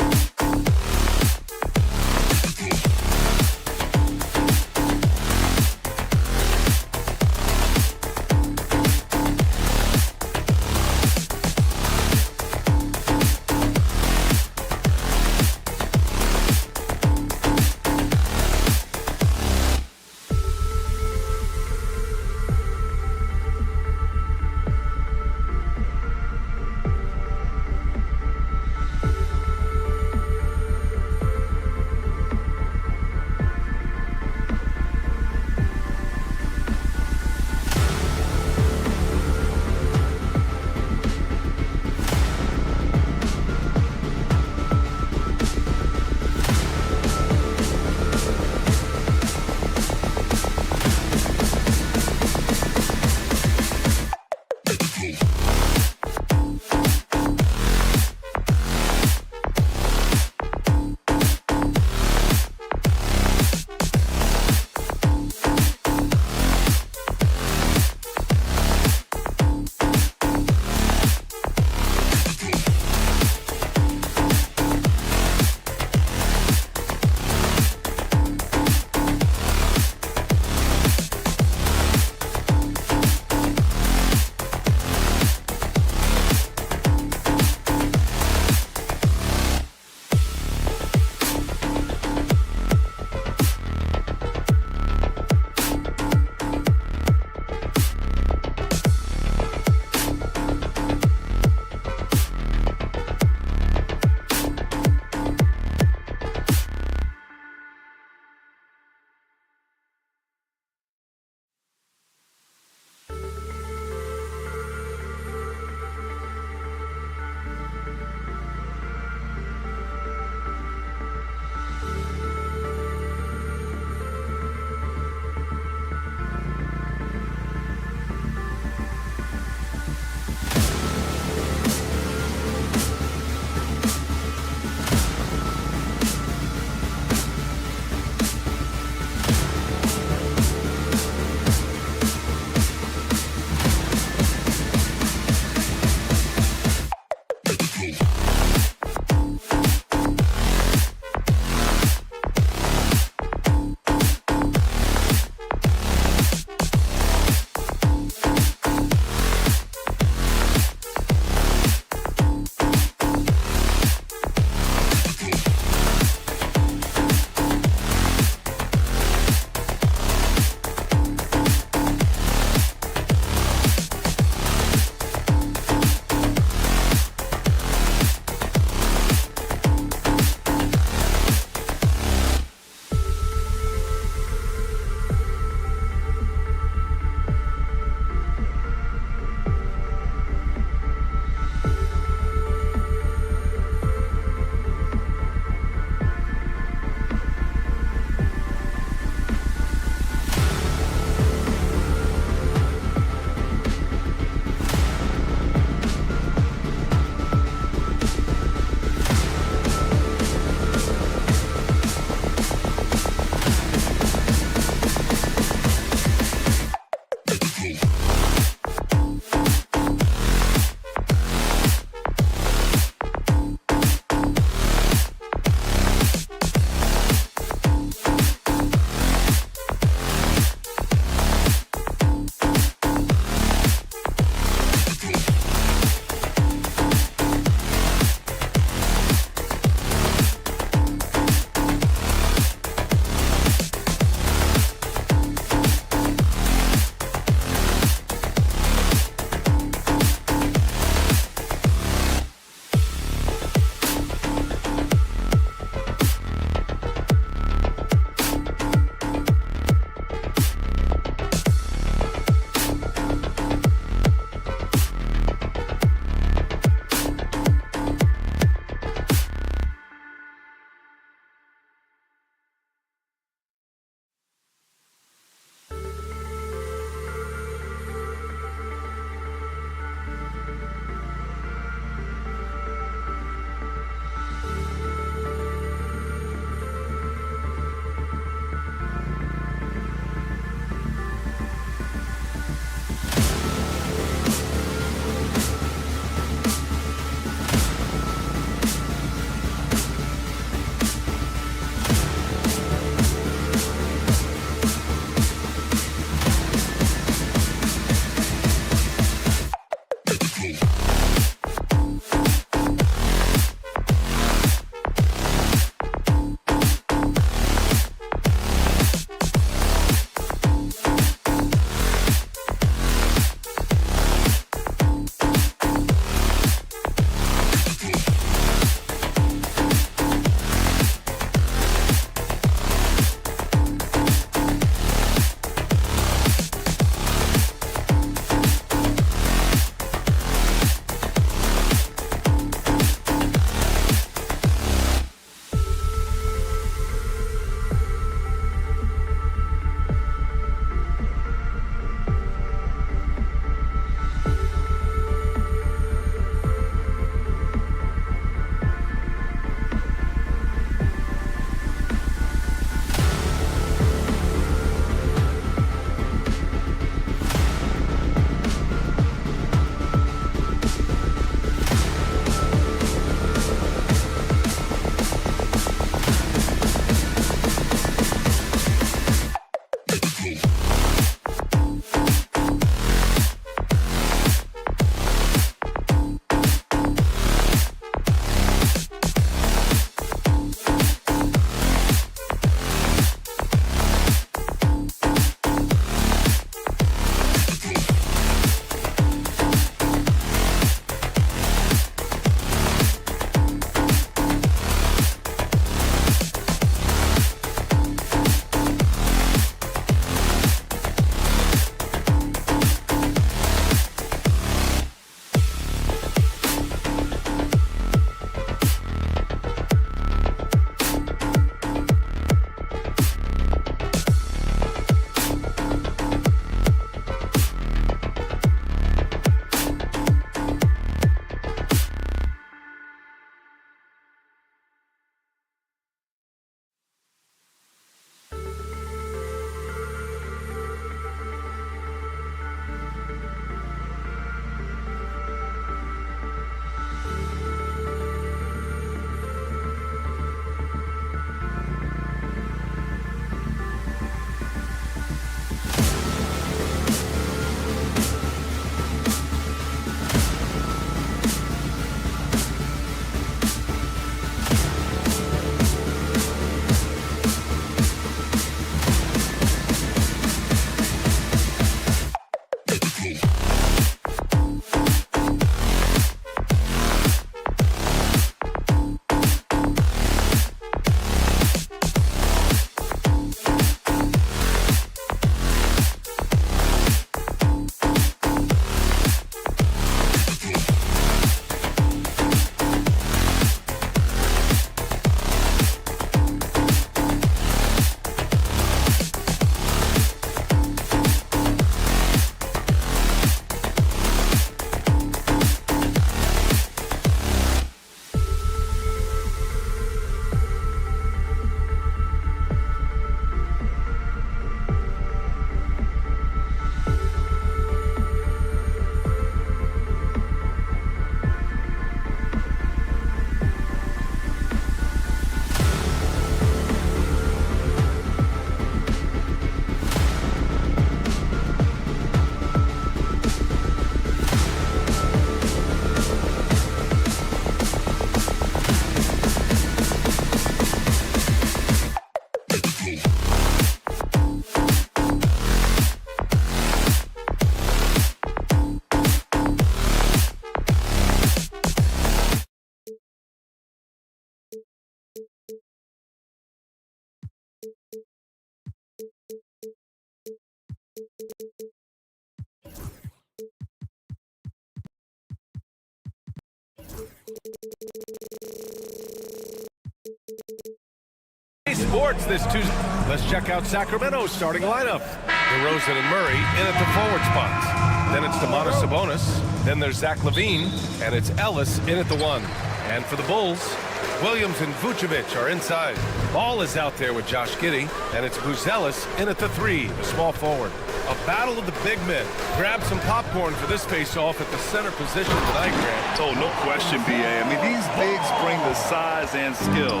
sports this Tuesday. Let's check out Sacramento's starting lineup. DeRozan and Murray in at the forward spots. Then it's Domantas Sabonis. Then there's Zach LaVine. And it's Ellis in at the 1. And for the Bulls, Williams and Vucevic are inside. Ball is out there with Josh Giddey. And it's Buzelis in at the 3, the small forward. A battle of the big men. Grab some popcorn for this face-off at the center position tonight, Grant. Oh, no question, B.A. I mean, these bigs bring the size and skill.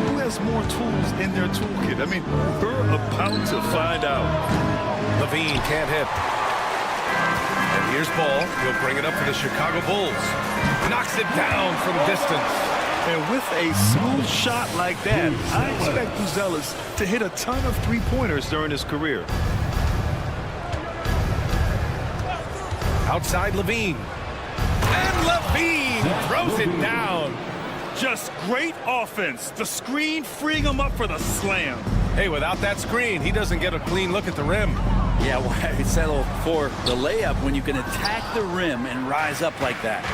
Who has more tools in their toolkit? I mean, we're about to find out. LaVine can't hit. And here's Ball. He'll bring it up for the Chicago Bulls. Knocks it down from distance. And with a smooth shot like that, I expect Buzelis to hit a ton of three-pointers during his career. Outside LaVine. And LaVine throws it down. Just great offense. The screen freeing him up for the slam. Hey, without that screen, he doesn't get a clean look at the rim. Yeah, why settle for the layup when you can attack the rim and rise up like that?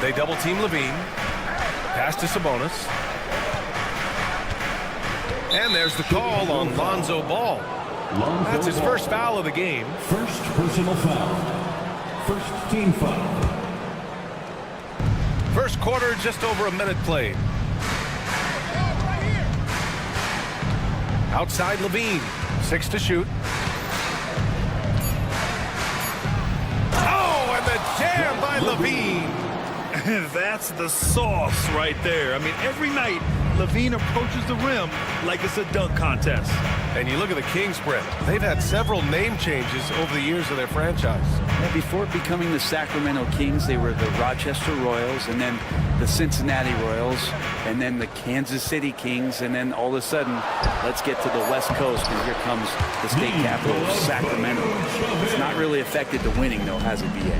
They double-team LaVine. Pass to Sabonis. And there's the call on Lonzo Ball. That's his first foul of the game. First personal foul. First team foul. First quarter, just over a minute played. Outside LaVine. 6 to shoot. Oh, and the jam by LaVine. That's the sauce right there. I mean, every night, LaVine approaches the rim like it's a dunk contest. And you look at the Kings, Brett. They've had several name changes over the years of their franchise. Yeah, before becoming the Sacramento Kings, they were the Rochester Royals, and then the Cincinnati Royals, and then the Kansas City Kings, and then all of a sudden, let's get to the West Coast, and here comes the state capital of Sacramento. It's not really affected the winning, though, has it, B.A.?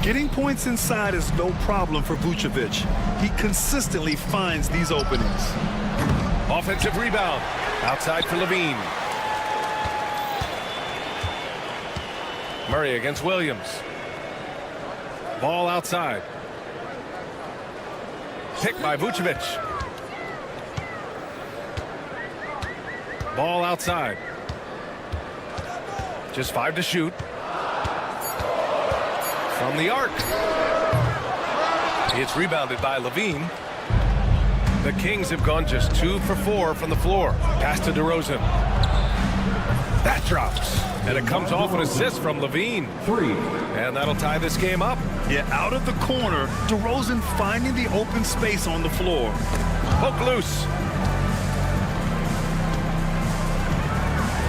Getting points inside is no problem for Vucevic. He consistently finds these openings. Offensive rebound. Outside for LaVine. Murray against Williams. Ball outside. Picked by Vucevic. Ball outside. Just 5 to shoot. From the arc. It's rebounded by LaVine. The Kings have gone just 2 for 4 from the floor. Pass to DeRozan. That drops. And it comes off an assist from LaVine. 3. And that'll tie this game up. Yeah, out of the corner, DeRozan finding the open space on the floor. Poke loose.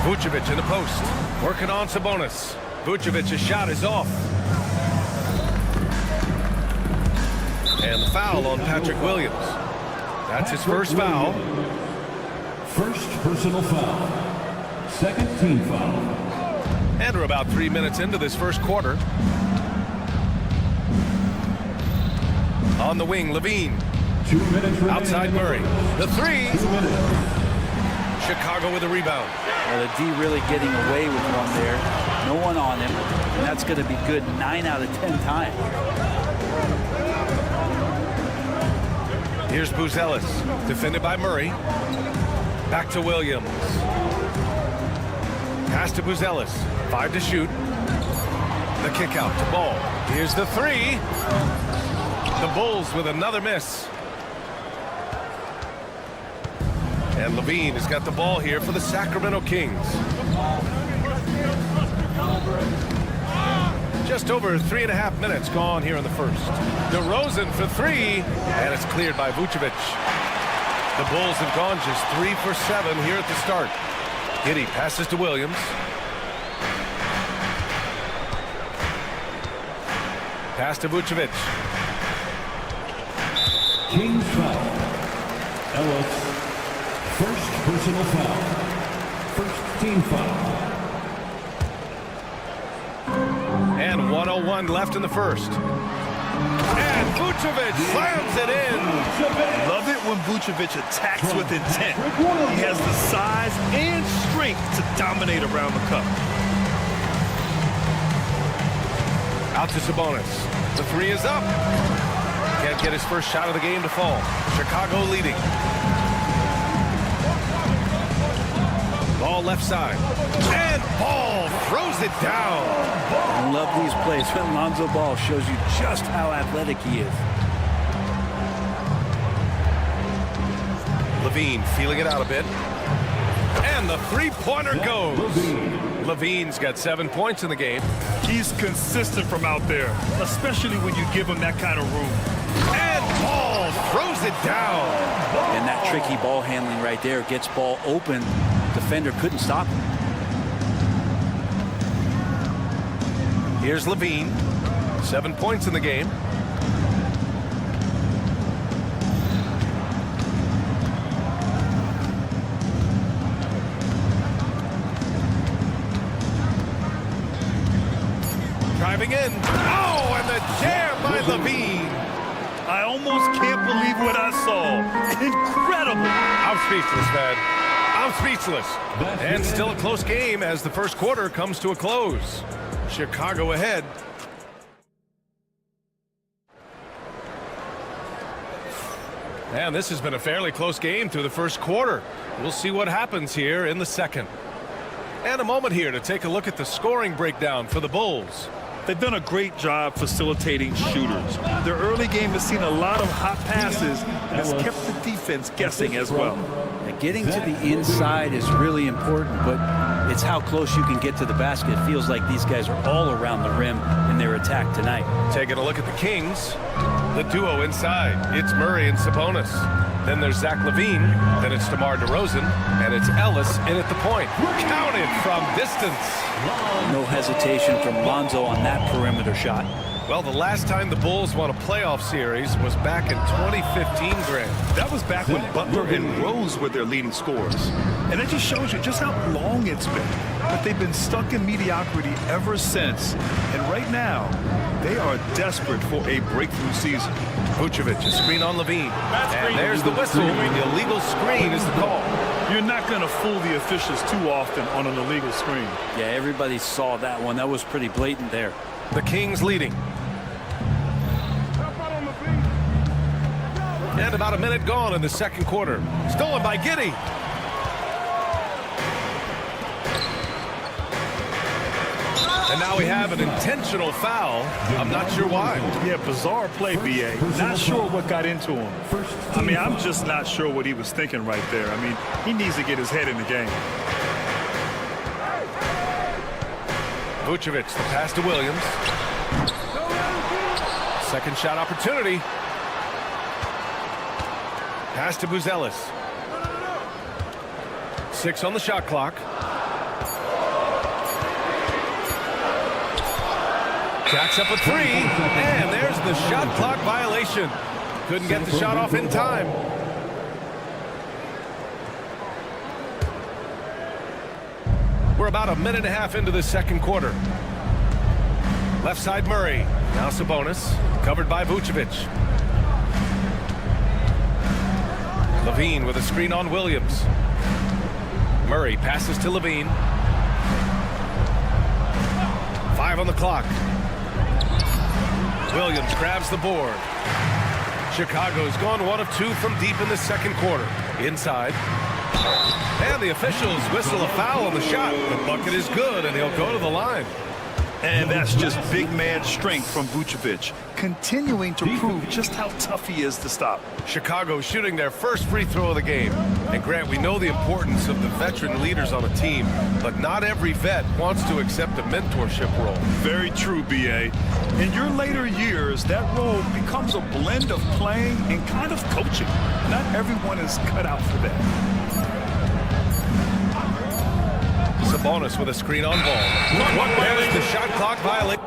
Vucevic in the post. Working on Sabonis. Vucevic's shot is off. And the foul on Patrick Williams. That's his first foul. First personal foul. Second team foul. And we're about 3 minutes into this first quarter. On the wing, LaVine. 2 minutes remaining. Outside Murray. The 3. 2 minutes. Chicago with a rebound. Well, the D really getting away with one there. No one on him. And that's going to be good 9 out of 10 times. Here's Buzelis, defended by Murray. Back to Williams. Pass to Buzelis. 5 to shoot. The kick out to Ball. Here's the 3. The Bulls with another miss. And LaVine has got the ball here for the Sacramento Kings. Just over 3.5 minutes gone here in the first. DeRozan for 3, and it's cleared by Vucevic. The Bulls have gone just 3 for 7 here at the start. Giddey passes to Williams. Pass to Vucevic. Kings foul. Ellis. First personal foul. First team foul. And 1:01 left in the first. And Vucevic slams it in. Love it when Vucevic attacks with intent. He has the size and strength to dominate around the cup. Out to Sabonis. The 3 is up. Can't get his first shot of the game to fall. Chicago leading. Ball left side. And Ball throws it down. I love these plays when Lonzo Ball shows you just how athletic he is. Levine feeling it out a bit. And the three-pointer goes. Levine's got 7 points in the game. He's consistent from out there, especially when you give him that kind of room. And Ball throws it down. And that tricky ball handling right there gets Ball open. Defender couldn't stop him. Here's Levine. 7 points in the game. Driving in. Oh, and the jam by Levine. I almost can't believe what I saw. Incredible. I'm speechless, man. I'm speechless. And still a close game as the first quarter comes to a close. Chicago ahead. And this has been a fairly close game through the first quarter. We'll see what happens here in the second. And a moment here to take a look at the scoring breakdown for the Bulls. They've done a great job facilitating shooters. Their early game has seen a lot of hot passes and has kept the defense guessing as well. Getting to the inside is really important, but it's how close you can get to the basket. It feels like these guys are all around the rim in their attack tonight. Taking a look at the Kings. The duo inside. It's Murray and Sabonis. Then there's Zach LaVine. Then it's DeMar DeRozan. And it's Ellis in at the point. Counted from distance. No hesitation from Lonzo on that perimeter shot. Well, the last time the Bulls won a playoff series was back in 2015, Grant. That was back when Butler and Rose were their leading scorers. And that just shows you just how long it's been. But they've been stuck in mediocrity ever since. And right now, they are desperate for a breakthrough season. Vucevic, a screen on Levine. And there's the whistle. The illegal screen is the call. You're not going to fool the officials too often on an illegal screen. Yeah, everybody saw that one. That was pretty blatant there. The Kings leading. And about a minute gone in the second quarter. Stolen by Giddey. And now we have an intentional foul. I'm not sure why. Yeah, bizarre play, B.A. Not sure what got into him. I mean, I'm just not sure what he was thinking right there. I mean, he needs to get his head in the game. Vucevic, the pass to Williams. Second shot opportunity. Pass to Buzelis. 6 on the shot clock. Jacks up a 3, and there's the shot clock violation. Couldn't get the shot off in time. We're about a minute and a half into the second quarter. Left side Murray. Now Sabonis. Covered by Vucevic. Levine with a screen on Williams. Murray passes to Levine. 5 on the clock. Williams grabs the board. Chicago's gone 1 of 2 from deep in the second quarter. Inside. And the officials whistle a foul on the shot. The bucket is good, and he'll go to the line. And that's just big man strength from Vucevic, continuing to prove just how tough he is to stop. Chicago shooting their first free throw of the game. And Grant, we know the importance of the veteran leaders on a team, but not every vet wants to accept a mentorship role. Very true, B.A. In your later years, that role becomes a blend of playing and kind of coaching. Not everyone is cut out for that. Sabonis with a screen on ball. There's the shot clock violation.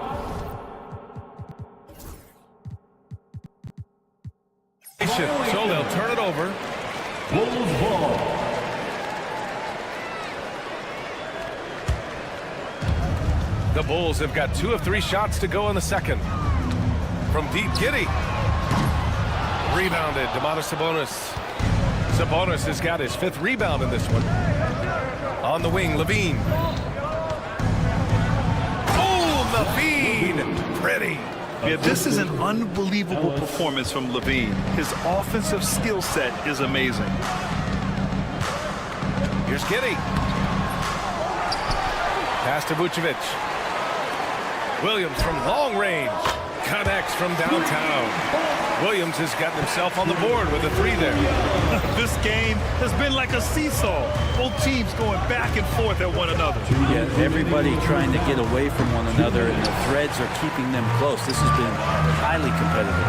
So they'll turn it over. Bulls ball. The Bulls have got 2 of 3 shots to go in the second. From deep, Giddey. Rebounded, Domantas Sabonis. Sabonis has got his 5th rebound in this one. On the wing, Levine. Oh, Levine! Pretty. Yeah, this is an unbelievable performance from Levine. His offensive skill set is amazing. Here's Giddey. Pass to Vucevic. Williams from long range. Connects from downtown. Williams has gotten himself on the board with a 3 there. This game has been like a seesaw. Both teams going back and forth at one another. Yeah, everybody trying to get away from one another, and the threads are keeping them close. This has been highly competitive.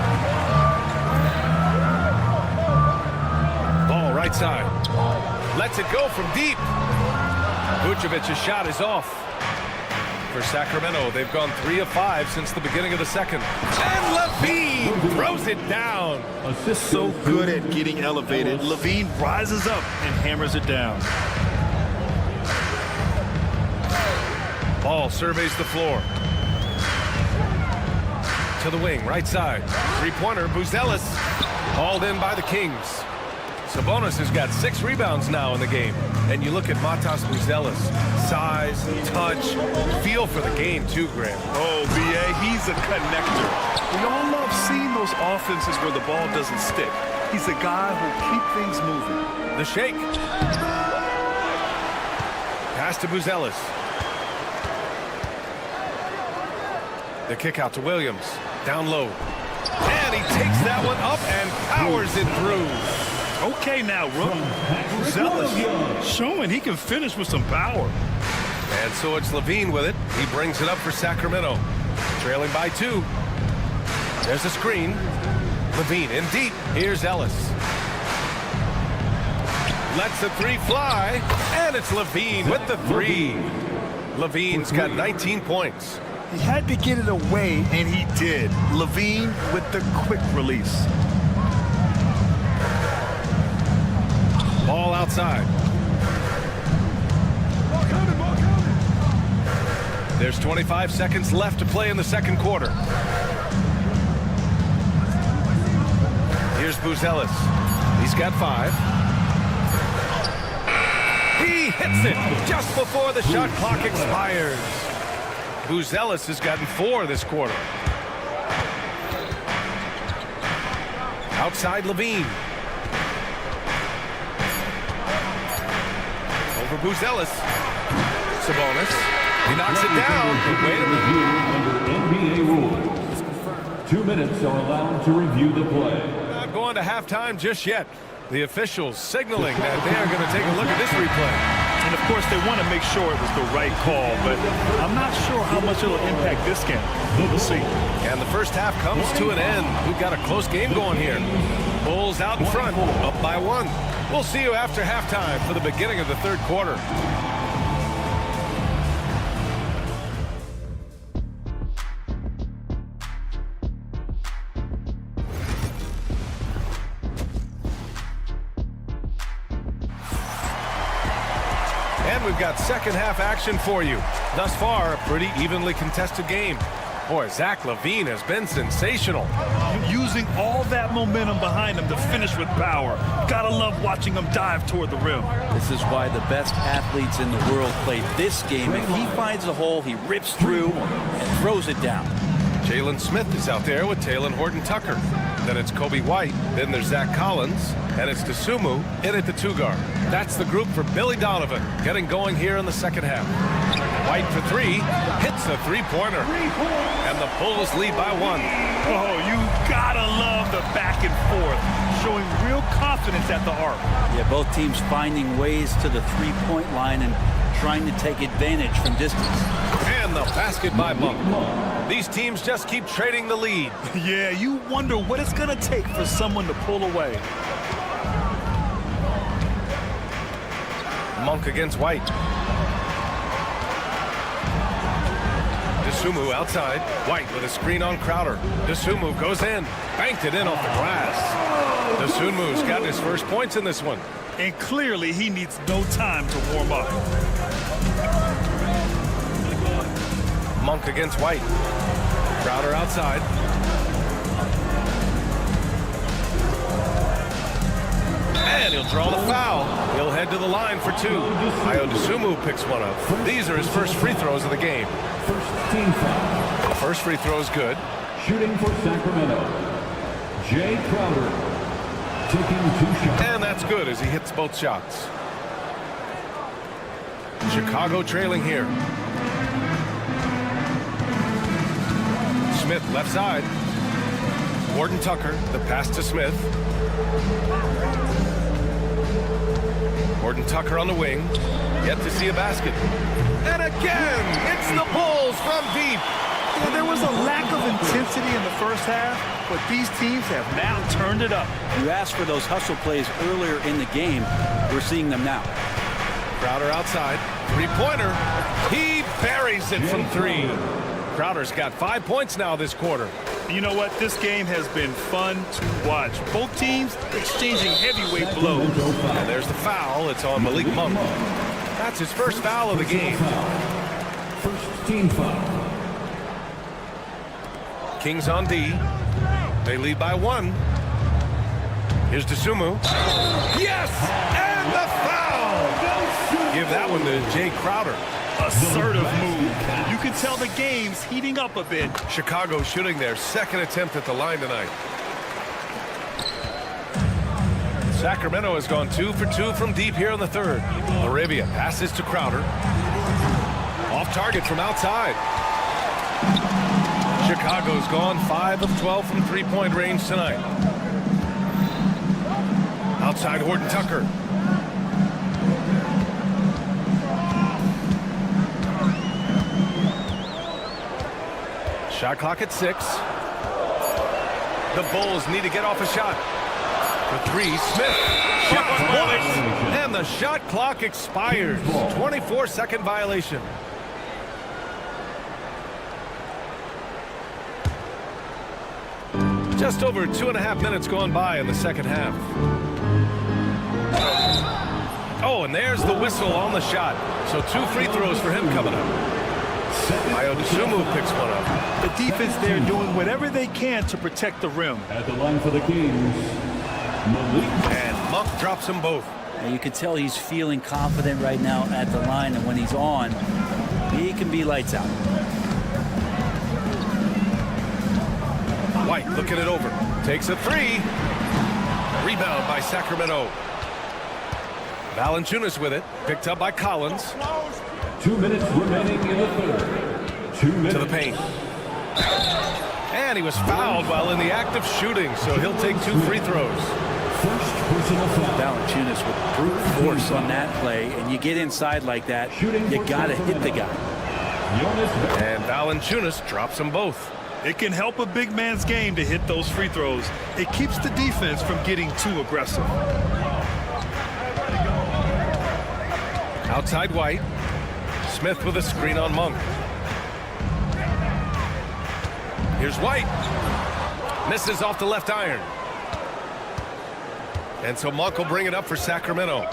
Ball right side. Lets it go from deep. Vucevic's shot is off. For Sacramento, they've gone 3 of 5 since the beginning of the second. And Levine throws it down. So good at getting elevated. Levine rises up and hammers it down. Ball surveys the floor. To the wing, right side. Three-pointer, Buzelis. Hauled in by the Kings. Sabonis has got 6 rebounds now in the game. And you look at Matas Buzelis. Size, touch, feel for the game too, Graham. Oh, B.A., he's a connector. We all love seeing those offenses where the ball doesn't stick. He's a guy who'll keep things moving. The shake. Pass to Buzelis. The kick out to Williams. Down low. And he takes that one up and powers it through. Okay now, Rook. Buzelis showing he can finish with some power. And so it's Levine with it. He brings it up for Sacramento. Trailing by 2. There's a screen. Levine in deep. Here's Ellis. Lets the 3 fly. And it's Levine with the 3. Levine's got 19 points. He had to get it away, and he did. Levine with the quick release. Ball outside. There's 25 seconds left to play in the second quarter. Here's Buzelis. He's got 5. He hits it just before the shot clock expires. Buzelis has gotten 4 this quarter. Outside Levine. Over Buzelis. Sabonis. He knocks it down. Wait a minute. Under NBA rules, 2 minutes are allowed to review the play. Not going to halftime just yet. The officials signaling that they are going to take a look at this replay. And, of course, they want to make sure it was the right call, but I'm not sure how much it'll impact this game. We'll see. And the first half comes to an end. We've got a close game going here. Bulls out in front, up by 1. We'll see you after halftime for the beginning of the third quarter. And we've got second half action for you. Thus far, a pretty evenly contested game. Boy, Zach LaVine has been sensational. Using all that momentum behind him to finish with power. Gotta love watching him dive toward the rim. This is why the best athletes in the world play this game. If he finds a hole, he rips through and throws it down. Jalen Smith is out there with Talen Horton-Tucker. Then it's Kobe White. Then there's Zach Collins. And it's Dosunmu in at the 2 guard. That's the group for Billy Donovan getting going here in the second half. White for 3. Hits a 3-pointer. And the Bulls lead by 1. Oh, you gotta love the back and forth. Showing real confidence at the arc. Yeah, both teams finding ways to the 3-point line and trying to take advantage from distance. And the basket by Monk. These teams just keep trading the lead. Yeah, you wonder what it's going to take for someone to pull away. Monk against White. Dosunmu outside. White with a screen on Crowder. Dosunmu goes in. Banked it in off the glass. Dosunmu's got his first points in this one. And clearly he needs no time to warm up. Monk against White. Crowder outside. And he'll draw the foul. He'll head to the line for 2. Dosunmu picks one up. These are his first free throws of the game. First team foul. The first free throw is good. Shooting for Sacramento, Jay Crowder, taking 2 shots. And that's good as he hits both shots. Chicago trailing here. Smith left side. Gordon Tucker, the pass to Smith. Gordon Tucker on the wing. Yet to see a basket. And again, it's the Bulls from deep. Yeah, there was a lack of intensity in the first half, but these teams have now turned it up. You asked for those hustle plays earlier in the game. We're seeing them now. Crowder outside. Three-pointer. He buries it from 3. Crowder's got 5 points now this quarter. You know what? This game has been fun to watch. Both teams exchanging heavyweight blows. And there's the foul. It's on Malik Monk. That's his first foul of the game. First team foul. Kings on D. They lead by 1. Here's DeSumo. Yes! And the foul! Give that one to Jay Crowder. Assertive move. You can tell the game's heating up a bit. Chicago shooting their second attempt at the line tonight. Sacramento has gone 2 for 2 from deep here in the third. Arabia passes to Crowder. Off target from outside. Chicago's gone 5 of 12 from three-point range tonight. Outside Horton Tucker. Shot clock at 6. The Bulls need to get off a shot. For 3, Smith. Shot points. And the shot clock expires. 24-second violation. Just over 2.5 minutes gone by in the second half. Oh, and there's the whistle on the shot. So 2 free throws for him coming up. DeSumo picks one up. The defense there doing whatever they can to protect the rim. At the line for the Kings, Malik. And Monk drops them both. And you can tell he's feeling confident right now at the line, and when he's on, he can be lights out. White looking it over. Takes a 3. Rebound by Sacramento. Valanciunas with it. Picked up by Collins. 2 minutes remaining in the third. 2 minutes. To the paint. And he was fouled while in the act of shooting, so he'll take 2 free throws. First personal foul. Valanciunas with brute force on that play, and you get inside like that, you got to hit the guy. And Valanciunas drops them both. It can help a big man's game to hit those free throws. It keeps the defense from getting too aggressive. Outside White. Smith with a screen on Monk. Here's White. Misses off the left iron. And so Monk will bring it up for Sacramento.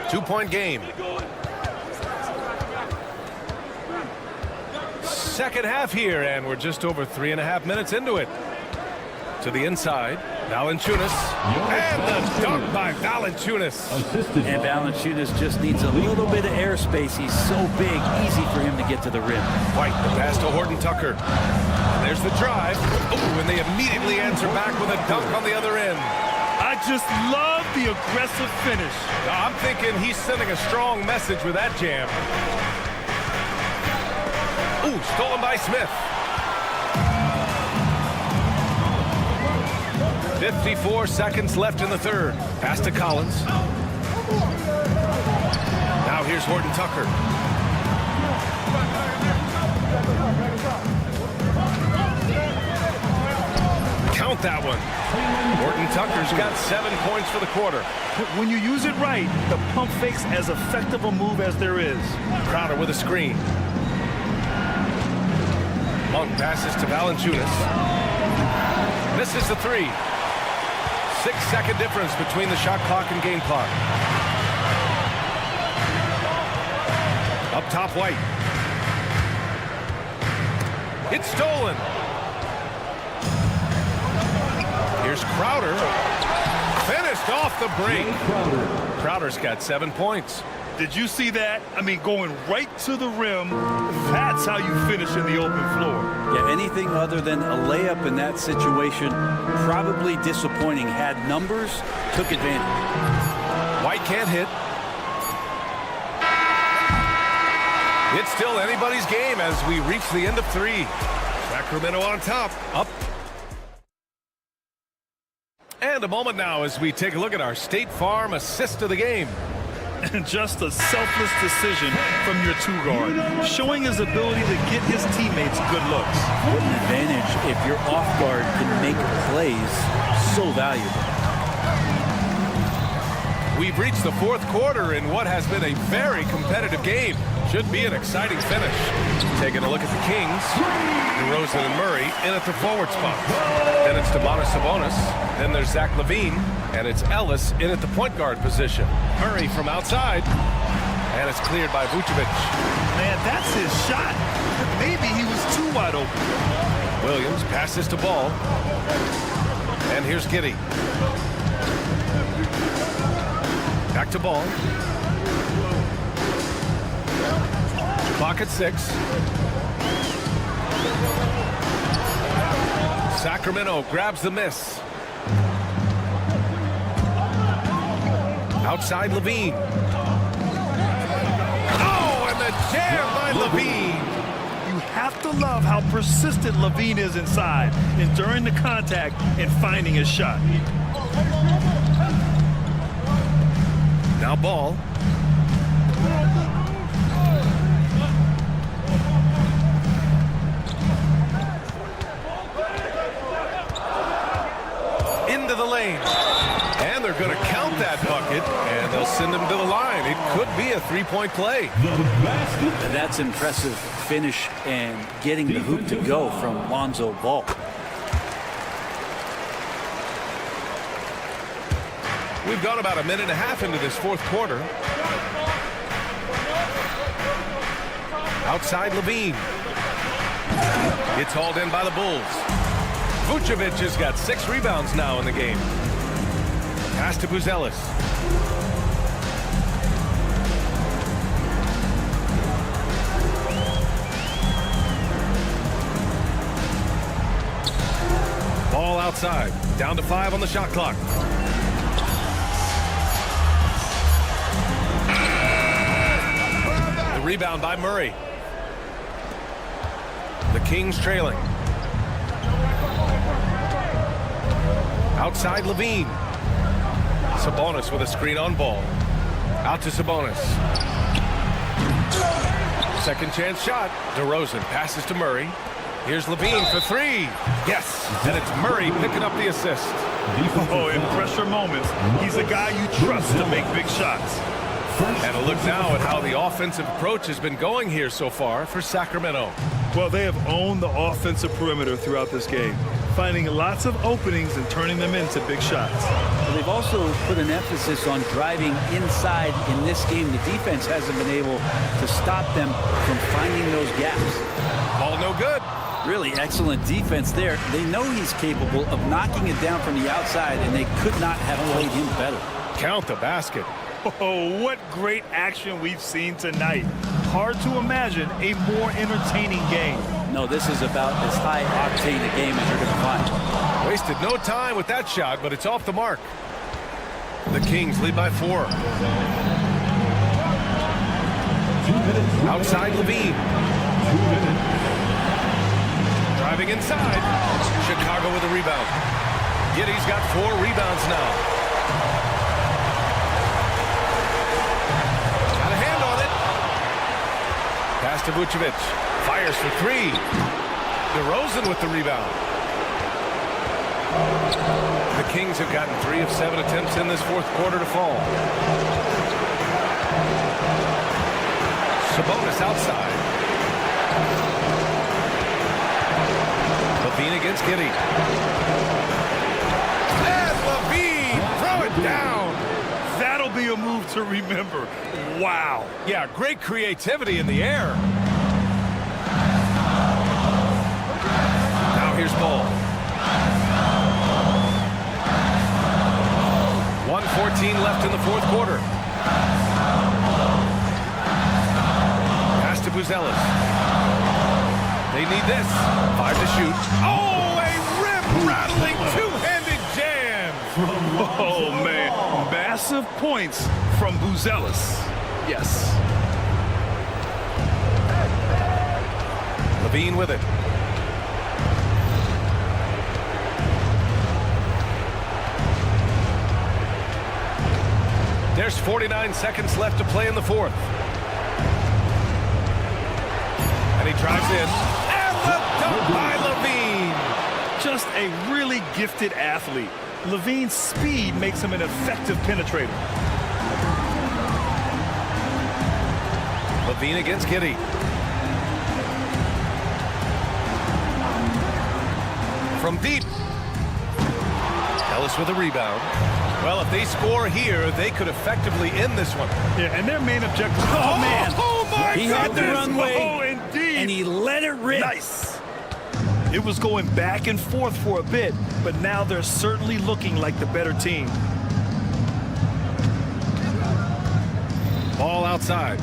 2-point game. Second half here, and we're just over 3.5 minutes into it. To the inside, Valanciunas. And the dunk by Valanciunas. And Valanciunas just needs a little bit of airspace. He's so big, easy for him to get to the rim. White, the pass to Horton Tucker. There's the drive. Oh, and they immediately answer back with a dunk on the other end. I just love the aggressive finish. I'm thinking he's sending a strong message with that jam. Ooh, stolen by Smith. 54 seconds left in the third. Pass to Collins. Now here's Horton Tucker. Count that one. Horton Tucker's got 7 points for the quarter. When you use it right, the pump fake's as effective a move as there is. Crowder with a screen. Monk passes to Valanciunas. Misses the 3. 6-second difference between the shot clock and game clock. Up top, White. It's stolen. Here's Crowder. Finished off the break. Crowder's got 7 points. Did you see that? I mean, going right to the rim, that's how you finish in the open floor. Yeah, anything other than a layup in that situation, probably disappointing. Had numbers, took advantage. White can't hit. It's still anybody's game as we reach the end of 3. Sacramento on top, up. And a moment now as we take a look at our State Farm assist of the game. And just a selfless decision from your 2-guard, showing his ability to get his teammates good looks. What an advantage if your off guard can make plays so valuable. We've reached the 4th quarter in what has been a very competitive game. Should be an exciting finish. Taking a look at the Kings. DeRozan and Murray in at the forward spot. Then it's Sabonis. Then there's Zach LaVine. And it's Ellis in at the point guard position. Murray from outside. And it's cleared by Vucevic. Man, that's his shot. Maybe he was too wide open. Williams passes to Ball. And here's Giddey. Back to Ball. Clock at 6. Sacramento grabs the miss. Outside LaVine. Oh, and the jam by LaVine. You have to love how persistent LaVine is inside, enduring the contact and finding his shot. Now Ball. Into the lane. And they're going to count that bucket, and they'll send him to the line. It could be a 3-point play. That's impressive finish and getting the hoop to go from Lonzo Ball. We've gone about a minute and a half into this 4th quarter. Outside LaVine. It's hauled in by the Bulls. Vucevic has got 6 rebounds now in the game. Pass to Buzelis. Ball outside. Down to 5 on the shot clock. The rebound by Murray. The Kings trailing. Outside LaVine. Sabonis with a screen on Ball. Out to Sabonis. Second chance shot. DeRozan passes to Murray. Here's LaVine for 3. Yes, and it's Murray picking up the assist. Oh, in pressure moments, he's a guy you trust to make big shots. And a look now at how the offensive approach has been going here so far for Sacramento. Well, they have owned the offensive perimeter throughout this game, finding lots of openings and turning them into big shots. But they've also put an emphasis on driving inside in this game. The defense hasn't been able to stop them from finding those gaps. Ball no good. Really excellent defense there. They know he's capable of knocking it down from the outside, and they could not have played him better. Count the basket. Oh, what great action we've seen tonight. Hard to imagine a more entertaining game. No, this is about as high-octane a game as you're going to find. Wasted no time with that shot, but it's off the mark. The Kings lead by 4. Outside LaVine. Driving inside. Chicago with a rebound. Giddey's got 4 rebounds now. Pass to Vucevic. Fires for 3. DeRozan with the rebound. The Kings have gotten 3 of 7 attempts in this 4th quarter to fall. Sabonis outside. LaVine against Giddey. And LaVine throw it down. That'll be a move to remember. Wow. Yeah, great creativity in the air. Now here's Ball. 1:14 left in the 4th quarter. Buzelis. They need this. 5 to shoot. Oh, a rip-rattling two-handed jam. Oh, man. Massive points from Buzelis. Yes. Levine with it. There's 49 seconds left to play in the fourth. And he drives in. And the dunk by Levine. Just a really gifted athlete. Levine's speed makes him an effective penetrator. Levine against Giddey. From deep. Ellis with a rebound. Well, if they score here, they could effectively end this one. Yeah, and their main objective. Oh, man. Oh, my He goodness. had the runway. Oh, indeed. And he let it rip. Nice. It was going back and forth for a bit, but now they're certainly looking like the better team. Ball outside.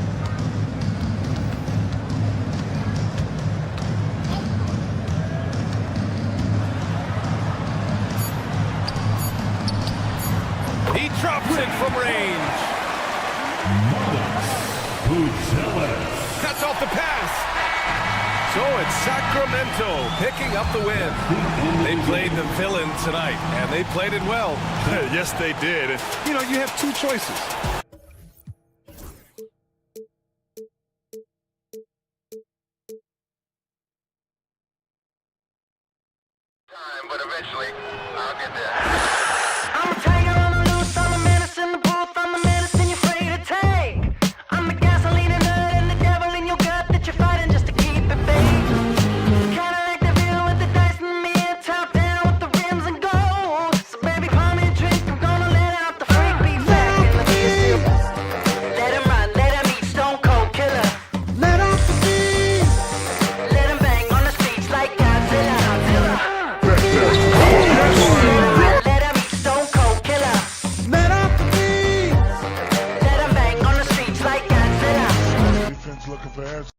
He drops it from range. Cuts off the pass. So it's Sacramento picking up the win. They played the villain tonight, and they played it well. Yes, they did. And, you know, you have two choices. But eventually, I'll get there. I'm a tiger on the loose, I'm a menace in the booth, I'm the medicine you're afraid to take. I'm the gasoline and nut and the devil in your gut that you're fighting just to keep it baked. Kinda like the view with the dice in the mirror, top down with the rims and gold. So baby, pour me a drink, I'm gonna let out the freak beat back in the beer. Let him run, let him eat, stone cold killer. Let off the beat. Let him bang on the streets like Godzilla. Let him eat, stone cold killer. Let off the beat. Let him bang on the streets like Godzilla. Defense looking for answers.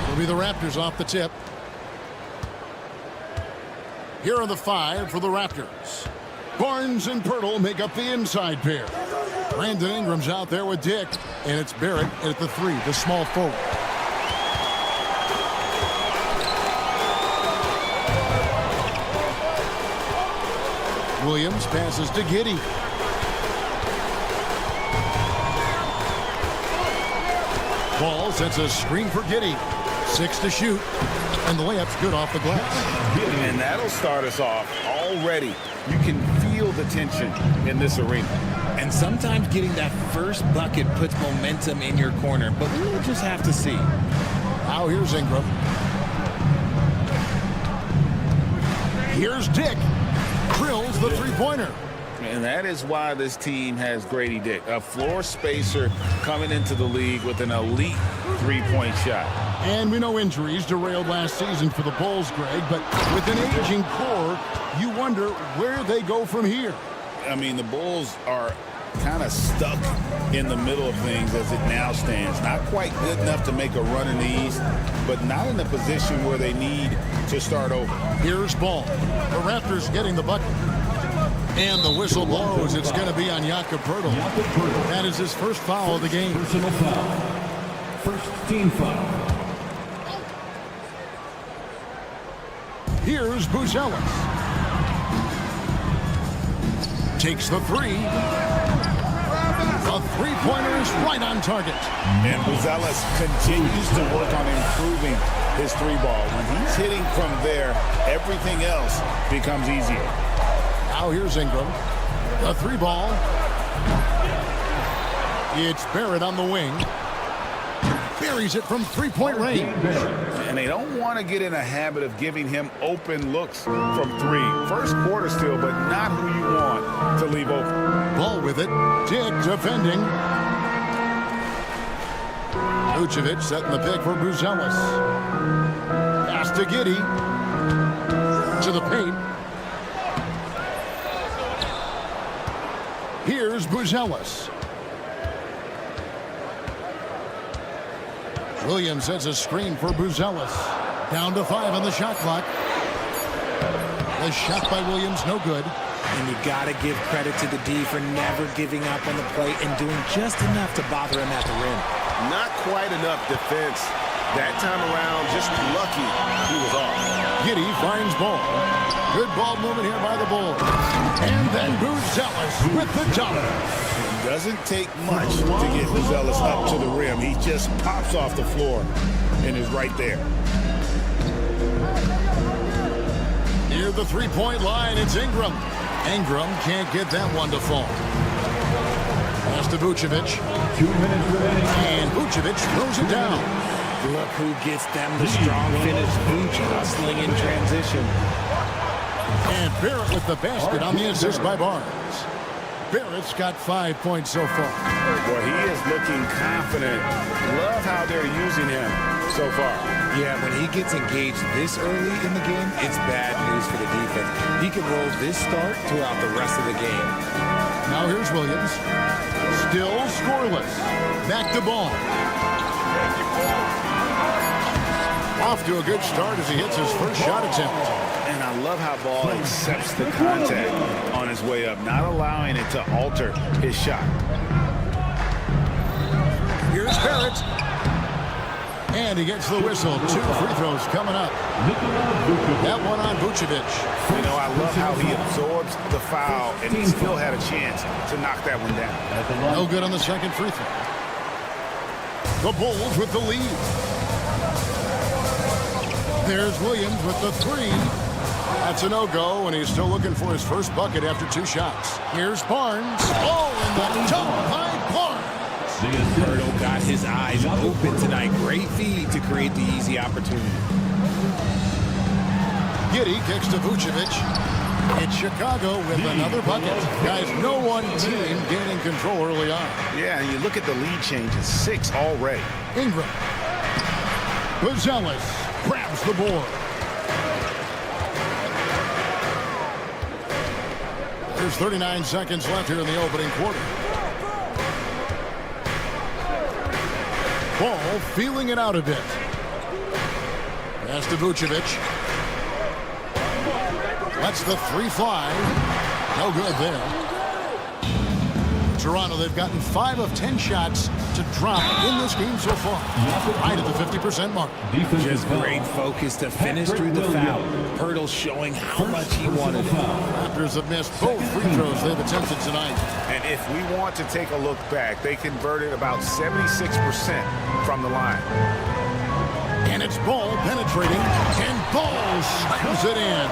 It'll be the Raptors off the tip. Here are the 5 for the Raptors. Barnes and Pirtle make up the inside pair. Brandon Ingram's out there with Dick, and it's Barrett at the 3, the small forward. Williams passes to Giddey. Ball sets a screen for Giddey. 6 to shoot, and the layup's good off the glass. And that'll start us off already. You can feel the tension in this arena. And sometimes getting that first bucket puts momentum in your corner, but we'll just have to see. Now here's Ingram. Here's Dick. Drills the three-pointer. And that is why this team has Grady Dick, a floor spacer coming into the league with an elite three-point shot. And we know injuries derailed last season for the Bulls, Greg, but with an aging core, you wonder where they go from here. I mean, the Bulls are kind of stuck in the middle of things as it now stands. Not quite good enough to make a run in the East, but not in a position where they need to start over. Here's Ball. The Raptors getting the bucket. And the whistle blows. It's going to be on Jakob Poeltl. That is his first foul of the game. Personal foul. First team foul. Here's Buzelis. Takes the 3. The three-pointer is right on target. And Buzelis continues to work on improving his 3-ball. When he's hitting from there, everything else becomes easier. Now here's Ingram. The 3-ball. It's Barrett on the wing. Buries it from three-point range. And they don't want to get in a habit of giving him open looks from 3. First quarter still, but not who you want to leave open. Ball with it. Dick defending. Vucevic setting the pick for Buzelis. Pass to Giddey. To the paint. Here's Buzelis. Williams sets a screen for Buzelis. Down to 5 on the shot clock. The shot by Williams, no good. And you got to give credit to the D for never giving up on the plate and doing just enough to bother him at the rim. Not quite enough defense. That time around, just lucky he was off. Giddey finds Ball. Good ball movement here by the Bulls. And then Buzelis with the jump. It doesn't take much to get Buzelis up to the rim. He just pops off the floor and is right there. Near the three-point line, it's Ingram. Ingram can't get that one to fall. Pass to Vucevic. 2 minutes remaining. And Vucevic throws it down. Look who gets them the strong finish. Vuce hustling in transition. And Barrett with the basket on the assist by Barnes. Barrett's got 5 points so far. Well, he is looking confident. Love how they're using him so far. Yeah, when he gets engaged this early in the game, it's bad news for the defense. He can roll this start throughout the rest of the game. Now here's Williams. Still scoreless. Back to Ball. Off to a good start as he hits his first shot attempt. And I I love how Ball accepts the contact on his way up, not allowing it to alter his shot. Here's Barrett. And he gets the whistle. 2 free throws coming up. That one on Vucevic. You know, I love how he absorbs the foul and he still had a chance to knock that one down. No good on the second free throw. The Bulls with the lead. There's Williams with the 3. That's a no-go, and he's still looking for his first bucket after 2 shots. Here's Barnes. Oh, and the dunk by Barnes. Hurdle got his eyes open tonight. Great feed to create the easy opportunity. Giddey kicks to Vucevic. It's Chicago with another bucket. Guys, no one team gaining control early on. Yeah, and you look at the lead changes. 6 already. Ingram. Buzelis grabs the board. There's 39 seconds left here in the opening quarter. Ball feeling it out a bit. Pass to Vucevic. Lets the 3 fly. No good there. Toronto, they've gotten 5 of 10 shots to drop in this game so far. Right at the 50% mark. Just great focus to finish through the foul. Hurdle showing how much he wanted it. Raptors have missed both free throws they've attempted tonight. And if we want to take a look back, they converted about 76% from the line. And it's Ball penetrating, and Ball slams it in.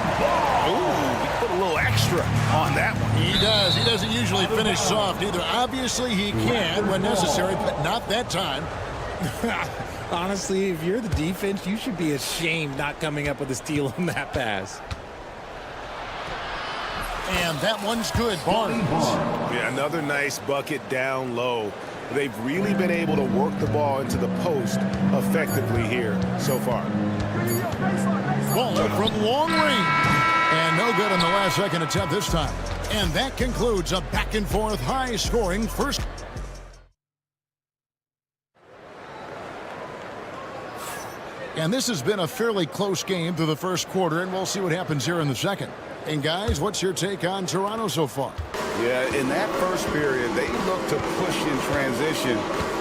Ooh, he put a little extra on that one. He does. He doesn't usually finish soft either. Obviously, he can when necessary, but not that time. Honestly, if you're the defense, you should be ashamed not coming up with a steal on that pass. And that one's good. Barnes. Yeah, another nice bucket down low. They've really been able to work the ball into the post effectively here so far. Ball from long range. And no good on the last second attempt this time. And that concludes a back-and-forth high-scoring first. And this has been a fairly close game through the first quarter, and we'll see what happens here in the second. And guys, what's your take on Toronto so far? Yeah, in that first period, they look to push in transition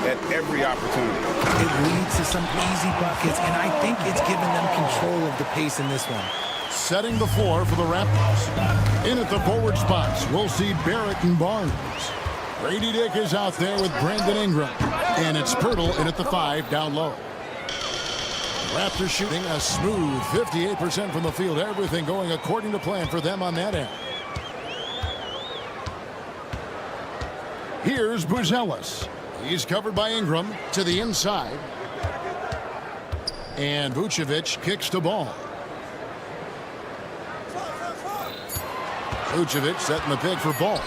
at every opportunity. It leads to some easy buckets, and I think it's given them control of the pace in this one. Setting the floor for the Raptors. In at the forward spots, we'll see Barrett and Barnes. Grady Dick is out there with Brandon Ingram. And it's Pirtle in at the 5 down low. Raptors shooting a smooth 58% from the field. Everything going according to plan for them on that end. Here's Buzelis. He's covered by Ingram to the inside. And Vucevic kicks the ball. Vucevic setting the pick for Ball.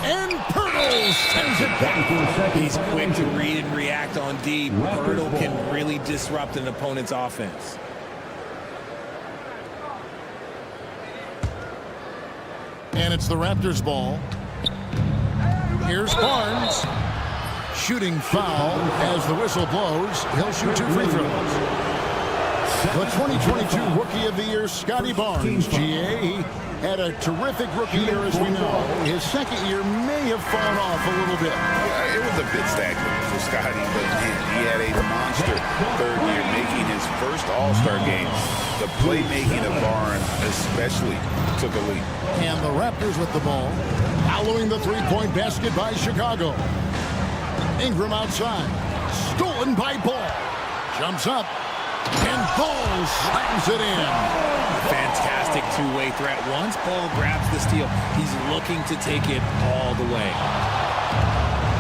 And Pirtle sends it back. He's quick to read and react on deep. Pirtle can really disrupt an opponent's offense. And it's the Raptors' ball. Here's Barnes. Shooting foul as the whistle blows. He'll shoot 2 free throws. The 2022 Rookie of the Year, Scotty Barnes. GA had a terrific rookie year, as we know. His second year may have fallen off a little bit. Yeah, it was a bit stagnant for Scotty, but he had a monster third year, making his first All-Star game. The playmaking of Barnes especially took a leap. And the Raptors with the ball, following the three-point basket by Chicago. Ingram outside, stolen by Ball. Jumps up, and Ball slams it in. Fantastic two-way threat. Once Ball grabs the steal, he's looking to take it all the way.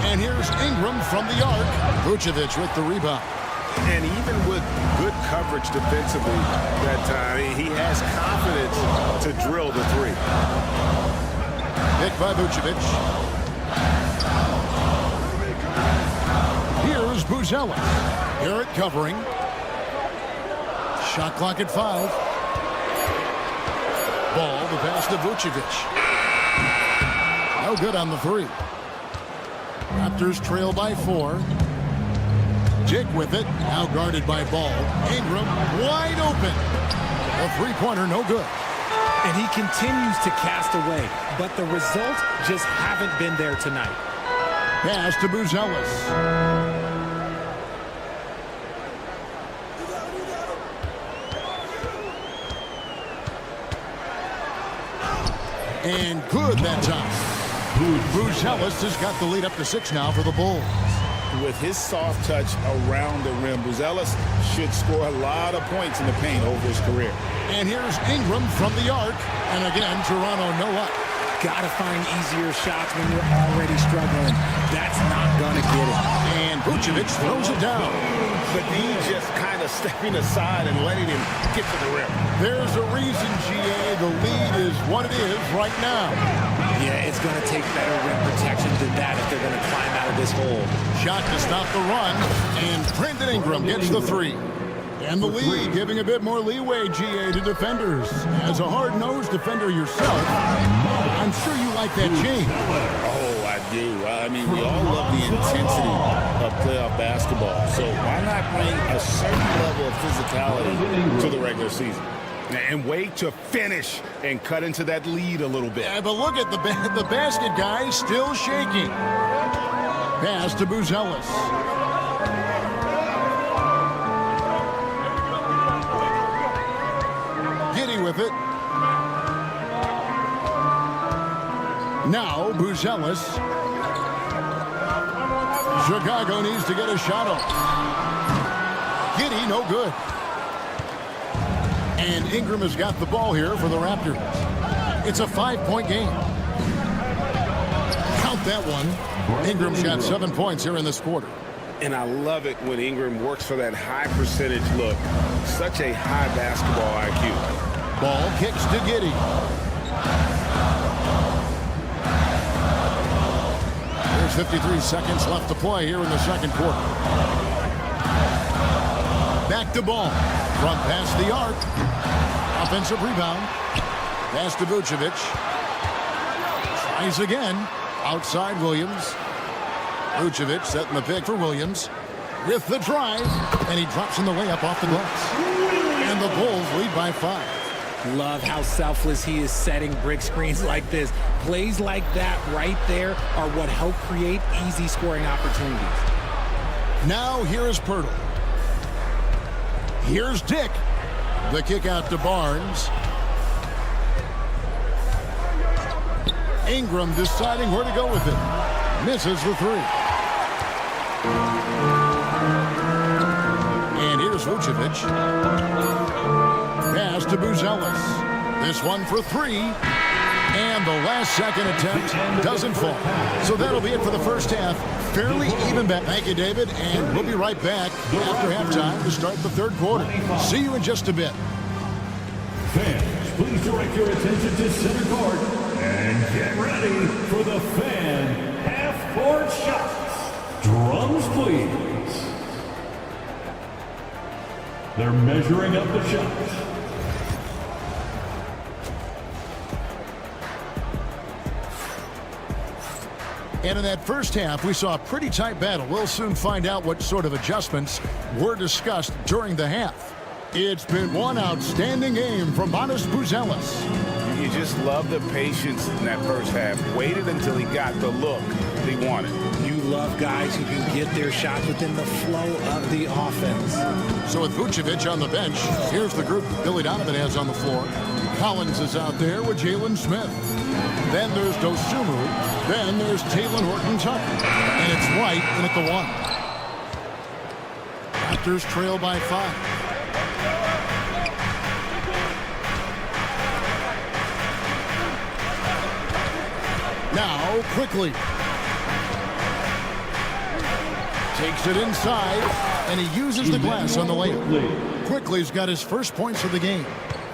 And here's Ingram from the arc. Vucevic with the rebound. And even with good coverage defensively that time, he has confidence to drill the 3. Picked by Vucevic. Here's Buzelis. Barrett covering. Shot clock at 5. Ball, the pass to Vucevic. No good on the 3. Raptors trail by 4. Dick with it, now guarded by Ball. Ingram wide open. A three-pointer, no good. And he continues to cast away, but the results just haven't been there tonight. Pass to Buzelis. And good that time. Buzelis has got the lead up to 6 now for the Bulls. With his soft touch around the rim, Buzelis should score a lot of points in the paint over his career. And here's Ingram from the arc. And again, Toronto no luck. Gotta find easier shots when you're already struggling. That's not gonna get it. And Vucevic throws it down. But he's just kind of stepping aside and letting him get to the rim. There's a reason, GA, the lead is what it is right now. Yeah, it's gonna take better rim protection than that if they're gonna climb out of this hole. Shot to stop the run, and Brandon Ingram gets the 3. And the lead giving a bit more leeway, GA, to defenders. As a hard-nosed defender yourself, I'm sure you like that change. Oh, I do. I mean, we all love the intensity of playoff basketball. So why not bring a certain level of physicality to the regular season? And wait to finish and cut into that lead a little bit. Yeah, but look at the basket guy still shaking. Pass to Buzelis. Giddy with it. Now Buzelis. Chicago needs to get a shot off. Giddy, no good. And Ingram has got the ball here for the Raptors. It's a 5-point game. Count that one. Ingram's got 7 points here in this quarter. And I love it when Ingram works for that high percentage look. Such a high basketball IQ. Ball kicks to Giddy. There's 53 seconds left to play here in the second quarter. Back to ball. Front past the arc. Offensive rebound. Pass to Vucevic. Tries again. Outside Williams. Vucevic setting the pick for Williams. With the drive. And he drops in the layup off the glass. And the Bulls lead by 5. Love how selfless he is setting brick screens like this. Plays like that right there are what help create easy scoring opportunities. Now here is Pirtle. Here's Dick. The kick out to Barnes. Ingram deciding where to go with it. Misses the 3. And here's Vucevic. Pass to Buzelis. This one for 3. And the last second attempt doesn't fall. So that'll be it for the first half. Fairly even bet. Thank you, David. And we'll be right back after halftime to start the third quarter. See you in just a bit. Fans, please direct your attention to center court and get ready for the fan half-court shots. Drums, please. They're measuring up the shots. And in that first half, we saw a pretty tight battle. We'll soon find out what sort of adjustments were discussed during the half. It's been one outstanding game from Matas Buzelis. You just love the patience in that first half. Waited until he got the look he wanted. You love guys who can get their shots within the flow of the offense. So with Vucevic on the bench, here's the group Billy Donovan has on the floor. Collins is out there with Jalen Smith. Then there's Dosunmu. Then there's Talen Horton-Tucker. And it's White in at the 1. Raptors trail by 5. Now, quickly. Takes it inside, and he uses the glass on the layup. Quickly's got his first points of the game.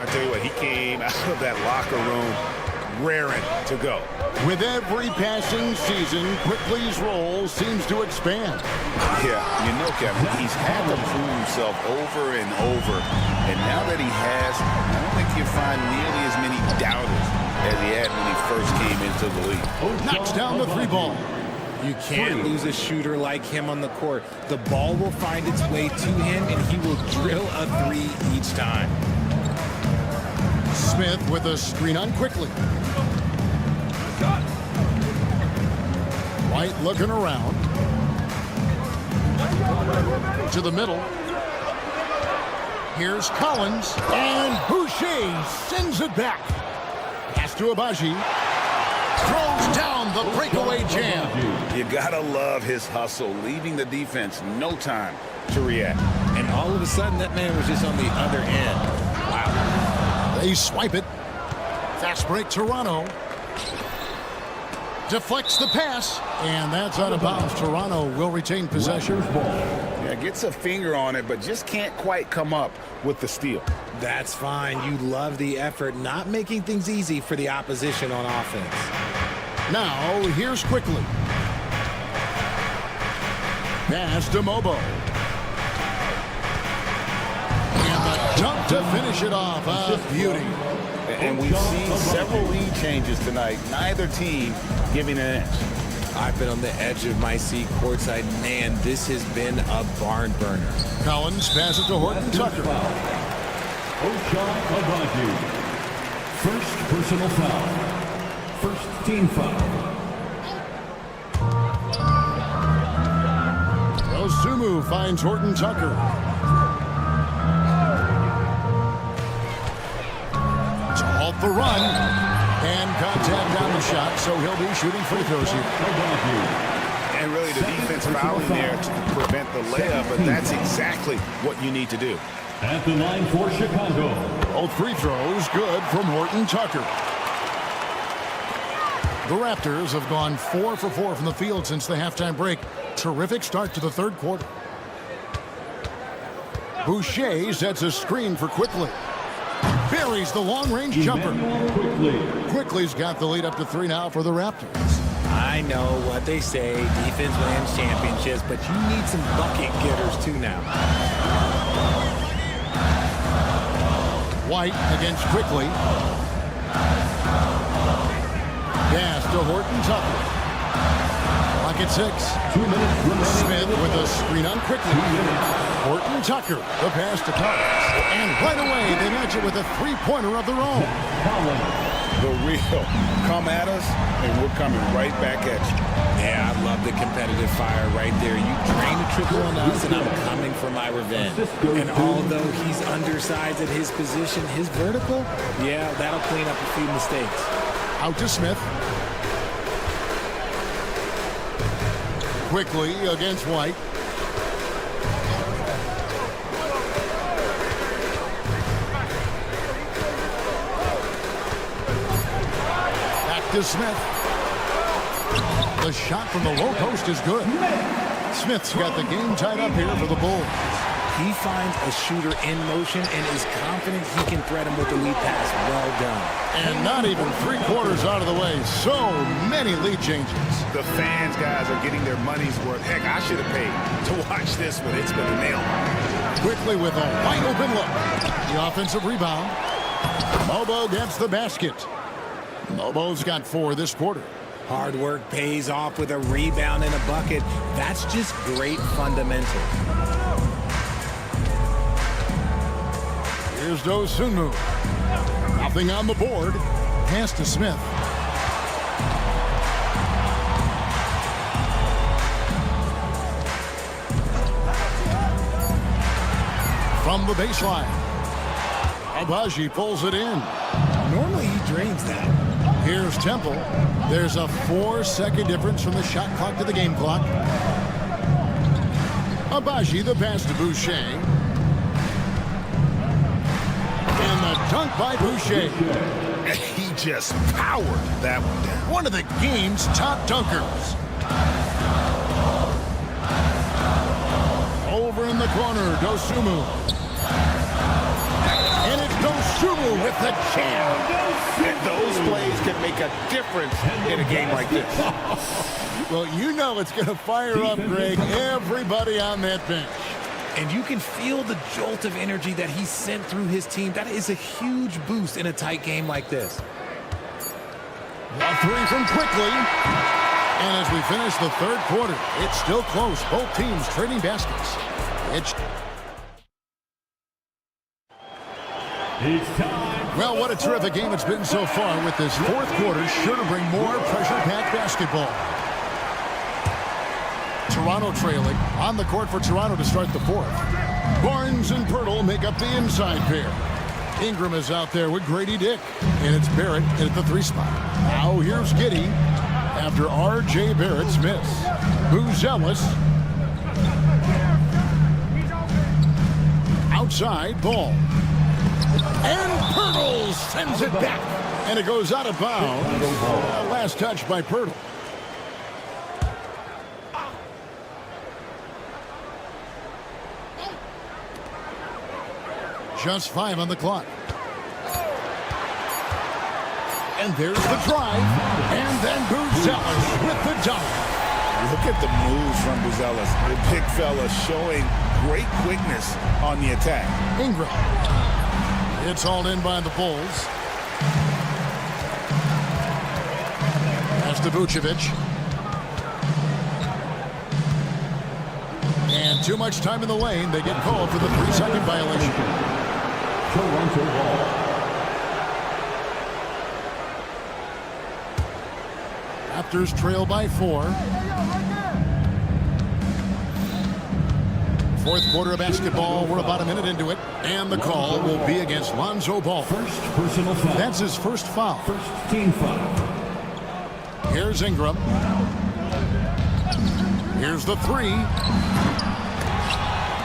I tell you what, he came out of that locker room raring to go. With every passing season, Quickly's role seems to expand. Yeah, you know, Kevin, he's had to prove himself over and over. And now that he has, I don't think you'll find nearly as many doubters as he had when he first came into the league. Knocks down the 3 ball. You can't lose a shooter like him on the court. The ball will find its way to him, and he will drill a 3 each time. Smith with a screen on quickly. White looking around. To the middle. Here's Collins. And Boucher sends it back. Pass to Agbaji. Throws down the breakaway jam. You gotta love his hustle, leaving the defense no time to react. And all of a sudden, that man was just on the other end. Wow. They swipe it. Fast break, Toronto. Deflects the pass, and that's out of bounds. Toronto will retain possession. Yeah, gets a finger on it, but just can't quite come up with the steal. That's fine. You love the effort, not making things easy for the opposition on offense. Now, here's quickly. Pass to Mobo. And the dunk to finish it off. A beauty. And we've seen several lead changes tonight. Neither team giving an inch. I've been on the edge of my seat courtside. Man, this has been a barn burner. Collins passes to Horton Tucker. Agbaji. First personal foul. First team foul. Sumu finds Horton Tucker. To halt the run. And contact on the shot, so he'll be shooting free throws here. And really the defense fouling there to prevent the layup, but that's exactly what you need to do. At the line for Chicago. Both free throws good from Horton Tucker. The Raptors have gone 4 for 4 from the field since the halftime break. Terrific start to the third quarter. Boucher sets a screen for Quickly. Buries the long-range jumper. Quickly's got the lead up to 3 now for the Raptors. I know what they say, defense wins championships, but you need some bucket getters too now. White against Quickly. Pass to Horton Tucker. Clock at 6. 2 minutes. Smith with a screen on Quickly. Horton Tucker, the pass to Collins. And right away, they match it with a three-pointer of their own. The real come at us, and we're coming right back at you. Yeah, I love the competitive fire right there. You drain a triple on us, and I'm coming for my revenge. And although he's undersized at his position, his vertical, yeah, that'll clean up a few mistakes. Out to Smith. Quickly against White. Back to Smith. The shot from the low post is good. Smith's got the game tied up here for the Bulls. He finds a shooter in motion and is confident he can thread him with the lead pass. Well done. And not even 3/4 out of the way. So many lead changes. The fans, guys, are getting their money's worth. Heck, I should have paid to watch this one. It's been a nail. Quickly with a wide open look. The offensive rebound. Mobo gets the basket. Mobo's got 4 this quarter. Hard work pays off with a rebound and a bucket. That's just great fundamentals. Here's Dosunmu. Nothing on the board. Pass to Smith. From the baseline. Agbaji pulls it in. Normally he drains that. Here's Temple. There's a 4-second difference from the shot clock to the game clock. Agbaji, the pass to Boucher. And the dunk by Boucher. He just powered that one down. One of the game's top dunkers. Over in the corner, Dosunmu. And it's Dosunmu with the jam. And those plays can make a difference in a game like this. Well, you know it's going to fire up, Greg, everybody on that bench. And you can feel the jolt of energy that he sent through his team. That is a huge boost in a tight game like this. A 3 from Quickly. And as we finish the third quarter, it's still close. Both teams trading baskets. It's time Well, what a terrific game it's been so far, with this fourth quarter sure to bring more pressure-packed basketball. Toronto trailing. On the court for Toronto to start the fourth. Barnes and Pirtle make up the inside pair. Ingram is out there with Grady Dick. And it's Barrett at the 3 spot. Now here's Giddey after R.J. Barrett's miss. Buzelis. Outside ball. And Pirtle sends it back. And it goes out of bounds. Last touch by Pirtle. Just 5 on the clock. And there's the drive. And then Buzelis with the dunk. Look at the moves from Buzelis. The big fella showing great quickness on the attack. Ingram. It's hauled in by the Bulls. That's to Vucevic. And too much time in the lane. They get called for the 3-second violation. Toronto ball. Raptors trail by 4. Fourth quarter of basketball. We're about a minute into it. And the call will be against Lonzo Ball. First personal foul. That's his first foul. First team foul. Here's Ingram. Here's the 3.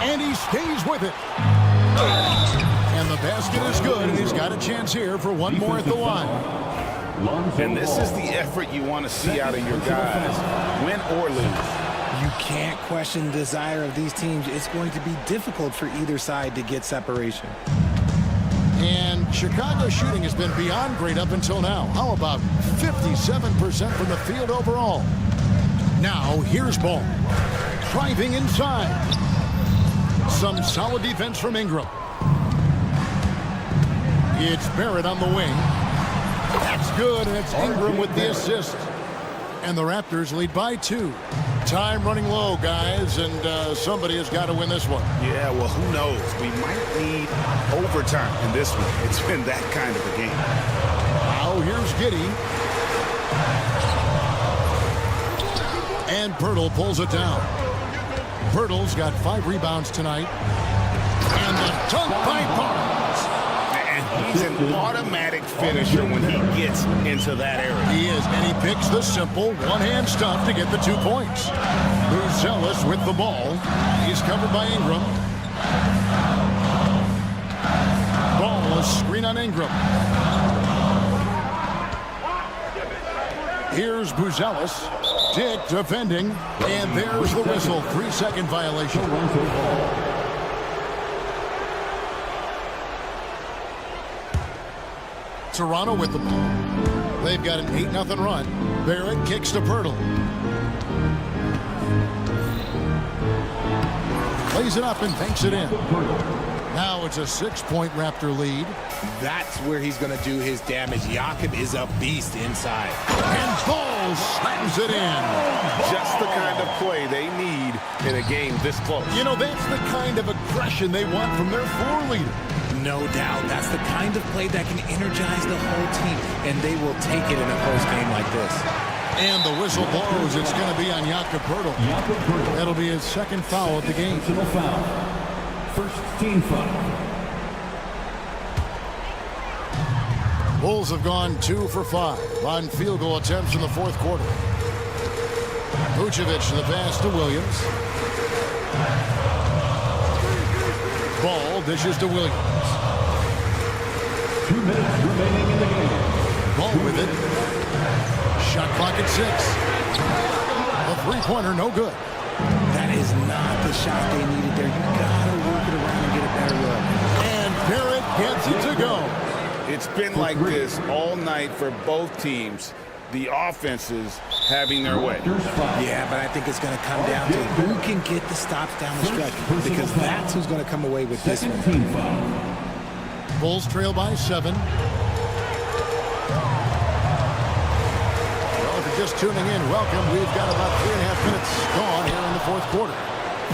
And he stays with it. And the basket is good, and he's got a chance here for one more at the line. And this is the effort you want to see out of your guys, win or lose. You can't question the desire of these teams. It's going to be difficult for either side to get separation. And Chicago's shooting has been beyond great up until now. How about 57% from the field overall? Now, here's Ball. Driving inside. Some solid defense from Ingram. It's Barrett on the wing. That's good, and it's Ingram with the assist. And the Raptors lead by 2. Time running low, guys, and somebody has got to win this one. Yeah, well, who knows? We might need overtime in this one. It's been that kind of a game. Now here's Giddey. And Pirtle pulls it down. Pirtle's got 5 rebounds tonight. And the dunk by Barnes. And he's an automatic finisher when he gets into that area. He is, and he picks the simple one-hand stuff to get the 2 points. Buzelis with the ball. He's covered by Ingram. Ball, a screen on Ingram. Here's Buzelis. Dick defending. And there's the whistle. 3-second violation. Toronto with the ball. They've got an 8-0 run. Barrett kicks to Pirtle. Plays it up and banks it in. Now it's a 6-point Raptor lead. That's where he's going to do his damage. Jakob is a beast inside. And Ball slams it in. Just the kind of play they need in a game this close. You know, that's the kind of aggression they want from their floor leader. No doubt. That's the kind of play that can energize the whole team, and they will take it in a close game like this. And the whistle blows. It's going to be on Jakob Pirtle. That'll be his second foul of the game. First team foul. Bulls have gone 2 for 5 on field goal attempts in the fourth quarter. Vucevic to the pass to Williams. Ball dishes to Williams. 2 minutes remaining in the game. Ball with it. Shot clock at 6. The three-pointer no good. That is not the shot they needed there. You gotta work it around and get a better look. And Barrett gets it to go. It's been like this all night for both teams. The offenses having their way. Yeah, but I think it's going to come down to who can get the stops down the stretch, because that's who's going to come away with this one. Bulls trail by 7. Well, if you're just tuning in, welcome. We've got about 3.5 minutes gone here in the fourth quarter.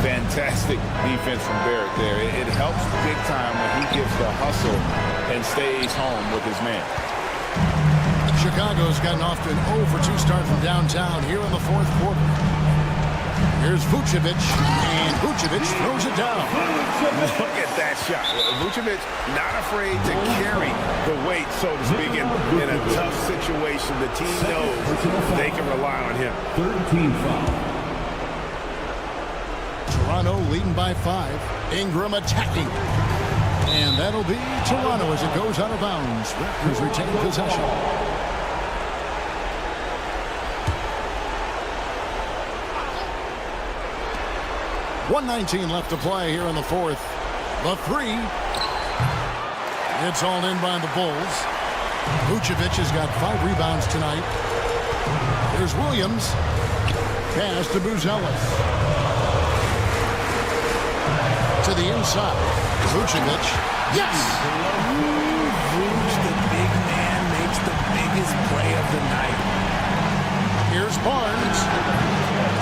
Fantastic defense from Barrett there. It helps big time when he gives the hustle and stays home with his man. Chicago's gotten off to an 0-for-2 start from downtown here in the fourth quarter. Here's Vucevic, and Vucevic throws it down. Look at that shot. Vucevic not afraid to carry the weight, so to speak, in a tough situation. The team knows they can rely on him. 13 foul. Toronto leading by 5. Ingram attacking. And that'll be Toronto as it goes out of bounds. Raptors retain possession. 1:19 left to play here in the fourth. The three. It's all in by the Bulls. Vucevic has got 5 rebounds tonight. Here's Williams. Pass to Buzelis. To the inside. Vucevic. Yes! Vuce, the big man, makes the biggest play of the night. Here's Barnes.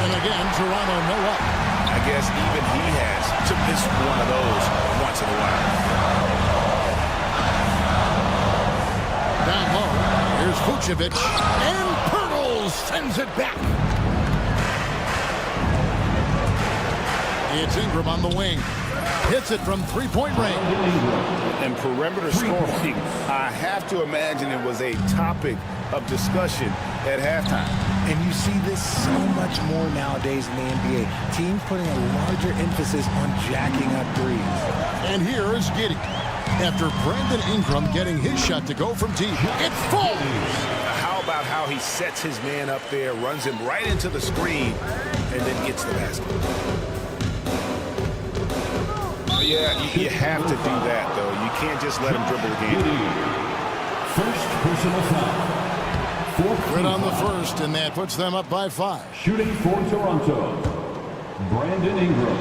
And again, Toronto no up. I guess even he has to miss one of those once in a while. Down low, here's Vucevic, and Pirtle sends it back. It's Ingram on the wing. Hits it from three-point range. And perimeter scoring, I have to imagine it was a topic of discussion at halftime. And you see this so much more nowadays in the NBA. Teams putting a larger emphasis on jacking up threes. And here is Giddey. After Brandon Ingram getting his shot to go from deep, it falls. How about how he sets his man up there, runs him right into the screen, and then gets the basket. Yeah, you have to do that, though. You can't just let him dribble the game. First personal foul. Right on the first, and that puts them up by 5. Shooting for Toronto, Brandon Ingram.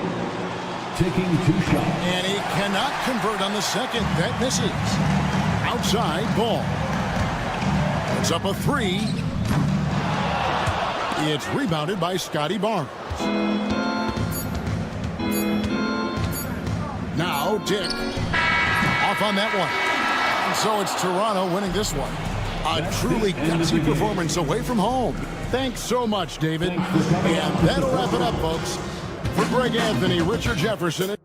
Taking 2 shots. And he cannot convert on the second. That misses. Outside ball. It's up a 3. It's rebounded by Scotty Barnes. Now Dick. Off on that one. And so it's Toronto winning this one. A truly gutsy performance away from home. Thanks so much, David. And that'll wrap it up, folks. For Greg Anthony, Richard Jefferson.